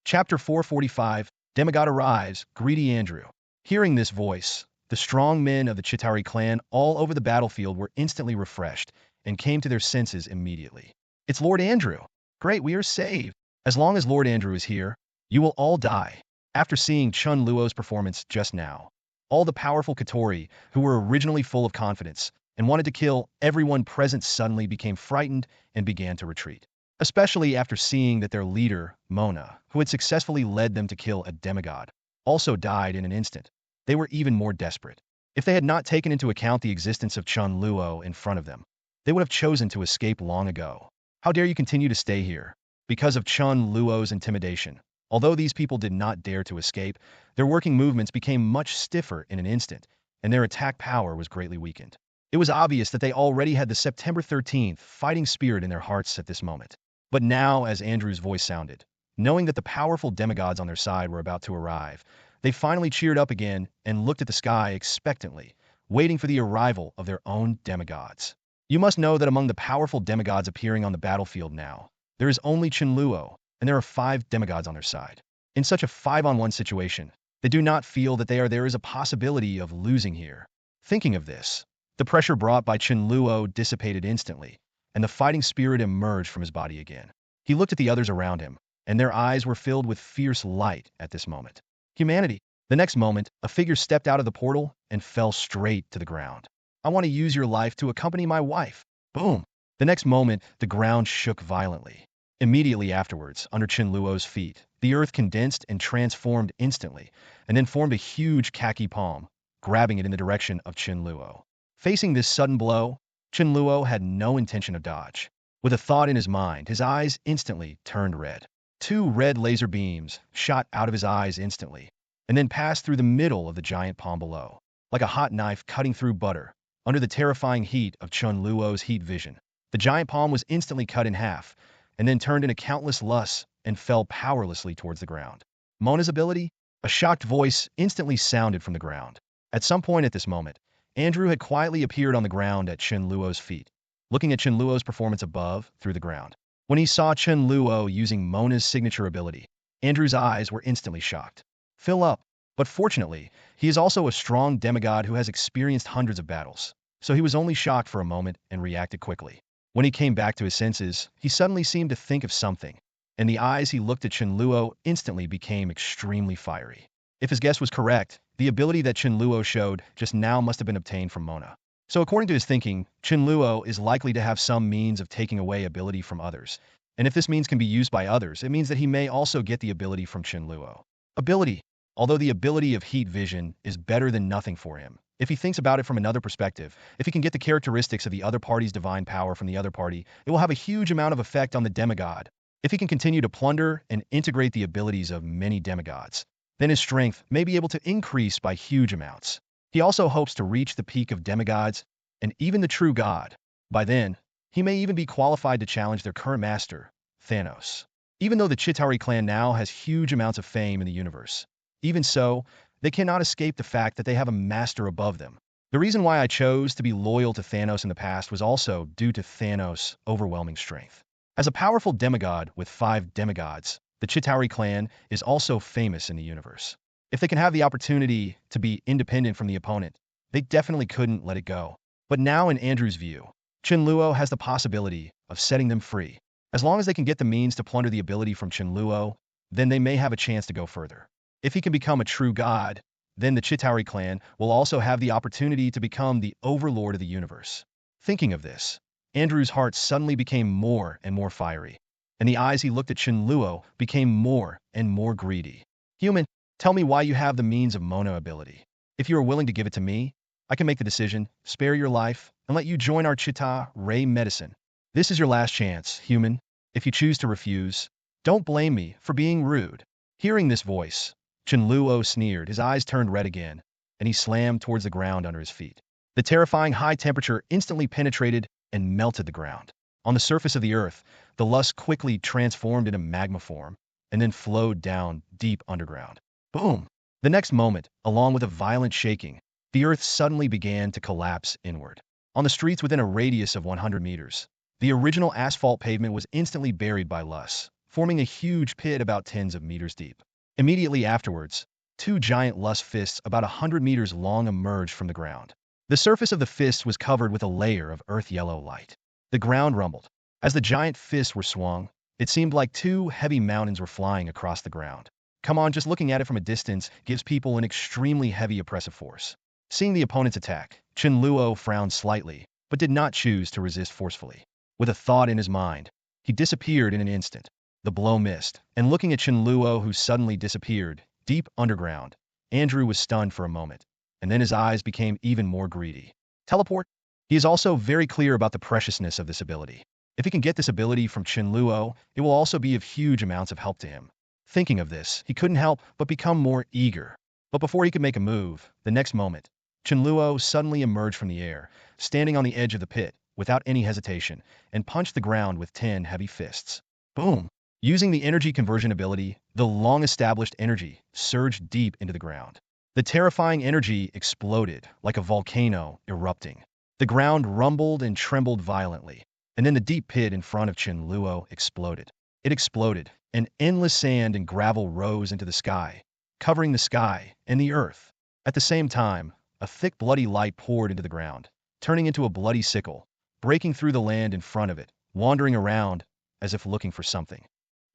Chapter 445, Demigod Arrives, Greedy Andrew. Hearing this voice, the strong men of the Chitauri clan all over the battlefield were instantly refreshed and came to their senses immediately. It's Lord Andrew. Great, we are saved. As long as Lord Andrew is here, you will all die. After seeing Chen Luo's performance just now, all the powerful Katori, who were originally full of confidence and wanted to kill everyone present, suddenly became frightened and began to retreat. Especially after seeing that their leader, Mona, who had successfully led them to kill a demigod, also died in an instant. They were even more desperate. If they had not taken into account the existence of Chen Luo in front of them, they would have chosen to escape long ago. How dare you continue to stay here? Because of Chen Luo's intimidation, although these people did not dare to escape, their working movements became much stiffer in an instant, and their attack power was greatly weakened. It was obvious that they already had the September 13th fighting spirit in their hearts at this moment. But now, as Andrew's voice sounded, knowing that the powerful demigods on their side were about to arrive, they finally cheered up again and looked at the sky expectantly, waiting for the arrival of their own demigods. You must know that among the powerful demigods appearing on the battlefield now, there is only Chen Luo, and there are 5 demigods on their side. In such a 5-on-1 situation, they do not feel that there is a possibility of losing here. Thinking of this, the pressure brought by Chen Luo dissipated instantly, and the fighting spirit emerged from his body again. He looked at the others around him, and their eyes were filled with fierce light at this moment. Humanity. The next moment, a figure stepped out of the portal and fell straight to the ground. I want to use your life to accompany my wife. Boom. The next moment, the ground shook violently. Immediately afterwards, under Chen Luo's feet, the earth condensed and transformed instantly, and then formed a huge khaki palm, grabbing it in the direction of Chen Luo. Facing this sudden blow, Chen Luo had no intention of dodge. With a thought in his mind, his eyes instantly turned red. 2 red laser beams shot out of his eyes instantly, and then passed through the middle of the giant palm below, like a hot knife cutting through butter. Under the terrifying heat of Chen Luo's heat vision, the giant palm was instantly cut in half, and then turned into countless lusts and fell powerlessly towards the ground. Mona's ability? A shocked voice instantly sounded from the ground. At some point at this moment, Andrew had quietly appeared on the ground at Chen Luo's feet, looking at Chen Luo's performance above, through the ground. When he saw Chen Luo using Mona's signature ability, Andrew's eyes were instantly shocked. Fill up. But fortunately, he is also a strong demigod who has experienced hundreds of battles, so he was only shocked for a moment and reacted quickly. When he came back to his senses, he suddenly seemed to think of something, and the eyes he looked at Chen Luo instantly became extremely fiery. If his guess was correct, the ability that Chen Luo showed just now must have been obtained from Mona. So according to his thinking, Chen Luo is likely to have some means of taking away ability from others, and if this means can be used by others, it means that he may also get the ability from Chen Luo. Ability. Although the ability of heat vision is better than nothing for him, if he thinks about it from another perspective, if he can get the characteristics of the other party's divine power from the other party, it will have a huge amount of effect on the demigod. If he can continue to plunder and integrate the abilities of many demigods, then his strength may be able to increase by huge amounts. He also hopes to reach the peak of demigods and even the true god. By then, he may even be qualified to challenge their current master, Thanos. Even though the Chitauri clan now has huge amounts of fame in the universe, even so, they cannot escape the fact that they have a master above them. The reason why I chose to be loyal to Thanos in the past was also due to Thanos' overwhelming strength. As a powerful demigod with 5 demigods, the Chitauri clan is also famous in the universe. If they can have the opportunity to be independent from the opponent, they definitely couldn't let it go. But now in Andrew's view, Chen Luo has the possibility of setting them free. As long as they can get the means to plunder the ability from Chen Luo, then they may have a chance to go further. If he can become a true god, then the Chitauri clan will also have the opportunity to become the overlord of the universe. Thinking of this, Andrew's heart suddenly became more and more fiery, and the eyes he looked at Chen Luo became more and more greedy. Human, tell me why you have the means of Mona ability. If you are willing to give it to me, I can make the decision, spare your life, and let you join our Chitauri medicine. This is your last chance, human. If you choose to refuse, don't blame me for being rude. Hearing this voice, Chen Luo sneered, his eyes turned red again, and he slammed towards the ground under his feet. The terrifying high temperature instantly penetrated and melted the ground. On the surface of the earth, the lust quickly transformed into magma form, and then flowed down deep underground. Boom! The next moment, along with a violent shaking, the earth suddenly began to collapse inward. On the streets within a radius of 100 meters, the original asphalt pavement was instantly buried by lust, forming a huge pit about tens of meters deep. Immediately afterwards, 2 giant lust fists about 100 meters long emerged from the ground. The surface of the fists was covered with a layer of earth-yellow light. The ground rumbled. As the giant fists were swung, it seemed like 2 heavy mountains were flying across the ground. Come on, just looking at it from a distance gives people an extremely heavy oppressive force. Seeing the opponent's attack, Chen Luo frowned slightly, but did not choose to resist forcefully. With a thought in his mind, he disappeared in an instant. The blow missed, and looking at Chen Luo, who suddenly disappeared, deep underground, Andrew was stunned for a moment, and then his eyes became even more greedy. Teleport? He is also very clear about the preciousness of this ability. If he can get this ability from Chen Luo, it will also be of huge amounts of help to him. Thinking of this, he couldn't help but become more eager. But before he could make a move, the next moment, Chen Luo suddenly emerged from the air, standing on the edge of the pit, without any hesitation, and punched the ground with 10 heavy fists. Boom! Using the energy conversion ability, the long-established energy surged deep into the ground. The terrifying energy exploded like a volcano erupting. The ground rumbled and trembled violently, and then the deep pit in front of Chen Luo exploded. It exploded, and endless sand and gravel rose into the sky, covering the sky and the earth. At the same time, a thick bloody light poured into the ground, turning into a bloody sickle, breaking through the land in front of it, wandering around as if looking for something.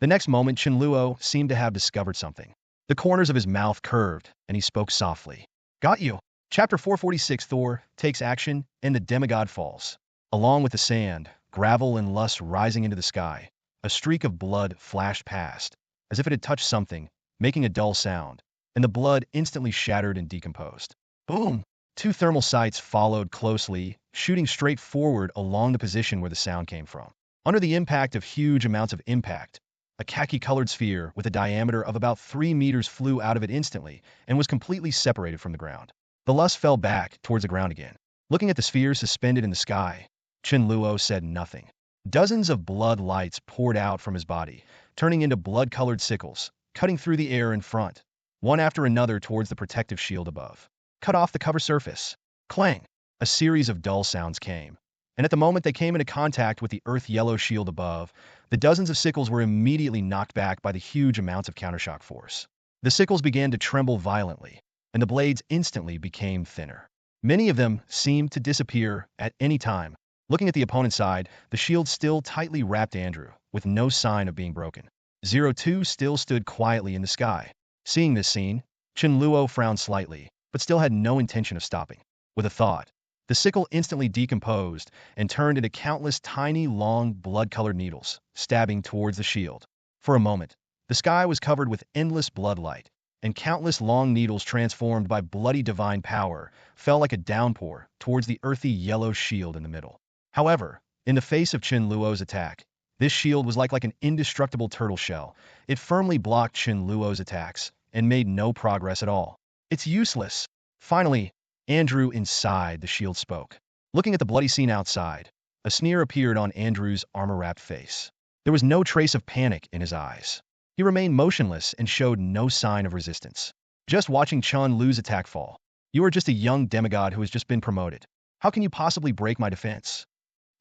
The next moment, Chen Luo seemed to have discovered something. The corners of his mouth curved, and he spoke softly. Got you. Chapter 446. Thor takes action, and the demigod falls. Along with the sand, gravel, and lust rising into the sky, a streak of blood flashed past, as if it had touched something, making a dull sound, and the blood instantly shattered and decomposed. Boom! Two thermal sights followed closely, shooting straight forward along the position where the sound came from. Under the impact of huge amounts of impact, a khaki-colored sphere with a diameter of about 3 meters flew out of it instantly and was completely separated from the ground. The lust fell back towards the ground again. Looking at the sphere suspended in the sky, Chen Luo said nothing. Dozens of blood lights poured out from his body, turning into blood-colored sickles, cutting through the air in front, one after another towards the protective shield above. Cut off the cover surface. Clang! A series of dull sounds came, and at the moment they came into contact with the earth-yellow shield above, the dozens of sickles were immediately knocked back by the huge amounts of countershock force. The sickles began to tremble violently, and the blades instantly became thinner. Many of them seemed to disappear at any time. Looking at the opponent's side, the shield still tightly wrapped Andrew, with no sign of being broken. 02 still stood quietly in the sky. Seeing this scene, Chen Luo frowned slightly, but still had no intention of stopping. With a thought, the sickle instantly decomposed and turned into countless tiny, long, blood-colored needles, stabbing towards the shield. For a moment, the sky was covered with endless bloodlight, and countless long needles transformed by bloody divine power fell like a downpour towards the earthy yellow shield in the middle. However, in the face of Chen Luo's attack, this shield was like an indestructible turtle shell. It firmly blocked Chen Luo's attacks and made no progress at all. It's useless. Finally, Andrew inside the shield spoke. Looking at the bloody scene outside, a sneer appeared on Andrew's armor-wrapped face. There was no trace of panic in his eyes. He remained motionless and showed no sign of resistance. Just watching Chen Luo's attack fall. You are just a young demigod who has just been promoted. How can you possibly break my defense?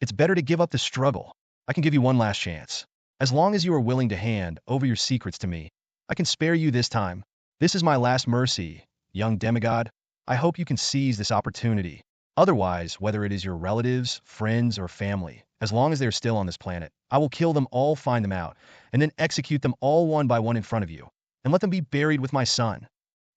It's better to give up the struggle. I can give you one last chance. As long as you are willing to hand over your secrets to me, I can spare you this time. This is my last mercy, young demigod. I hope you can seize this opportunity. Otherwise, whether it is your relatives, friends, or family, as long as they are still on this planet, I will kill them all, find them out, and then execute them all one by one in front of you, and let them be buried with my son.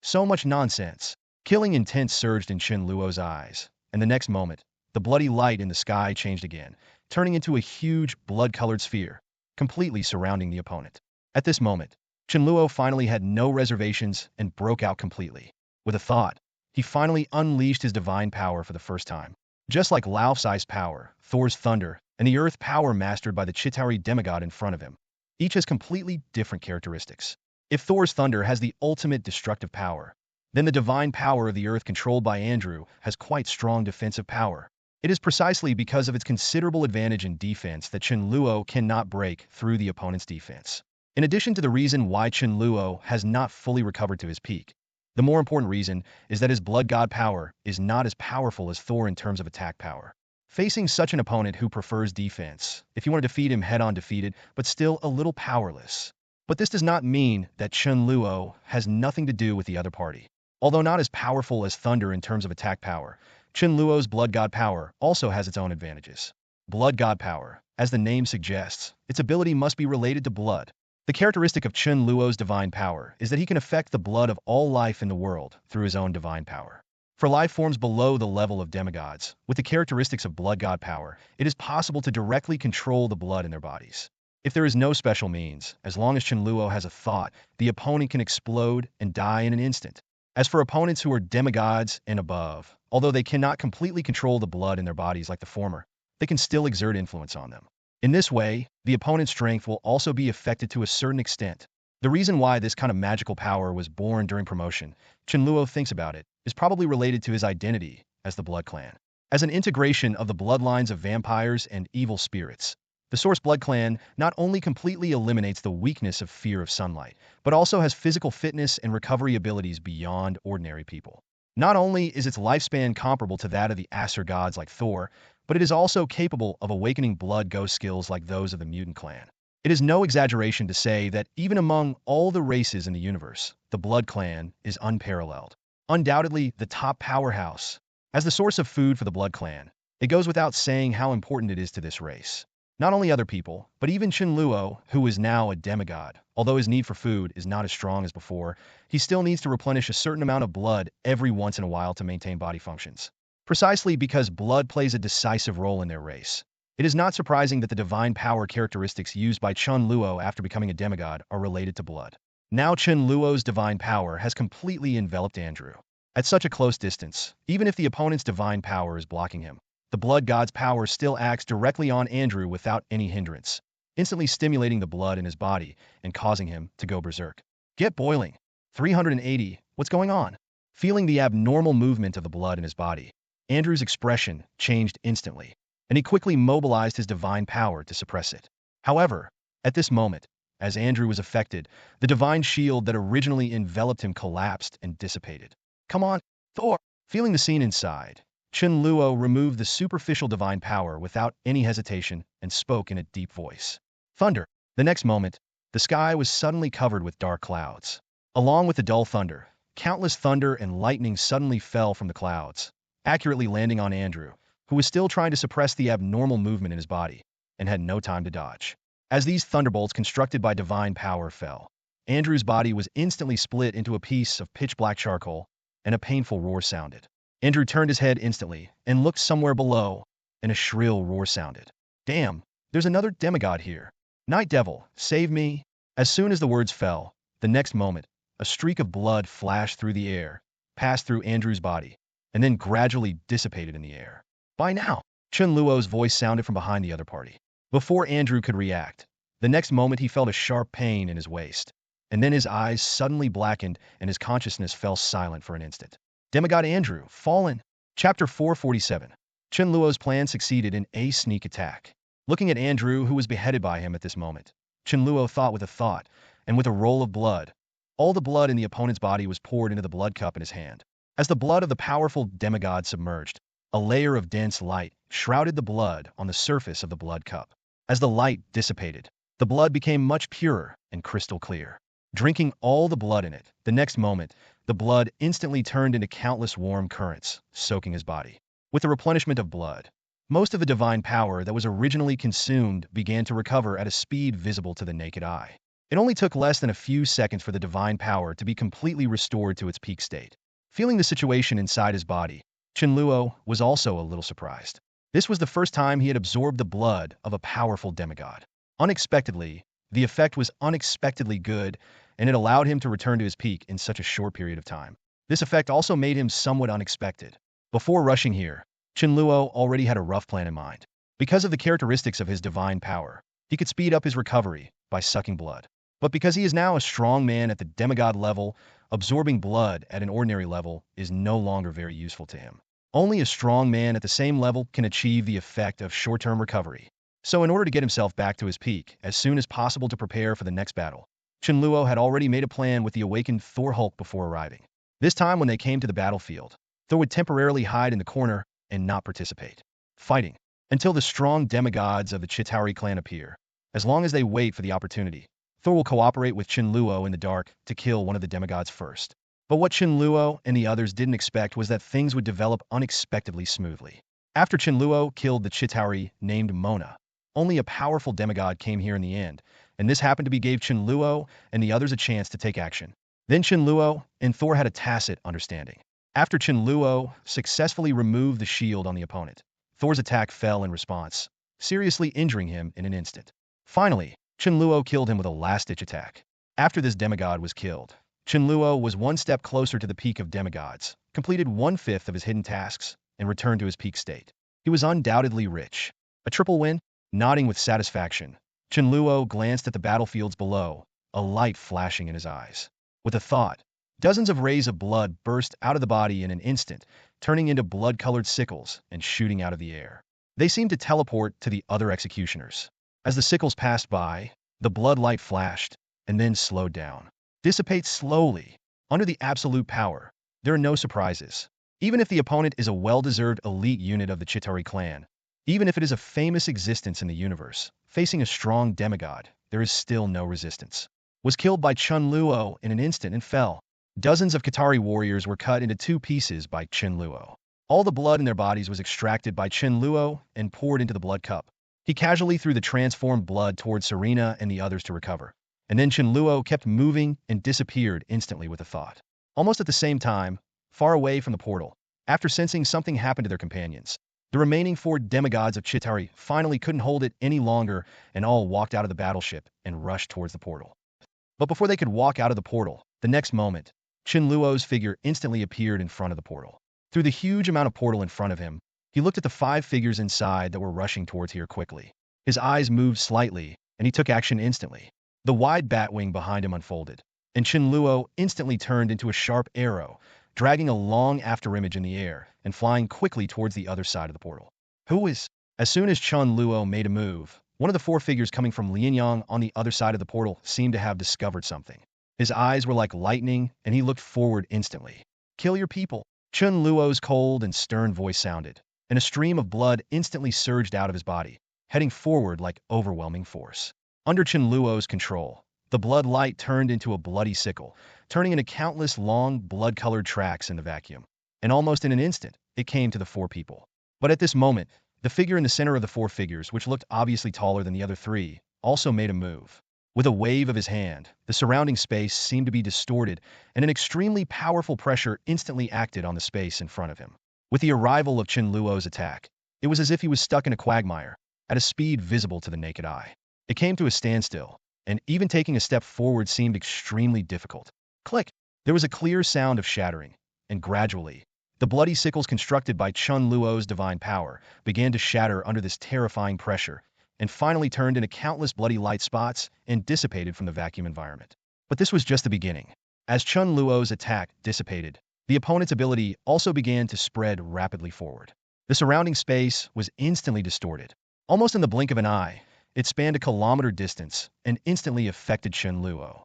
So much nonsense. Killing intent surged in Chen Luo's eyes, and the next moment, the bloody light in the sky changed again, turning into a huge, blood-colored sphere, completely surrounding the opponent. At this moment, Chen Luo finally had no reservations and broke out completely. With a thought, he finally unleashed his divine power for the first time. Just like Lao's power, Thor's thunder, and the earth power mastered by the Chitauri demigod in front of him, each has completely different characteristics. If Thor's thunder has the ultimate destructive power, then the divine power of the earth controlled by Andrew has quite strong defensive power. It is precisely because of its considerable advantage in defense that Chen Luo cannot break through the opponent's defense. In addition to the reason why Chen Luo has not fully recovered to his peak, the more important reason is that his blood god power is not as powerful as Thor in terms of attack power. Facing such an opponent who prefers defense, if you want to defeat him head-on defeated, but still a little powerless. But this does not mean that Chen Luo has nothing to do with the other party. Although not as powerful as Thunder in terms of attack power, Chen Luo's blood god power also has its own advantages. Blood god power, as the name suggests, its ability must be related to blood. The characteristic of Chen Luo's divine power is that he can affect the blood of all life in the world through his own divine power. For life forms below the level of demigods, with the characteristics of blood god power, it is possible to directly control the blood in their bodies. If there is no special means, as long as Chen Luo has a thought, the opponent can explode and die in an instant. As for opponents who are demigods and above, although they cannot completely control the blood in their bodies like the former, they can still exert influence on them. In this way, the opponent's strength will also be affected to a certain extent. The reason why this kind of magical power was born during promotion, Chen Luo thinks about it, is probably related to his identity as the Blood Clan. As an integration of the bloodlines of vampires and evil spirits, the Source Blood Clan not only completely eliminates the weakness of fear of sunlight, but also has physical fitness and recovery abilities beyond ordinary people. Not only is its lifespan comparable to that of the Aesir gods like Thor, but it is also capable of awakening blood ghost skills like those of the Mutant Clan. It is no exaggeration to say that even among all the races in the universe, the Blood Clan is unparalleled. Undoubtedly the top powerhouse. As the source of food for the Blood Clan, it goes without saying how important it is to this race. Not only other people, but even Chen Luo, who is now a demigod. Although his need for food is not as strong as before, he still needs to replenish a certain amount of blood every once in a while to maintain body functions. Precisely because blood plays a decisive role in their race, it is not surprising that the divine power characteristics used by Chen Luo after becoming a demigod are related to blood. Now Chen Luo's divine power has completely enveloped Andrew. At such a close distance, even if the opponent's divine power is blocking him, the blood god's power still acts directly on Andrew without any hindrance, instantly stimulating the blood in his body and causing him to go berserk. Get boiling. 380. What's going on? Feeling the abnormal movement of the blood in his body, Andrew's expression changed instantly, and he quickly mobilized his divine power to suppress it. However, at this moment, as Andrew was affected, the divine shield that originally enveloped him collapsed and dissipated. Come on, Thor! Feeling the scene inside, Chen Luo removed the superficial divine power without any hesitation and spoke in a deep voice. Thunder! The next moment, the sky was suddenly covered with dark clouds. Along with the dull thunder, countless thunder and lightning suddenly fell from the clouds, accurately landing on Andrew, who was still trying to suppress the abnormal movement in his body, and had no time to dodge. As these thunderbolts constructed by divine power fell, Andrew's body was instantly split into a piece of pitch-black charcoal, and a painful roar sounded. Andrew turned his head instantly and looked somewhere below, and a shrill roar sounded. Damn, there's another demigod here. Night Devil, save me. As soon as the words fell, the next moment, a streak of blood flashed through the air, passed through Andrew's body, and then gradually dissipated in the air. By now, Chen Luo's voice sounded from behind the other party. Before Andrew could react, the next moment he felt a sharp pain in his waist, and then his eyes suddenly blackened and his consciousness fell silent for an instant. Demigod Andrew, fallen. Chapter 447. Chen Luo's plan succeeded in a sneak attack. Looking at Andrew, who was beheaded by him at this moment, Chen Luo thought with a thought, and with a roll of blood, all the blood in the opponent's body was poured into the blood cup in his hand. As the blood of the powerful demigod submerged, a layer of dense light shrouded the blood on the surface of the blood cup. As the light dissipated, the blood became much purer and crystal clear. Drinking all the blood in it, the next moment, the blood instantly turned into countless warm currents, soaking his body. With the replenishment of blood, most of the divine power that was originally consumed began to recover at a speed visible to the naked eye. It only took less than a few seconds for the divine power to be completely restored to its peak state. Feeling the situation inside his body, Chen Luo was also a little surprised. This was the first time he had absorbed the blood of a powerful demigod. Unexpectedly, the effect was unexpectedly good, and it allowed him to return to his peak in such a short period of time. This effect also made him somewhat unexpected. Before rushing here, Chen Luo already had a rough plan in mind. Because of the characteristics of his divine power, he could speed up his recovery by sucking blood. But because he is now a strong man at the demigod level, absorbing blood at an ordinary level is no longer very useful to him. Only a strong man at the same level can achieve the effect of short-term recovery. So in order to get himself back to his peak as soon as possible to prepare for the next battle, Chen Luo had already made a plan with the awakened Thor Hulk before arriving. This time when they came to the battlefield, Thor would temporarily hide in the corner and not participate. Fighting until the strong demigods of the Chitauri clan appear. As long as they wait for the opportunity, Thor will cooperate with Chen Luo in the dark to kill one of the demigods first. But what Chen Luo and the others didn't expect was that things would develop unexpectedly smoothly. After Chen Luo killed the Chitauri named Mona, only a powerful demigod came here in the end, and this happened to be gave Chen Luo and the others a chance to take action. Then Chen Luo and Thor had a tacit understanding. After Chen Luo successfully removed the shield on the opponent, Thor's attack fell in response, seriously injuring him in an instant. Finally, Chen Luo killed him with a last-ditch attack. After this demigod was killed, Chen Luo was one step closer to the peak of demigods, completed 1/5 of his hidden tasks, and returned to his peak state. He was undoubtedly rich. A triple win? Nodding with satisfaction, Chen Luo glanced at the battlefields below, a light flashing in his eyes. With a thought, dozens of rays of blood burst out of the body in an instant, turning into blood-colored sickles and shooting out of the air. They seemed to teleport to the other executioners. As the sickles passed by, the blood light flashed, and then slowed down. Dissipate slowly. Under the absolute power, there are no surprises. Even if the opponent is a well-deserved elite unit of the Chitauri clan, even if it is a famous existence in the universe, facing a strong demigod, there is still no resistance. Was killed by Chen Luo in an instant and fell. Dozens of Chitauri warriors were cut into 2 pieces by Chen Luo. All the blood in their bodies was extracted by Chen Luo and poured into the blood cup. He casually threw the transformed blood towards Serena and the others to recover. And then Chen Luo kept moving and disappeared instantly with a thought. Almost at the same time, far away from the portal, after sensing something happened to their companions, the remaining 4 demigods of Chitauri finally couldn't hold it any longer and all walked out of the battleship and rushed towards the portal. But before they could walk out of the portal, the next moment, Chen Luo's figure instantly appeared in front of the portal. Through the huge amount of portal in front of him, he looked at the 5 figures inside that were rushing towards here quickly. His eyes moved slightly, and he took action instantly. The wide bat wing behind him unfolded, and Chen Luo instantly turned into a sharp arrow, dragging a long afterimage in the air and flying quickly towards the other side of the portal. Who is? As soon as Chen Luo made a move, one of the 4 figures coming from Lianyang on the other side of the portal seemed to have discovered something. His eyes were like lightning, and he looked forward instantly. Kill your people. Chen Luo's cold and stern voice sounded, and a stream of blood instantly surged out of his body, heading forward like overwhelming force. Under Chen Luo's control, the blood light turned into a bloody sickle, turning into countless long, blood-colored tracks in the vacuum. And almost in an instant, it came to the 4 people. But at this moment, the figure in the center of the 4 figures, which looked obviously taller than the other 3, also made a move. With a wave of his hand, the surrounding space seemed to be distorted, and an extremely powerful pressure instantly acted on the space in front of him. With the arrival of Chen Luo's attack, it was as if he was stuck in a quagmire, at a speed visible to the naked eye. It came to a standstill, and even taking a step forward seemed extremely difficult. Click! There was a clear sound of shattering, and gradually, the bloody sickles constructed by Chen Luo's divine power began to shatter under this terrifying pressure, and finally turned into countless bloody light spots and dissipated from the vacuum environment. But this was just the beginning. As Chen Luo's attack dissipated, the opponent's ability also began to spread rapidly forward. The surrounding space was instantly distorted. Almost in the blink of an eye, it spanned a kilometer distance and instantly affected Chen Luo.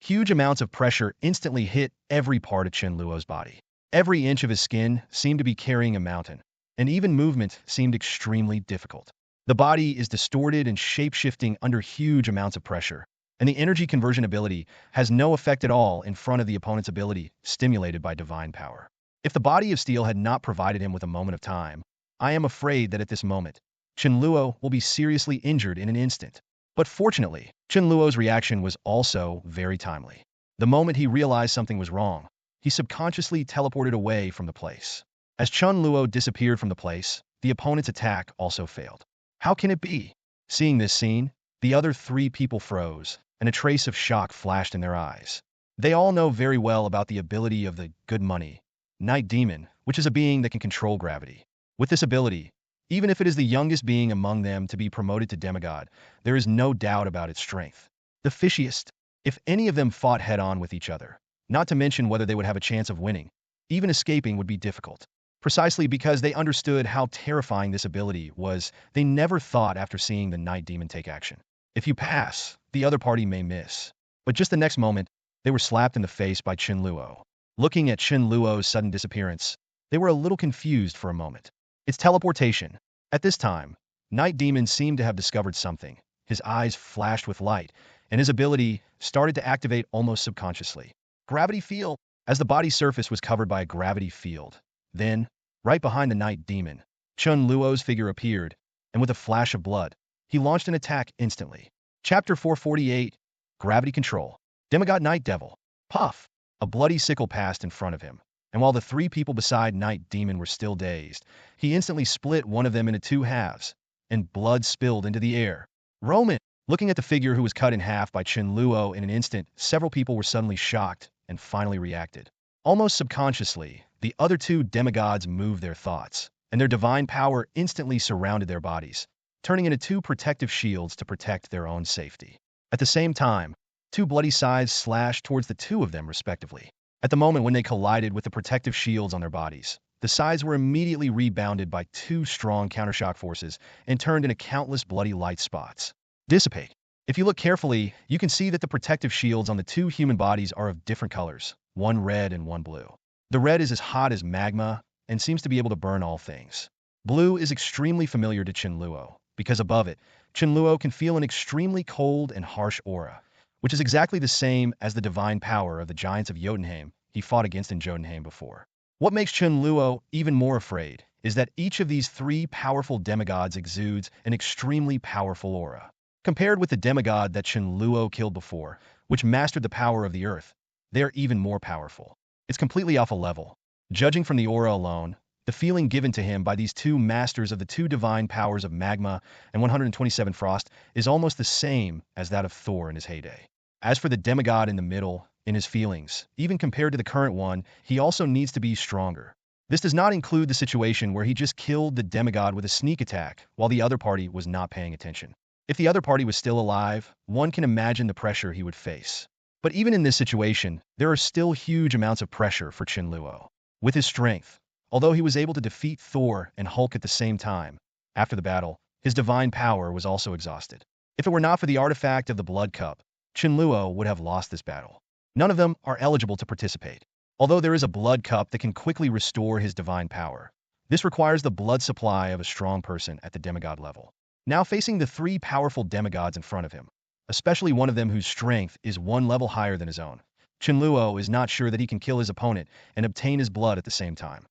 Huge amounts of pressure instantly hit every part of Chen Luo's body. Every inch of his skin seemed to be carrying a mountain, and even movement seemed extremely difficult. The body is distorted and shape-shifting under huge amounts of pressure, and the energy conversion ability has no effect at all in front of the opponent's ability stimulated by divine power. If the body of steel had not provided him with a moment of time, I am afraid that at this moment, Chen Luo will be seriously injured in an instant. But fortunately, Chen Luo's reaction was also very timely. The moment he realized something was wrong, he subconsciously teleported away from the place. As Chen Luo disappeared from the place, the opponent's attack also failed. How can it be? Seeing this scene, the other 3 people froze, and a trace of shock flashed in their eyes. They all know very well about the ability of the good money, Night Demon, which is a being that can control gravity. With this ability, even if it is the youngest being among them to be promoted to demigod, there is no doubt about its strength. The fishiest, if any of them fought head-on with each other, not to mention whether they would have a chance of winning, even escaping would be difficult. Precisely because they understood how terrifying this ability was, they never thought after seeing the Night Demon take action. If you pass, the other party may miss. But just the next moment, they were slapped in the face by Chen Luo. Looking at Chen Luo's sudden disappearance, they were a little confused for a moment. It's teleportation. At this time, Night Demon seemed to have discovered something. His eyes flashed with light, and his ability started to activate almost subconsciously. Gravity field. As the body's surface was covered by a gravity field. Then, right behind the Night Demon, Chen Luo's figure appeared, and with a flash of blood, he launched an attack instantly. Chapter 448, Gravity Control. Demigod Night Devil. Puff! A bloody sickle passed in front of him, and while the three people beside Night Demon were still dazed, he instantly split one of them into two halves, and blood spilled into the air. Roman! Looking at the figure who was cut in half by Chen Luo in an instant, several people were suddenly shocked and finally reacted. Almost subconsciously, the other two demigods moved their thoughts, and their divine power instantly surrounded their bodies, turning into two protective shields to protect their own safety. At the same time, two bloody scythes slashed towards the two of them respectively. At the moment when they collided with the protective shields on their bodies, the scythes were immediately rebounded by two strong countershock forces and turned into countless bloody light spots. Dissipate. If you look carefully, you can see that the protective shields on the two human bodies are of different colors, one red and one blue. The red is as hot as magma and seems to be able to burn all things. Blue is extremely familiar to Chen Luo, because above it, Chen Luo can feel an extremely cold and harsh aura, which is exactly the same as the divine power of the giants of Jotunheim he fought against in Jotunheim before. What makes Chen Luo even more afraid is that each of these three powerful demigods exudes an extremely powerful aura. Compared with the demigod that Chen Luo killed before, which mastered the power of the earth, they are even more powerful. It's completely off a level. Judging from the aura alone, the feeling given to him by these two masters of the two divine powers of magma and 127 frost is almost the same as that of Thor in his heyday. As for the demigod in the middle, in his feelings, even compared to the current one, he also needs to be stronger. This does not include the situation where he just killed the demigod with a sneak attack while the other party was not paying attention. If the other party was still alive, one can imagine the pressure he would face. But even in this situation, there are still huge amounts of pressure for Chen Luo. With his strength, although he was able to defeat Thor and Hulk at the same time, after the battle, his divine power was also exhausted. If it were not for the artifact of the Blood Cup, Chen Luo would have lost this battle. None of them are eligible to participate. Although there is a Blood Cup that can quickly restore his divine power, this requires the blood supply of a strong person at the demigod level. Now facing the three powerful demigods in front of him, especially one of them whose strength is one level higher than his own, Chen Luo is not sure that he can kill his opponent and obtain his blood at the same time.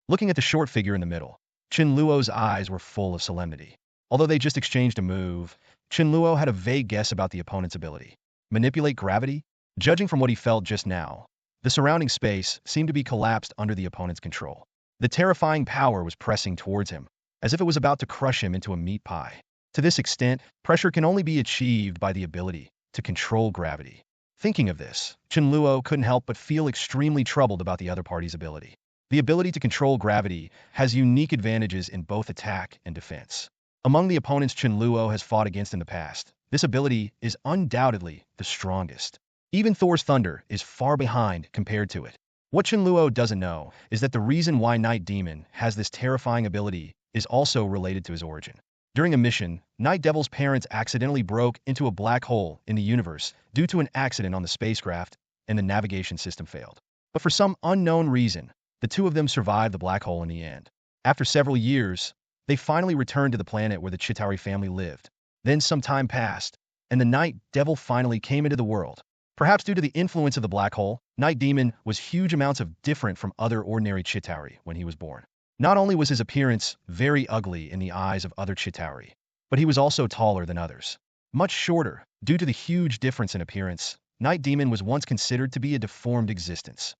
Looking at the short figure in the middle, Chen Luo's eyes were full of solemnity. Although they just exchanged a move, Chen Luo had a vague guess about the opponent's ability. Manipulate gravity? Judging from what he felt just now, the surrounding space seemed to be collapsed under the opponent's control. The terrifying power was pressing towards him, as if it was about to crush him into a meat pie. To this extent, pressure can only be achieved by the ability to control gravity. Thinking of this, Chen Luo couldn't help but feel extremely troubled about the other party's ability. The ability to control gravity has unique advantages in both attack and defense. Among the opponents Chen Luo has fought against in the past, this ability is undoubtedly the strongest. Even Thor's thunder is far behind compared to it. What Chen Luo doesn't know is that the reason why Night Demon has this terrifying ability is also related to his origin. During a mission, Night Devil's parents accidentally broke into a black hole in the universe due to an accident on the spacecraft, and the navigation system failed. But for some unknown reason, the two of them survived the black hole in the end. After several years, they finally returned to the planet where the Chitauri family lived. Then some time passed, and the Night Devil finally came into the world. Perhaps due to the influence of the black hole, Night Demon was huge amounts of different from other ordinary Chitauri when he was born. Not only was his appearance very ugly in the eyes of other Chitauri, but he was also taller than others. Much shorter, due to the huge difference in appearance, Night Demon was once considered to be a deformed existence.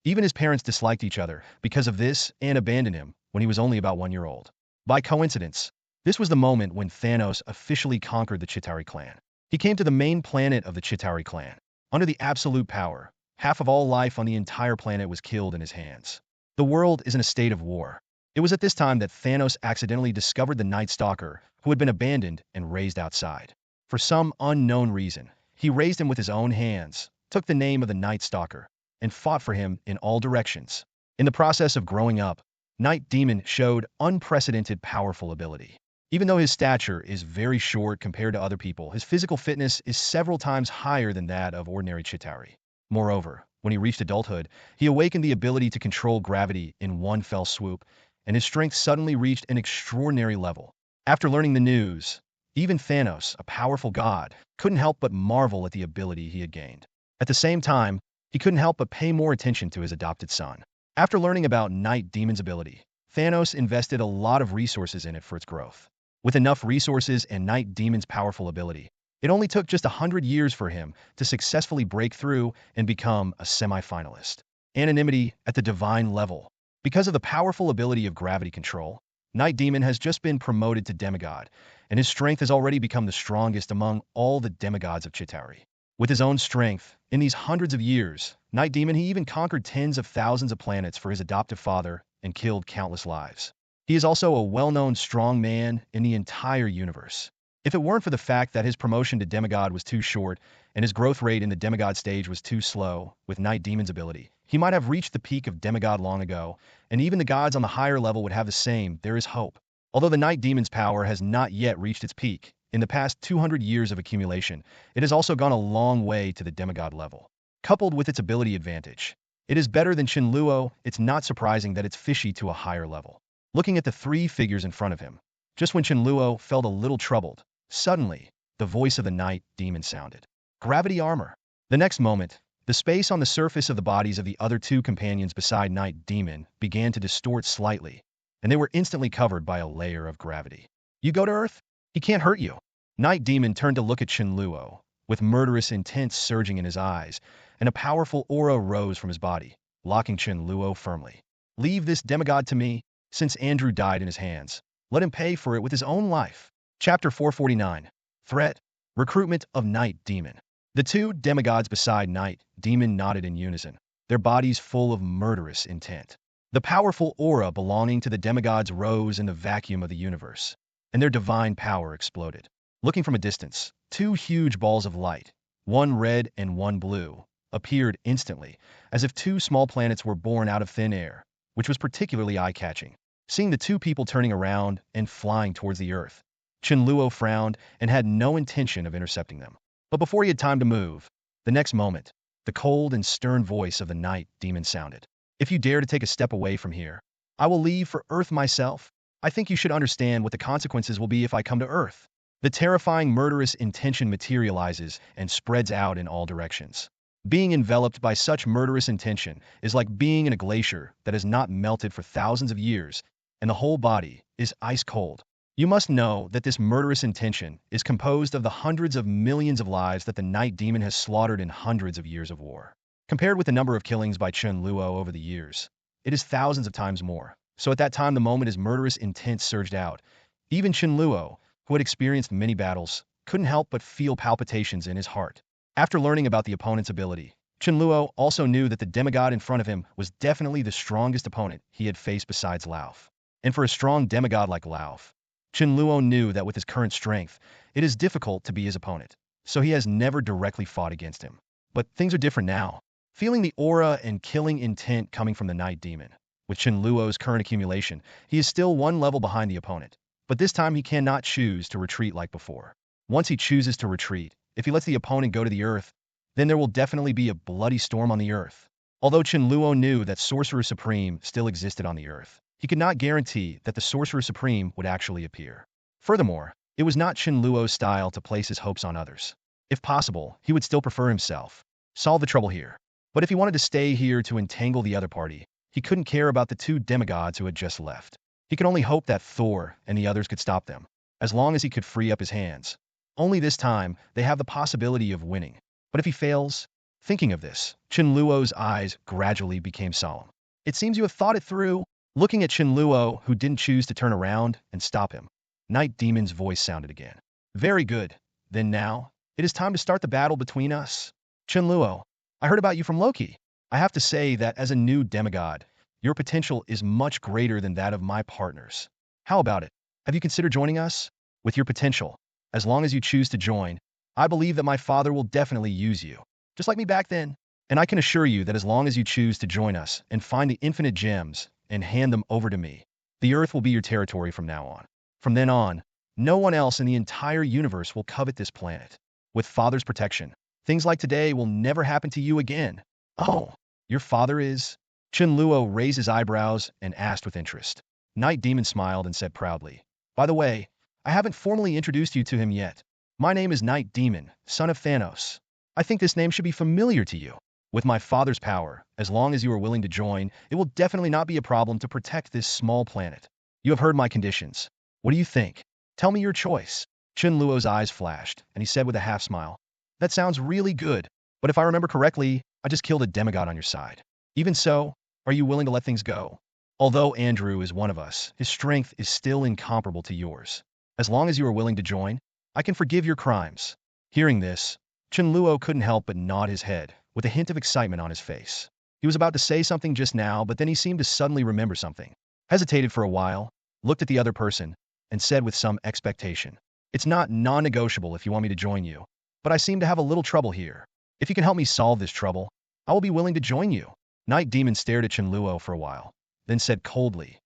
Even his parents disliked each other because of this and abandoned him when he was only about 1 year old. By coincidence, this was the moment when Thanos officially conquered the Chitauri clan. He came to the main planet of the Chitauri clan. Under the absolute power, half of all life on the entire planet was killed in his hands. The world is in a state of war. It was at this time that Thanos accidentally discovered the Night Stalker, who had been abandoned and raised outside. For some unknown reason, he raised him with his own hands, took the name of the Night Stalker, and fought for him in all directions. In the process of growing up, Night Demon showed unprecedented powerful ability. Even though his stature is very short compared to other people, his physical fitness is several times higher than that of ordinary Chitauri. Moreover, when he reached adulthood, he awakened the ability to control gravity in one fell swoop, and his strength suddenly reached an extraordinary level. After learning the news, even Thanos, a powerful god, couldn't help but marvel at the ability he had gained. At the same time, he couldn't help but pay more attention to his adopted son. After learning about Night Demon's ability, Thanos invested a lot of resources in it for its growth. With enough resources and Night Demon's powerful ability, It only took just 100 years for him to successfully break through and become a semi-finalist. Anonymity at the divine level. Because of the powerful ability of gravity control, Night Demon has just been promoted to demigod, and his strength has already become the strongest among all the demigods of Chitauri. With his own strength, in these hundreds of years, Night Demon he even conquered tens of thousands of planets for his adoptive father and killed countless lives. He is also a well-known strong man in the entire universe. If it weren't for the fact that his promotion to demigod was too short and his growth rate in the demigod stage was too slow, with Night Demon's ability, he might have reached the peak of demigod long ago, and even the gods on the higher level would have the same. There is hope. Although the Night Demon's power has not yet reached its peak, in the past 200 years of accumulation, it has also gone a long way to the demigod level. Coupled with its ability advantage, it is better than Chen Luo. It's not surprising that it's fishy to a higher level. Looking at the three figures in front of him, just when Chen Luo felt a little troubled, suddenly, the voice of the Night Demon sounded. Gravity armor. The next moment, the space on the surface of the bodies of the other two companions beside Night Demon began to distort slightly, and they were instantly covered by a layer of gravity. You go to Earth? He can't hurt you. Night Demon turned to look at Chen Luo, with murderous intent surging in his eyes, and a powerful aura rose from his body, locking Chen Luo firmly. Leave this demigod to me. Since Andrew died in his hands, let him pay for it with his own life. Chapter 449. Threat. Recruitment of Night Demon. The two demigods beside Night Demon nodded in unison, their bodies full of murderous intent. The powerful aura belonging to the demigods rose in the vacuum of the universe, and their divine power exploded. Looking from a distance, two huge balls of light, one red and one blue, appeared instantly, as if two small planets were born out of thin air, which was particularly eye-catching. Seeing the two people turning around and flying towards the Earth, Chen Luo frowned and had no intention of intercepting them. But before he had time to move, the next moment, the cold and stern voice of the Night Demon sounded. If you dare to take a step away from here, I will leave for Earth myself. I think you should understand what the consequences will be if I come to Earth. The terrifying murderous intention materializes and spreads out in all directions. Being enveloped by such murderous intention is like being in a glacier that has not melted for thousands of years, and the whole body is ice cold. You must know that this murderous intention is composed of the hundreds of millions of lives that the Night Demon has slaughtered in hundreds of years of war. Compared with the number of killings by Chen Luo over the years, it is thousands of times more. So at that time, the moment his murderous intent surged out, even Chen Luo, who had experienced many battles, couldn't help but feel palpitations in his heart. After learning about the opponent's ability, Chen Luo also knew that the demigod in front of him was definitely the strongest opponent he had faced besides Lauf. And for a strong demigod like Lauf, Chen Luo knew that with his current strength, it is difficult to be his opponent, so he has never directly fought against him. But things are different now. Feeling the aura and killing intent coming from the Night Demon, with Chen Luo's current accumulation, he is still one level behind the opponent. But this time he cannot choose to retreat like before. Once he chooses to retreat, if he lets the opponent go to the Earth, then there will definitely be a bloody storm on the Earth. Although Chen Luo knew that Sorcerer Supreme still existed on the Earth, he could not guarantee that the Sorcerer Supreme would actually appear. Furthermore, it was not Chen Luo's style to place his hopes on others. If possible, he would still prefer himself solve the trouble here. But if he wanted to stay here to entangle the other party, he couldn't care about the two demigods who had just left. He could only hope that Thor and the others could stop them, as long as he could free up his hands. Only this time, they have the possibility of winning. But if he fails? Thinking of this, Chen Luo's eyes gradually became solemn. It seems you have thought it through. Looking at Chen Luo, who didn't choose to turn around and stop him, Night Demon's voice sounded again. Very good. Then now, it is time to start the battle between us. Chen Luo, I heard about you from Loki. I have to say that as a new demigod, your potential is much greater than that of my partners. How about it? Have you considered joining us? With your potential, as long as you choose to join, I believe that my father will definitely use you, just like me back then. And I can assure you that as long as you choose to join us and find the infinite gems and hand them over to me, the Earth will be your territory from now on. From then on, no one else in the entire universe will covet this planet. With Father's protection, things like today will never happen to you again. Oh, your father is? Chen Luo raised his eyebrows and asked with interest. Night Demon smiled and said proudly, by the way, I haven't formally introduced you to him yet. My name is Night Demon, son of Thanos. I think this name should be familiar to you. With my father's power, as long as you are willing to join, it will definitely not be a problem to protect this small planet. You have heard my conditions. What do you think? Tell me your choice. Chen Luo's eyes flashed, and he said with a half smile, "That sounds really good, but if I remember correctly, I just killed a demigod on your side. Even so, are you willing to let things go? Although Andrew is one of us, his strength is still incomparable to yours. As long as you are willing to join, I can forgive your crimes." Hearing this, Chen Luo couldn't help but nod his head, with a hint of excitement on his face. He was about to say something just now, but then he seemed to suddenly remember something. Hesitated for a while, looked at the other person, and said with some expectation, "It's not non-negotiable if you want me to join you, but I seem to have a little trouble here. If you can help me solve this trouble, I will be willing to join you." Night Demon stared at Chen Luo for a while, then said coldly,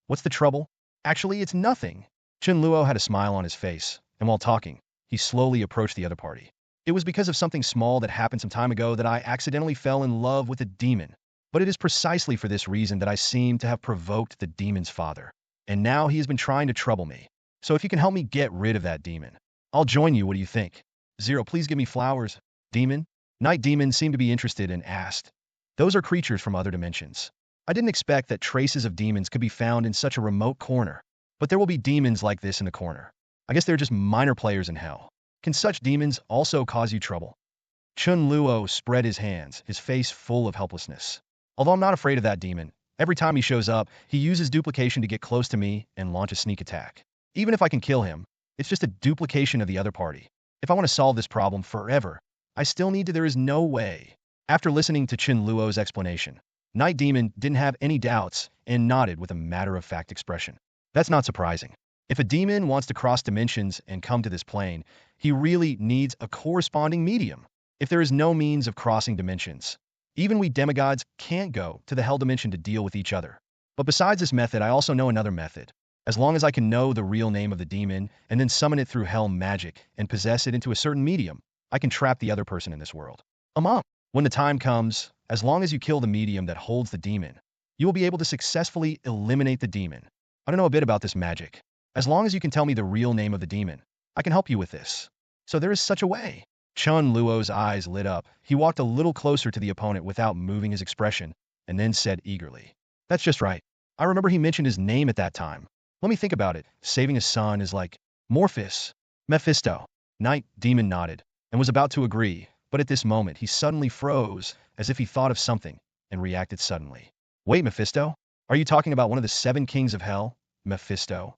"What's the trouble?" "Actually, it's nothing." Chen Luo had a smile on his face, and while talking, he slowly approached the other party. "It was because of something small that happened some time ago that I accidentally fell in love with a demon. But it is precisely for this reason that I seem to have provoked the demon's father. And now he has been trying to trouble me. So if you can help me get rid of that demon, I'll join you. What do you think?" "Zero, please give me flowers." "Demon?" Night Demon seemed to be interested and asked, "Those are creatures from other dimensions. I didn't expect that traces of demons could be found in such a remote corner. But there will be demons like this in the corner. I guess they're just minor players in hell. Can such demons also cause you trouble?" Chen Luo spread his hands, his face full of helplessness. "Although I'm not afraid of that demon, every time he shows up, he uses duplication to get close to me and launch a sneak attack. Even if I can kill him, it's just a duplication of the other party. If I want to solve this problem forever, I still need to. There is no way." After listening to Chen Luo's explanation, Night Demon didn't have any doubts and nodded with a matter-of-fact expression. "That's not surprising. If a demon wants to cross dimensions and come to this plane, he really needs a corresponding medium. If there is no means of crossing dimensions, even we demigods can't go to the hell dimension to deal with each other. But besides this method, I also know another method. As long as I can know the real name of the demon and then summon it through hell magic and possess it into a certain medium, I can trap the other person in this world. When the time comes, as long as you kill the medium that holds the demon, you will be able to successfully eliminate the demon. I don't know a bit about this magic. As long as you can tell me the real name of the demon, I can help you with this. So there is such a way." Chen Luo's eyes lit up. He walked a little closer to the opponent without moving his expression, and then said eagerly, "That's just right. I remember he mentioned his name at that time. Let me think about it. Saving his son is like Morpheus, Mephisto." Night Demon nodded, and was about to agree, but at this moment he suddenly froze, as if he thought of something, and reacted suddenly. "Wait, Mephisto? Are you talking about one of the 7 kings of hell, Mephisto?"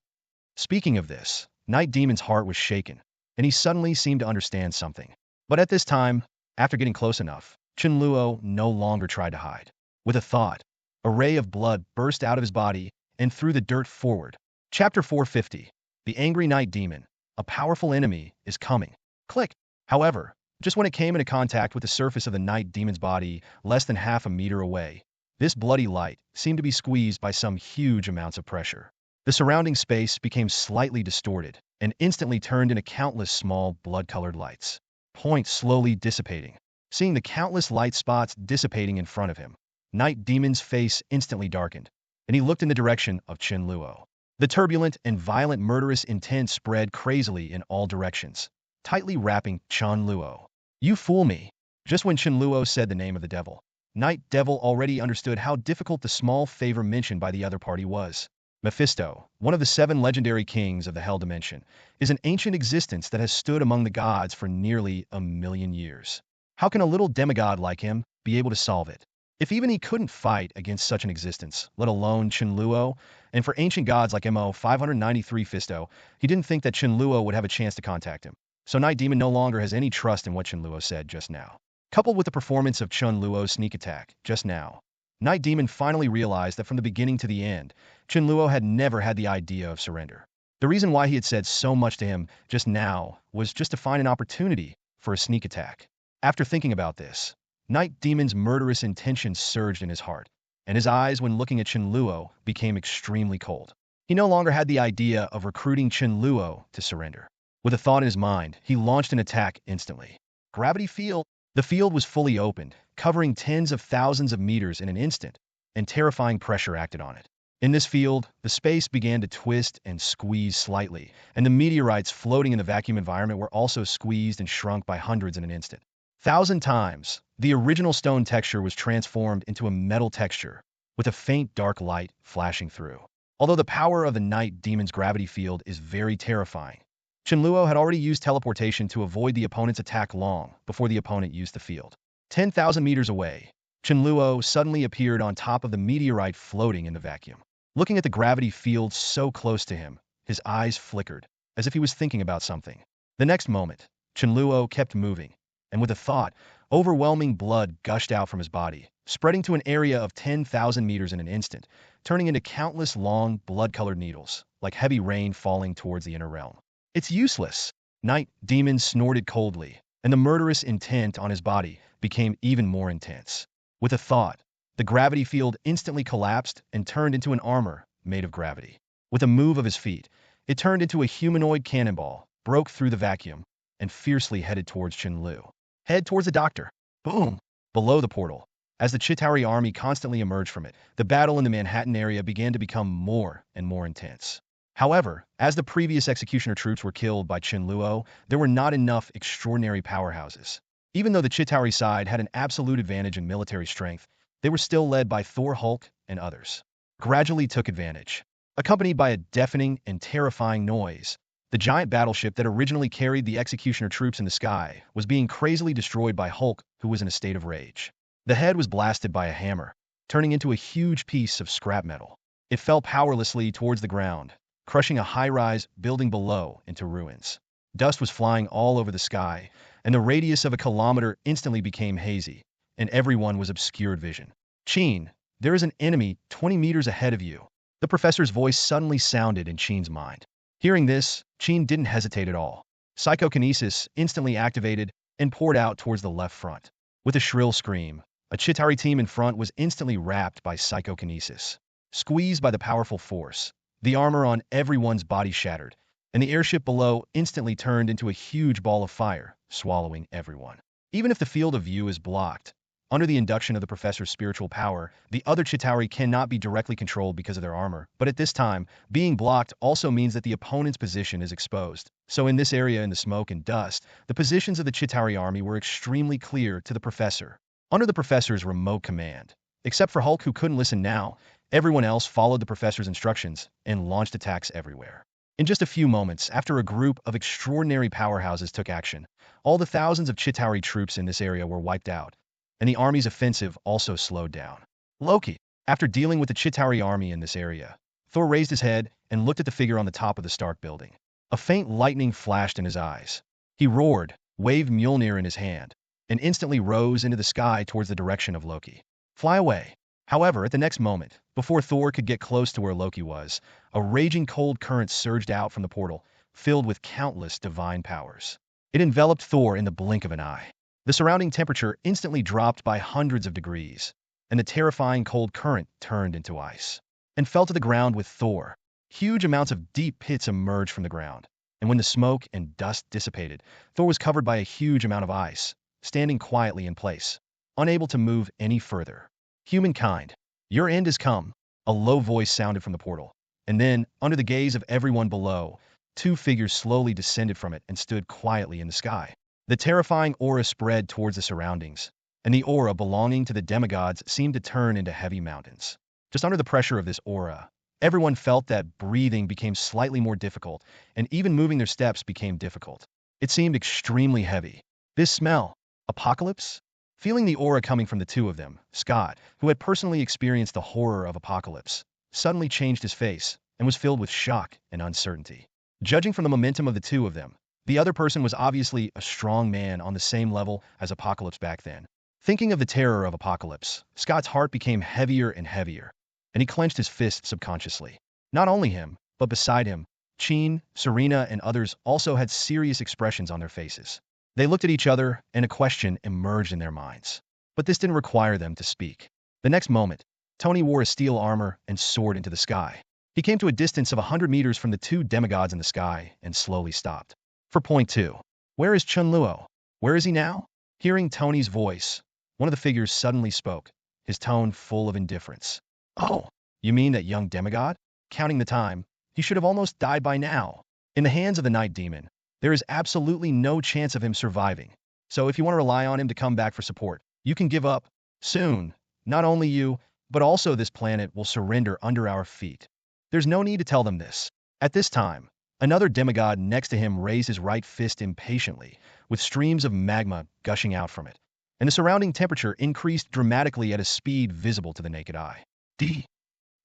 Speaking of this, Night Demon's heart was shaken, and he suddenly seemed to understand something. But at this time, after getting close enough, Chen Luo no longer tried to hide. With a thought, a ray of blood burst out of his body and threw the dirt forward. Chapter 450. The Angry Night Demon. A powerful enemy is coming. Click. However, just when it came into contact with the surface of the Night Demon's body, less than half a meter away, this bloody light seemed to be squeezed by some huge amounts of pressure. The surrounding space became slightly distorted and instantly turned into countless small blood-colored lights. Points slowly dissipating. Seeing the countless light spots dissipating in front of him, Night Demon's face instantly darkened, and he looked in the direction of Chen Luo. The turbulent and violent murderous intent spread crazily in all directions, tightly wrapping Chen Luo. "You fool me." Just when Chen Luo said the name of the devil, Night Devil already understood how difficult the small favor mentioned by the other party was. Mephisto, one of the 7 legendary kings of the hell dimension, is an ancient existence that has stood among the gods for nearly 1,000,000 years. How can a little demigod like him be able to solve it? If even he couldn't fight against such an existence, let alone Chen Luo, and for ancient gods like Mo 593 Fisto, he didn't think that Chen Luo would have a chance to contact him. So Night Demon no longer has any trust in what Chen Luo said just now. Coupled with the performance of Chen Luo's sneak attack just now, Night Demon finally realized that from the beginning to the end, Chen Luo had never had the idea of surrender. The reason why he had said so much to him just now was just to find an opportunity for a sneak attack. After thinking about this, Night Demon's murderous intentions surged in his heart, and his eyes when looking at Chen Luo became extremely cold. He no longer had the idea of recruiting Chen Luo to surrender. With a thought in his mind, he launched an attack instantly. Gravity field. The field was fully opened, covering tens of thousands of meters in an instant, and terrifying pressure acted on it. In this field, the space began to twist and squeeze slightly, and the meteorites floating in the vacuum environment were also squeezed and shrunk by hundreds in an instant. 1,000 times, the original stone texture was transformed into a metal texture, with a faint dark light flashing through. Although the power of the Night Demon's gravity field is very terrifying, Chen Luo had already used teleportation to avoid the opponent's attack long before the opponent used the field. 10,000 meters away, Chen Luo suddenly appeared on top of the meteorite floating in the vacuum. Looking at the gravity field so close to him, his eyes flickered, as if he was thinking about something. The next moment, Chen Luo kept moving, and with a thought, overwhelming blood gushed out from his body, spreading to an area of 10,000 meters in an instant, turning into countless long, blood-colored needles, like heavy rain falling towards the inner realm. It's useless. Night Demon snorted coldly, and the murderous intent on his body became even more intense. With a thought, the gravity field instantly collapsed and turned into an armor made of gravity. With a move of his feet, it turned into a humanoid cannonball, broke through the vacuum, and fiercely headed towards Chen Luo. Head towards the doctor. Boom! Below the portal, as the Chitauri army constantly emerged from it, the battle in the Manhattan area began to become more and more intense. However, as the previous executioner troops were killed by Chen Luo, there were not enough extraordinary powerhouses. Even though the Chitauri side had an absolute advantage in military strength, they were still led by Thor, Hulk, and others. Gradually took advantage. Accompanied by a deafening and terrifying noise, the giant battleship that originally carried the executioner troops in the sky was being crazily destroyed by Hulk, who was in a state of rage. The head was blasted by a hammer, turning into a huge piece of scrap metal. It fell powerlessly towards the ground, crushing a high-rise building below into ruins. Dust was flying all over the sky, and the radius of a kilometer instantly became hazy, and everyone was obscured vision. Chen, there is an enemy 20 meters ahead of you. The professor's voice suddenly sounded in Chen's mind. Hearing this, Chen didn't hesitate at all. Psychokinesis instantly activated and poured out towards the left front. With a shrill scream, a Chitauri team in front was instantly wrapped by psychokinesis. Squeezed by the powerful force, the armor on everyone's body shattered, and the airship below instantly turned into a huge ball of fire, swallowing everyone. Even if the field of view is blocked, under the induction of the professor's spiritual power, the other Chitauri cannot be directly controlled because of their armor, but at this time, being blocked also means that the opponent's position is exposed. So in this area in the smoke and dust, the positions of the Chitauri army were extremely clear to the professor, under the professor's remote command. Except for Hulk, who couldn't listen now, everyone else followed the professor's instructions and launched attacks everywhere. In just a few moments, after a group of extraordinary powerhouses took action, all the thousands of Chitauri troops in this area were wiped out, and the army's offensive also slowed down. Loki, after dealing with the Chitauri army in this area, Thor raised his head and looked at the figure on the top of the Stark building. A faint lightning flashed in his eyes. He roared, waved Mjolnir in his hand, and instantly rose into the sky towards the direction of Loki. Fly away. However, at the next moment, before Thor could get close to where Loki was, a raging cold current surged out from the portal, filled with countless divine powers. It enveloped Thor in the blink of an eye. The surrounding temperature instantly dropped by hundreds of degrees, and the terrifying cold current turned into ice and fell to the ground with Thor. Huge amounts of deep pits emerged from the ground, and when the smoke and dust dissipated, Thor was covered by a huge amount of ice, standing quietly in place, unable to move any further. Humankind, your end has come. A low voice sounded from the portal, and then, under the gaze of everyone below, two figures slowly descended from it and stood quietly in the sky. The terrifying aura spread towards the surroundings, and the aura belonging to the demigods seemed to turn into heavy mountains. Just under the pressure of this aura, everyone felt that breathing became slightly more difficult, and even moving their steps became difficult. It seemed extremely heavy. This smell, apocalypse? Feeling the aura coming from the two of them, Scott, who had personally experienced the horror of apocalypse, suddenly changed his face and was filled with shock and uncertainty. Judging from the momentum of the two of them, the other person was obviously a strong man on the same level as Apocalypse back then. Thinking of the terror of Apocalypse, Scott's heart became heavier and heavier, and he clenched his fist subconsciously. Not only him, but beside him, Chen, Serena, and others also had serious expressions on their faces. They looked at each other, and a question emerged in their minds. But this didn't require them to speak. The next moment, Tony wore a steel armor and soared into the sky. He came to a distance of 100 meters from the two demigods in the sky and slowly stopped. For point 2. Where is Chen Luo? Where is he now? Hearing Tony's voice, one of the figures suddenly spoke, his tone full of indifference. Oh, you mean that young demigod? Counting the time, he should have almost died by now. In the hands of the night demon, there is absolutely no chance of him surviving. So if you want to rely on him to come back for support, you can give up. Soon, not only you, but also this planet will surrender under our feet. There's no need to tell them this. At this time, Another demigod next to him raised his right fist impatiently, with streams of magma gushing out from it, and the surrounding temperature increased dramatically at a speed visible to the naked eye. D.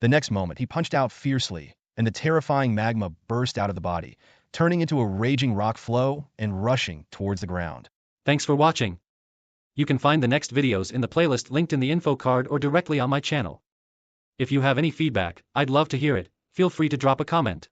The next moment, he punched out fiercely, and the terrifying magma burst out of the body, turning into a raging rock flow and rushing towards the ground. Thanks for watching. You can find the next videos in the playlist linked in the info card or directly on my channel. If you have any feedback, I'd love to hear it. Feel free to drop a comment.